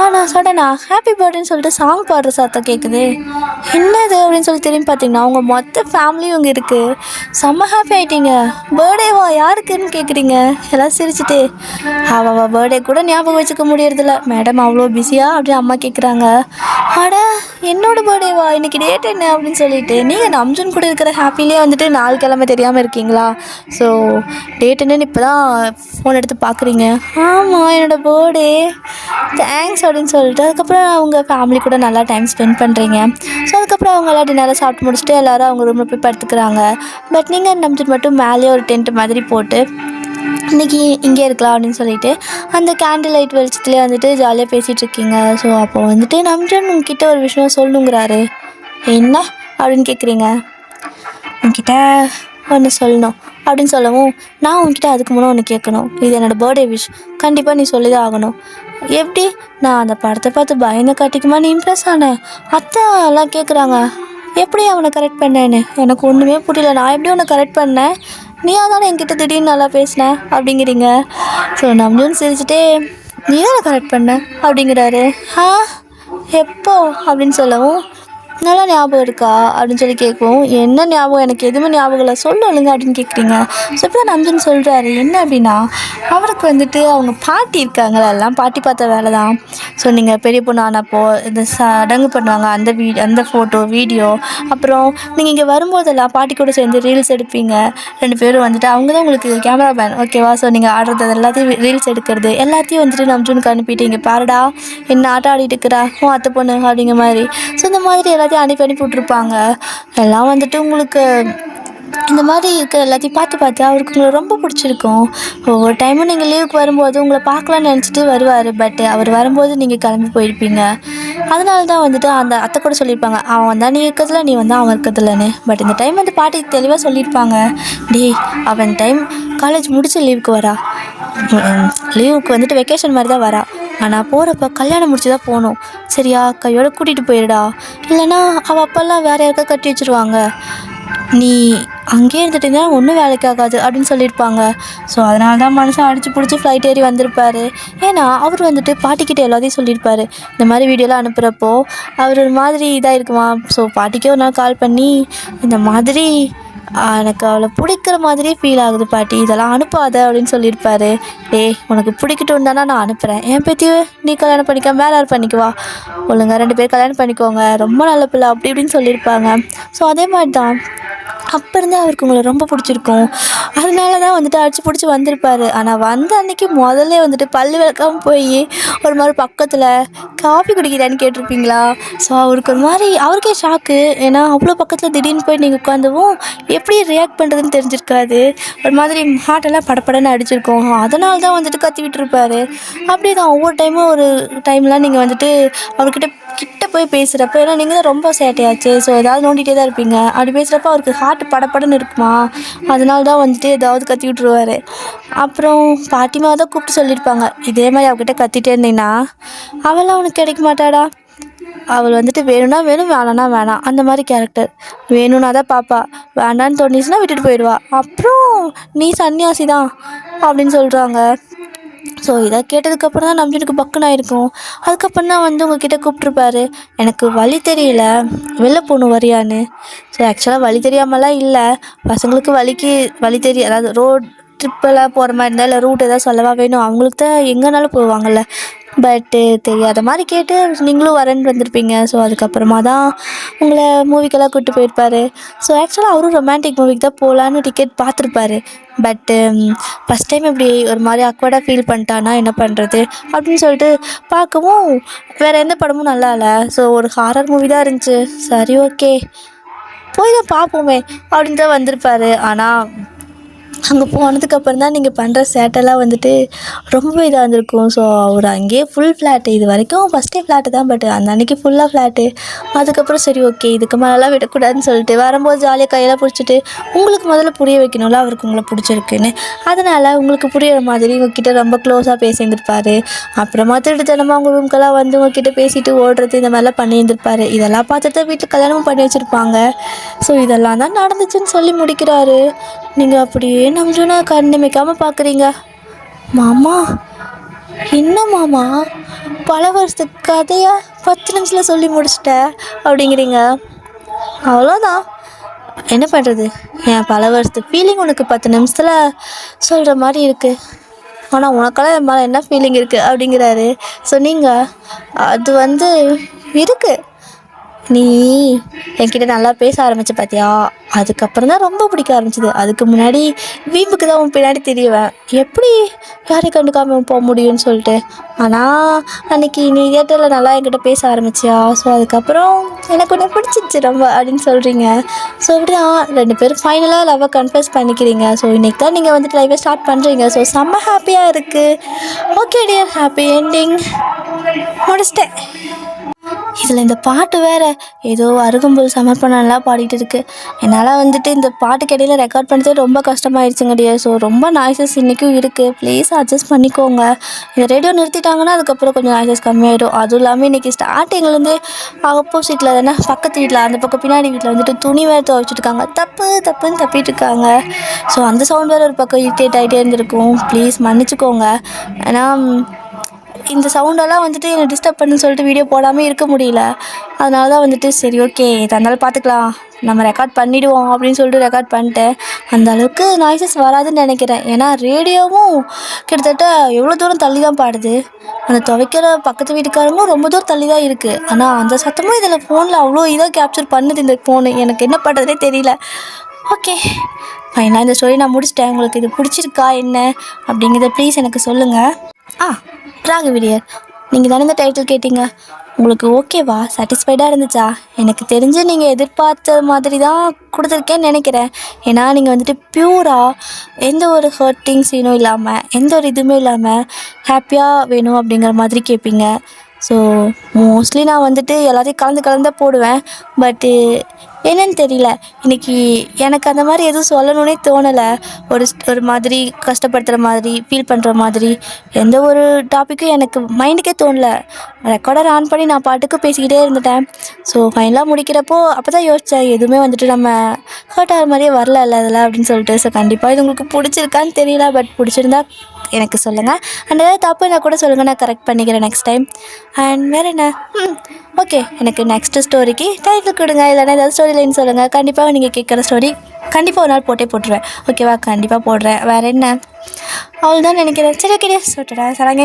ஆனால் சடனாக ஹாப்பி பர்த்டேன்னு சொல்லிட்டு சாங் பாடுற சத்தம் கேட்குது. என்னது அப்படின்னு சொல்லி திரும்பி பார்த்தீங்கன்னா அவங்க மொத்த ஃபேமிலியும் இங்கே இருக்குது. செம்ம ஹாப்பி ஆகிட்டீங்க. பர்த்டேவா, யாருக்குன்னு கேட்குறீங்க. எல்லாம் சிரிச்சுட்டு அவள் பர்த்டே கூட ஞாபகம் வச்சுக்க முடியறதில்ல மேடம், அவ்வளோ பிஸியா அப்படின்னு அம்மா கேட்குறாங்க. அட என்னோட பர்த்டேவா, இன்றைக்கி டேட் என்ன அப்படின்னு சொல்லிட்டு நீங்கள் நம்ஜன் கூட இருக்கிற ஹாப்பிலே வந்துட்டு 4 கிழமை தெரியாமல் இருக்கீங்களா. ஸோ டேட் என்னன்னு இப்போ தான் ஃபோன் எடுத்து பார்க்குறீங்க. ஆமாம் என்னோடய பர்த்டே, தேங்க்ஸ் அப்படின்னு சொல்லிட்டு அதுக்கப்புறம் அவங்க ஃபேமிலி கூட நல்லா டைம் ஸ்பெண்ட் பண்ணுறீங்க. ஸோ அதுக்கப்புறம் அவங்க எல்லாம் டின்னரை சாப்பிட்டு முடிச்சுட்டு எல்லோரும் அவங்க ரூமில் போய் படுத்துக்கிறாங்க. பட் நீங்கள் நம்ஜன் மட்டும் மேலேயே ஒரு டென்ட் மாதிரி போட்டு இன்றைக்கி இங்கே இருக்கலாம் அப்படின்னு சொல்லிட்டு அந்த கேண்டில் லைட் வெளிச்சத்துலேயே வந்துட்டு ஜாலியாக பேசிகிட்ருக்கீங்க. ஸோ அப்போ வந்துட்டு நம்ஜன் உங்ககிட்ட ஒரு விஷயம் சொல்லணுங்கிறாரு. என்ன அப்படின்னு கேட்குறீங்க. உங்ககிட்ட ஒன்று சொல்லணும் அப்படின்னு சொல்லவும் நான் உங்ககிட்ட அதுக்கு முன்னே ஒன்று கேட்கணும், இது என்னோடய பர்த்டே விஷ், கண்டிப்பாக நீ சொல்லி தான் ஆகணும். எப்படி, நான் அந்த படத்தை பார்த்து பயந்த காட்டிக்குமா நீ இம்ப்ரெஸ் ஆனேன், அத்தை எல்லாம் கேட்குறாங்க. எப்படி அவனை கரெக்ட் பண்ணேன்னு எனக்கு ஒன்றுமே புரியல, நான் எப்படி அவனை கரெக்ட் பண்ணேன், நீயா தானே என்கிட்ட திடீர்னு நல்லா பேசினேன் அப்படிங்கிறீங்க. ஸோ நம்மளும் சிரிச்சுட்டே நீ தானே கரெக்ட் பண்ண அப்படிங்கிறாரு. எப்போ அப்படின்னு சொல்லவும் நல்லா ஞாபகம் இருக்கா அப்படின்னு சொல்லி கேட்கவும் என்ன ஞாபகம், எனக்கு எதுவுமே ஞாபகம் இல்லை, சொல்லுங்க அப்படின்னு கேட்குறீங்க. ஸோ இப்போ தான் நம்ஜன் சொல்கிறாரு என்ன அப்படின்னா அவருக்கு வந்துட்டு அவங்க பாட்டி இருக்காங்களா, எல்லாம் பாட்டி பார்த்த வேலை தான். ஸோ நீங்கள் பெரிய பொண்ணு ஆனப்போ இந்த சடங்கு பண்ணுவாங்க, அந்த ஃபோட்டோ வீடியோ, அப்புறம் நீங்கள் இங்கே வரும்போதெல்லாம் பாட்டி கூட சேர்ந்து ரீல்ஸ் எடுப்பீங்க, 2 பேரும் வந்துட்டு அவங்க தான் உங்களுக்கு கேமரா மேன் ஓகேவா. ஸோ நீங்கள் ஆடுறது எல்லாத்தையும் ரீல்ஸ் எடுக்கிறது எல்லாத்தையும் வந்துட்டு நம்ஜனுக்கு அனுப்பிட்டு இங்கே பாருடா என்ன ஆட்டம் ஆடிட்டு இருக்கிறா அத்தை பொண்ணு அப்படிங்கிற மாதிரி. ஸோ இந்த மாதிரி எல்லாத்தையும் அனுப்பி விட்டுருப்பாங்க. எல்லாம் வந்துட்டு உங்களுக்கு இந்த மாதிரி இருக்கிற எல்லாத்தையும் பார்த்து அவருக்கு உங்களை ரொம்ப பிடிச்சிருக்கும். ஒவ்வொரு டைமும் நீங்கள் லீவுக்கு வரும்போது உங்களை பார்க்கலான்னு நினச்சிட்டு வருவார். பட் அவர் வரும்போது நீங்கள் கிளம்பி போயிருப்பீங்க. அதனால தான் வந்துட்டு அந்த அத்தை கூட சொல்லியிருப்பாங்க, அவன் வந்தால் நீ இருக்கிறதுல, நீ வந்தால் அவன் இருக்கிறதுலன்னு. பட் இந்த டைம் வந்து பாட்டி தெளிவாக சொல்லியிருப்பாங்க, டேய் அவன் டைம் காலேஜ் முடிச்சு லீவுக்கு வரா, லீவுக்கு வந்துட்டு வெக்கேஷன் மாதிரி தான் வரா, ஆனால் போகிறப்ப கல்யாணம் முடிச்சு தான் போகணும் சரியா, கையோடு கூட்டிகிட்டு போயிடுடா, இல்லைனா அவள் அப்பெல்லாம் வேறு யாருக்கா கட்டி வச்சுருவாங்க, நீ அங்கேயே இருந்துட்டு இருந்தால் ஒன்றும் வேலைக்கு ஆகாது அப்படின்னு சொல்லியிருப்பாங்க. ஸோ அதனால தான் மனுஷன் அடித்து பிடிச்சி ஃப்ளைட் ஏறி வந்திருப்பார். ஏன்னா அவர் வந்துட்டு பாட்டிக்கிட்ட எல்லாத்தையும் சொல்லியிருப்பார். இந்த மாதிரி வீடியோலாம் அனுப்புகிறப்போ அவர் ஒரு மாதிரி இதாக இருக்குமா. ஸோ பாட்டிக்கே ஒரு நாள் கால் பண்ணி இந்த மாதிரி எனக்கு அவளை பிடிக்கிற மாதிரியே ஃபீல் ஆகுது பாட்டி, இதெல்லாம் அனுப்பாத அப்படின்னு சொல்லியிருப்பாரு. உனக்கு பிடிக்கட்டும் தானே நான் அனுப்புகிறேன், என் பேத்தியை நீ கல்யாணம் பண்ணிக்க, வேறு யார் பண்ணிக்குவா, ஒழுங்கா 2 பேர் கல்யாணம் பண்ணிக்கோங்க, ரொம்ப நல்ல பிள்ளை அப்படி இப்படின்னு சொல்லியிருப்பாங்க. ஸோ அதே மாதிரி தான் அப்போ இருந்து அவருக்கு உங்களை ரொம்ப பிடிச்சிருக்கும். அதனால தான் வந்துட்டு அடிச்சு பிடிச்சி வந்திருப்பாரு. ஆனால் வந்த அன்னைக்கு முதல்ல வந்துட்டு பல்லு விளக்காம போய் ஒரு மாதிரி பக்கத்தில் காஃபி குடிக்கிறான்னு கேட்டிருப்பீங்களா? ஸோ அவருக்கு ஒரு மாதிரி அவருக்கே ஷாக்கு. ஏன்னா அவ்வளோ பக்கத்தில் திடீர்னு போய் நீங்கள் உட்காந்தவும் எப்படி ரியாக்ட் பண்ணுறதுன்னு தெரிஞ்சிருக்காது. ஒரு மாதிரி ஹார்ட்டெல்லாம் படப்படன்னு அடிச்சிருக்கோம். அதனால தான் வந்துட்டு கத்தி விட்டுருப்பாரு. அப்படி தான் ஒவ்வொரு டைமும் ஒரு டைம்லாம் நீங்கள் வந்துட்டு அவர்கிட்ட கிட்ட போய் பேசுகிறப்ப, ஏன்னா நீங்கள் தான் ரொம்ப சேட்டையாச்சு, ஸோ ஏதாவது நோண்டிகிட்டே தான் இருப்பீங்க. அப்படி பேசுகிறப்ப அவருக்கு ஹார்ட் படப்படன்னு இருக்குமா, அதனால தான் வந்துட்டு ஏதாவது கத்தி விட்ருவாரு. அப்புறம் பாட்டிமா தான் கூப்பிட்டு சொல்லியிருப்பாங்க, இதே மாதிரி அவகிட்ட கத்திட்டே இருந்தீங்கன்னா அவளாம் அவனுக்கு கிடைக்க மாட்டாடா. அவள் வந்துட்டு வேணும்னா வேணும், வேணான்னா வேணாம், அந்த மாதிரி கேரக்டர். வேணும்னா தான் பாப்பா, வேண்டான்னு தோணிச்சுன்னா விட்டுட்டு போயிடுவா. அப்புறம் நீ சன்னியாசி தான் அப்படின்னு சொல்கிறாங்க. ஸோ இதை கேட்டதுக்கப்புறம் தான் நம்பினுக்கு பக்குன்னு ஆயிருக்கும். அதுக்கப்புறம் தான் வந்து உங்ககிட்ட கூப்பிட்ருப்பாரு, எனக்கு வழி தெரியல, வெளில போகணும் வரியான்னு. ஸோ ஆக்சுவலாக வழி தெரியாமலாம் இல்லை, பசங்களுக்கு வழி தெரியும். அதாவது ரோட் ட்ரிப்பெல்லாம் போகிற மாதிரி இருந்தால் இல்லை ரூட் எதாவது சொல்லவா வேணும், அவங்களுக்கு தான் எங்கேனாலும் போவாங்கள்ல. பட்டு தெரியாத மாதிரி கேட்டு நீங்களும் வரேன்னு வந்திருப்பீங்க. ஸோ அதுக்கப்புறமா தான் உங்களை மூவிக்கெல்லாம் கூப்பிட்டு போயிருப்பார். ஸோ ஆக்சுவலாக அவரும் ரொமான்டிக் மூவிக்கு தான் போகலான்னு டிக்கெட் பார்த்துருப்பாரு. பட்டு ஃபஸ்ட் டைம் இப்படி ஒரு மாதிரி அக்வர்டாக ஃபீல் பண்ணிட்டானா என்ன பண்ணுறது அப்படின்னு சொல்லிட்டு பார்க்கவும் வேறு எந்த படமும் நல்லா இல்லை. ஸோ ஒரு ஹாரர் மூவி தான் இருந்துச்சு. சரி ஓகே போய் தான் பார்ப்போமே அப்படின்னு தான் வந்திருப்பார். ஆனால் அங்கே போனதுக்கப்புறம் தான் நீங்கள் பண்ணுற சேட்டெல்லாம் வந்துட்டு ரொம்ப இதாக இருந்திருக்கும். ஸோ அவர் அங்கேயே ஃபுல் ஃப்ளாட்டு, இது வரைக்கும் ஃபஸ்ட்டே ஃப்ளாட்டு தான், பட் அந்த அன்றைக்கி ஃபுல்லாக ஃப்ளாட்டு. அதுக்கப்புறம் சரி ஓகே இதுக்கு மேலெலாம் விடக்கூடாதுன்னு சொல்லிட்டு வரும்போது ஜாலியாக கையெல்லாம் பிடிச்சிட்டு உங்களுக்கு முதல்ல புரிய வைக்கணும்ல அவருக்கு உங்களை பிடிச்சிருக்குன்னு. அதனால் உங்களுக்கு புரியிற மாதிரி உங்ககிட்ட ரொம்ப க்ளோஸாக பேசியிருந்திருப்பார். அப்புறமா திருட்டுத்தனமாக அவங்க ரூம்க்கெல்லாம் வந்து உங்ககிட்ட பேசிட்டு ஓடுறது இந்த மாதிரிலாம் பண்ணியிருந்திருப்பார். இதெல்லாம் பார்த்துட்டு வீட்டில் கல்யாணமும் பண்ணி வச்சுருப்பாங்க. ஸோ இதெல்லாம் தான் நடந்துச்சுன்னு சொல்லி முடிக்கிறாரு. நீங்கள் அப்படியே நம்பினா கண்ணிமைக்காமல் பார்க்குறீங்க. மாமா என்ன மாமா, பல வருஷத்துக்கு கதையை 10 நிமிஷத்தில் சொல்லி முடிச்சிட்டேன் அப்படிங்கிறீங்க. அவ்வளோதான், என்ன பண்ணுறது, என் பல வருஷத்து ஃபீலிங் உனக்கு 10 நிமிஷத்தில் சொல்கிற மாதிரி இருக்குது. ஆனால் உனக்கெல்லாம் என் மேலே என்ன ஃபீலிங் இருக்குது அப்படிங்கிறாரு. ஸோ நீங்கள் அது வந்து இருக்குது, நீ என்கிட்ட நல்லா பேச ஆரம்பித்த பார்த்தியா, அதுக்கப்புறம் தான் ரொம்ப பிடிக்க ஆரம்பிச்சிது. அதுக்கு முன்னாடி வீம்புக்கு தான் உன் பின்னாடி தெரியவேன், எப்படி யாரையும் கண்டுக்காமல் போக முடியும்னு சொல்லிட்டு. ஆனால் அன்றைக்கி நீ தியேட்டரில் நல்லா என்கிட்ட பேச ஆரம்பிச்சியா, ஸோ அதுக்கப்புறம் எனக்கு ஒன்று பிடிச்சிச்சு ரொம்ப அப்படின்னு சொல்கிறீங்க. ஸோ இப்படி தான் 2 பேரும் ஃபைனலாக லவ்வை கன்ஃபஸ் பண்ணிக்கிறீங்க. ஸோ இன்றைக்கி தான் நீங்கள் வந்துட்டு லைவை ஸ்டார்ட் பண்ணுறீங்க. ஸோ செம்ம ஹாப்பியாக இருக்குது. ஓகே டியர், ஹாப்பி என்டிங் முடிச்சிட்டேன். இதில் இந்த பாட்டு வேறு ஏதோ அருகம்புல் சமர்ப்பணம்லாம் பாடிட்டு இருக்குது. என்னால் வந்துட்டு இந்த பாட்டுக்கு இடையில ரெக்கார்ட் பண்ணுறதே ரொம்ப கஷ்டமாயிடுச்சுங்க டியர். ஸோ ரொம்ப நாய்ஸஸ் இன்றைக்கும் இருக்குது, ப்ளீஸ் அட்ஜஸ்ட் பண்ணிக்கோங்க. இந்த ரேடியோ நிறுத்திட்டாங்கன்னா அதுக்கப்புறம் கொஞ்சம் நாய்ஸஸ் கம்மியாயிடும். அதுவும் இல்லாமல் இன்றைக்கி ஸ்டார்டிங்லேருந்து ஆப்போசிட்டில் தானே பக்கத்து வீட்டில் அந்த பக்கம் பின்னாடி வீட்டில் வந்துட்டு துணி வேறு துவைச்சிட்ருக்காங்க, தப்புன்னு தப்பிட்டு இருக்காங்க. ஸோ அந்த சவுண்ட் வேறு ஒரு பக்கம் இரிட்டேட் ஆகிட்டே இருந்திருக்கும், ப்ளீஸ் மன்னிச்சிக்கோங்க. ஏன்னா இந்த சவுண்டெல்லாம் வந்துட்டு என்னை டிஸ்டர்ப் பண்ணுன்னு சொல்லிட்டு வீடியோ போடாமல் இருக்க முடியல. அதனால தான் வந்துட்டு சரி ஓகே தந்தாலும் பார்த்துக்கலாம், நம்ம ரெக்கார்ட் பண்ணிவிடுவோம் அப்படின்னு சொல்லிட்டு ரெக்கார்ட் பண்ணிட்டேன். அந்த அளவுக்கு நாய்ஸஸ் வராதுன்னு நினைக்கிறேன். ஏன்னா ரேடியோவும் கிட்டத்தட்ட எவ்வளோ தூரம் தள்ளி தான் பாடுது, அந்த துவைக்கிற பக்கத்து வீட்டுக்காரங்களும் ரொம்ப தூரம் தள்ளி தான் இருக்குது. ஆனால் அந்த சத்தமும் இதில் ஃபோனில் அவ்வளோ இதாக கேப்சர் பண்ணுது இந்த ஃபோனு, எனக்கு என்ன பண்ணுறதுனே தெரியல. ஓகே ஃபைனாக இந்த ஸ்டோரி நான் முடிச்சிட்டேன். உங்களுக்கு இது பிடிச்சிருக்கா என்ன அப்படிங்கிறத ப்ளீஸ் எனக்கு சொல்லுங்கள். ராகவிடியர், நீங்கள் தானே இந்த டைட்டில் கேட்டீங்க, உங்களுக்கு ஓகேவா, சாட்டிஸ்ஃபைடாக இருந்துச்சா? எனக்கு தெரிஞ்சு நீங்கள் எதிர்பார்த்த மாதிரி தான் கொடுத்துருக்கேன்னு நினைக்கிறேன். ஏன்னா நீங்கள் வந்துட்டு பியூராக எந்த ஒரு ஹர்ட்டிங் சீனும் இல்லாமல் எந்த ஒரு இதுவுமே இல்லாமல் ஹாப்பியாக வேணும் அப்படிங்கிற மாதிரி கேட்பீங்க. ஸோ மோஸ்ட்லி நான் வந்துட்டு எல்லாத்தையும் கலந்து போடுவேன். பட்டு என்னன்னு தெரியல, இன்றைக்கி எனக்கு அந்த மாதிரி எதுவும் சொல்லணுன்னே தோணலை. ஒரு மாதிரி கஷ்டப்படுத்துகிற மாதிரி ஃபீல் பண்ணுற மாதிரி எந்த ஒரு டாப்பிக்கும் எனக்கு மைண்டுக்கே தோணலை. ரெக்கார்டர் ஆன் பண்ணி நான் பாட்டுக்கு பேசிக்கிட்டே இருந்துட்டேன். ஸோ ஃபைனலாக முடிக்கிறப்போ அப்போ தான் யோசித்தேன், எதுவுமே வந்துட்டு நம்ம ஹர்ட் ஆகிற மாதிரியே வரல அதில் அப்படின்னு சொல்லிட்டு. ஸோ கண்டிப்பாக இது உங்களுக்கு பிடிச்சிருக்கான்னு தெரியல, பட் பிடிச்சிருந்தா எனக்கு சொல்லுங்கள். அண்ட் ஏதாவது தப்பு நான் கூட சொல்லுங்கள், நான் கரெக்ட் பண்ணிக்கிறேன் நெக்ஸ்ட் டைம். அண்ட் வேறு என்ன, ஓகே எனக்கு நெக்ஸ்ட்டு ஸ்டோரிக்கு டைட்டில் கொடுங்க, இல்லைனா ஏதாவது ஸ்டோரி லைன் சொல்லுங்கள். கண்டிப்பாக நீங்கள் கேட்குற ஸ்டோரி கண்டிப்பாக ஒரு நாள் போட்டுருவேன். ஓகேவா, கண்டிப்பாக போடுறேன். வேறு என்ன, அவ்வளோதான் நினைக்கிறேன். சரி ஓகே சொல்லிட்டேன். சரங்க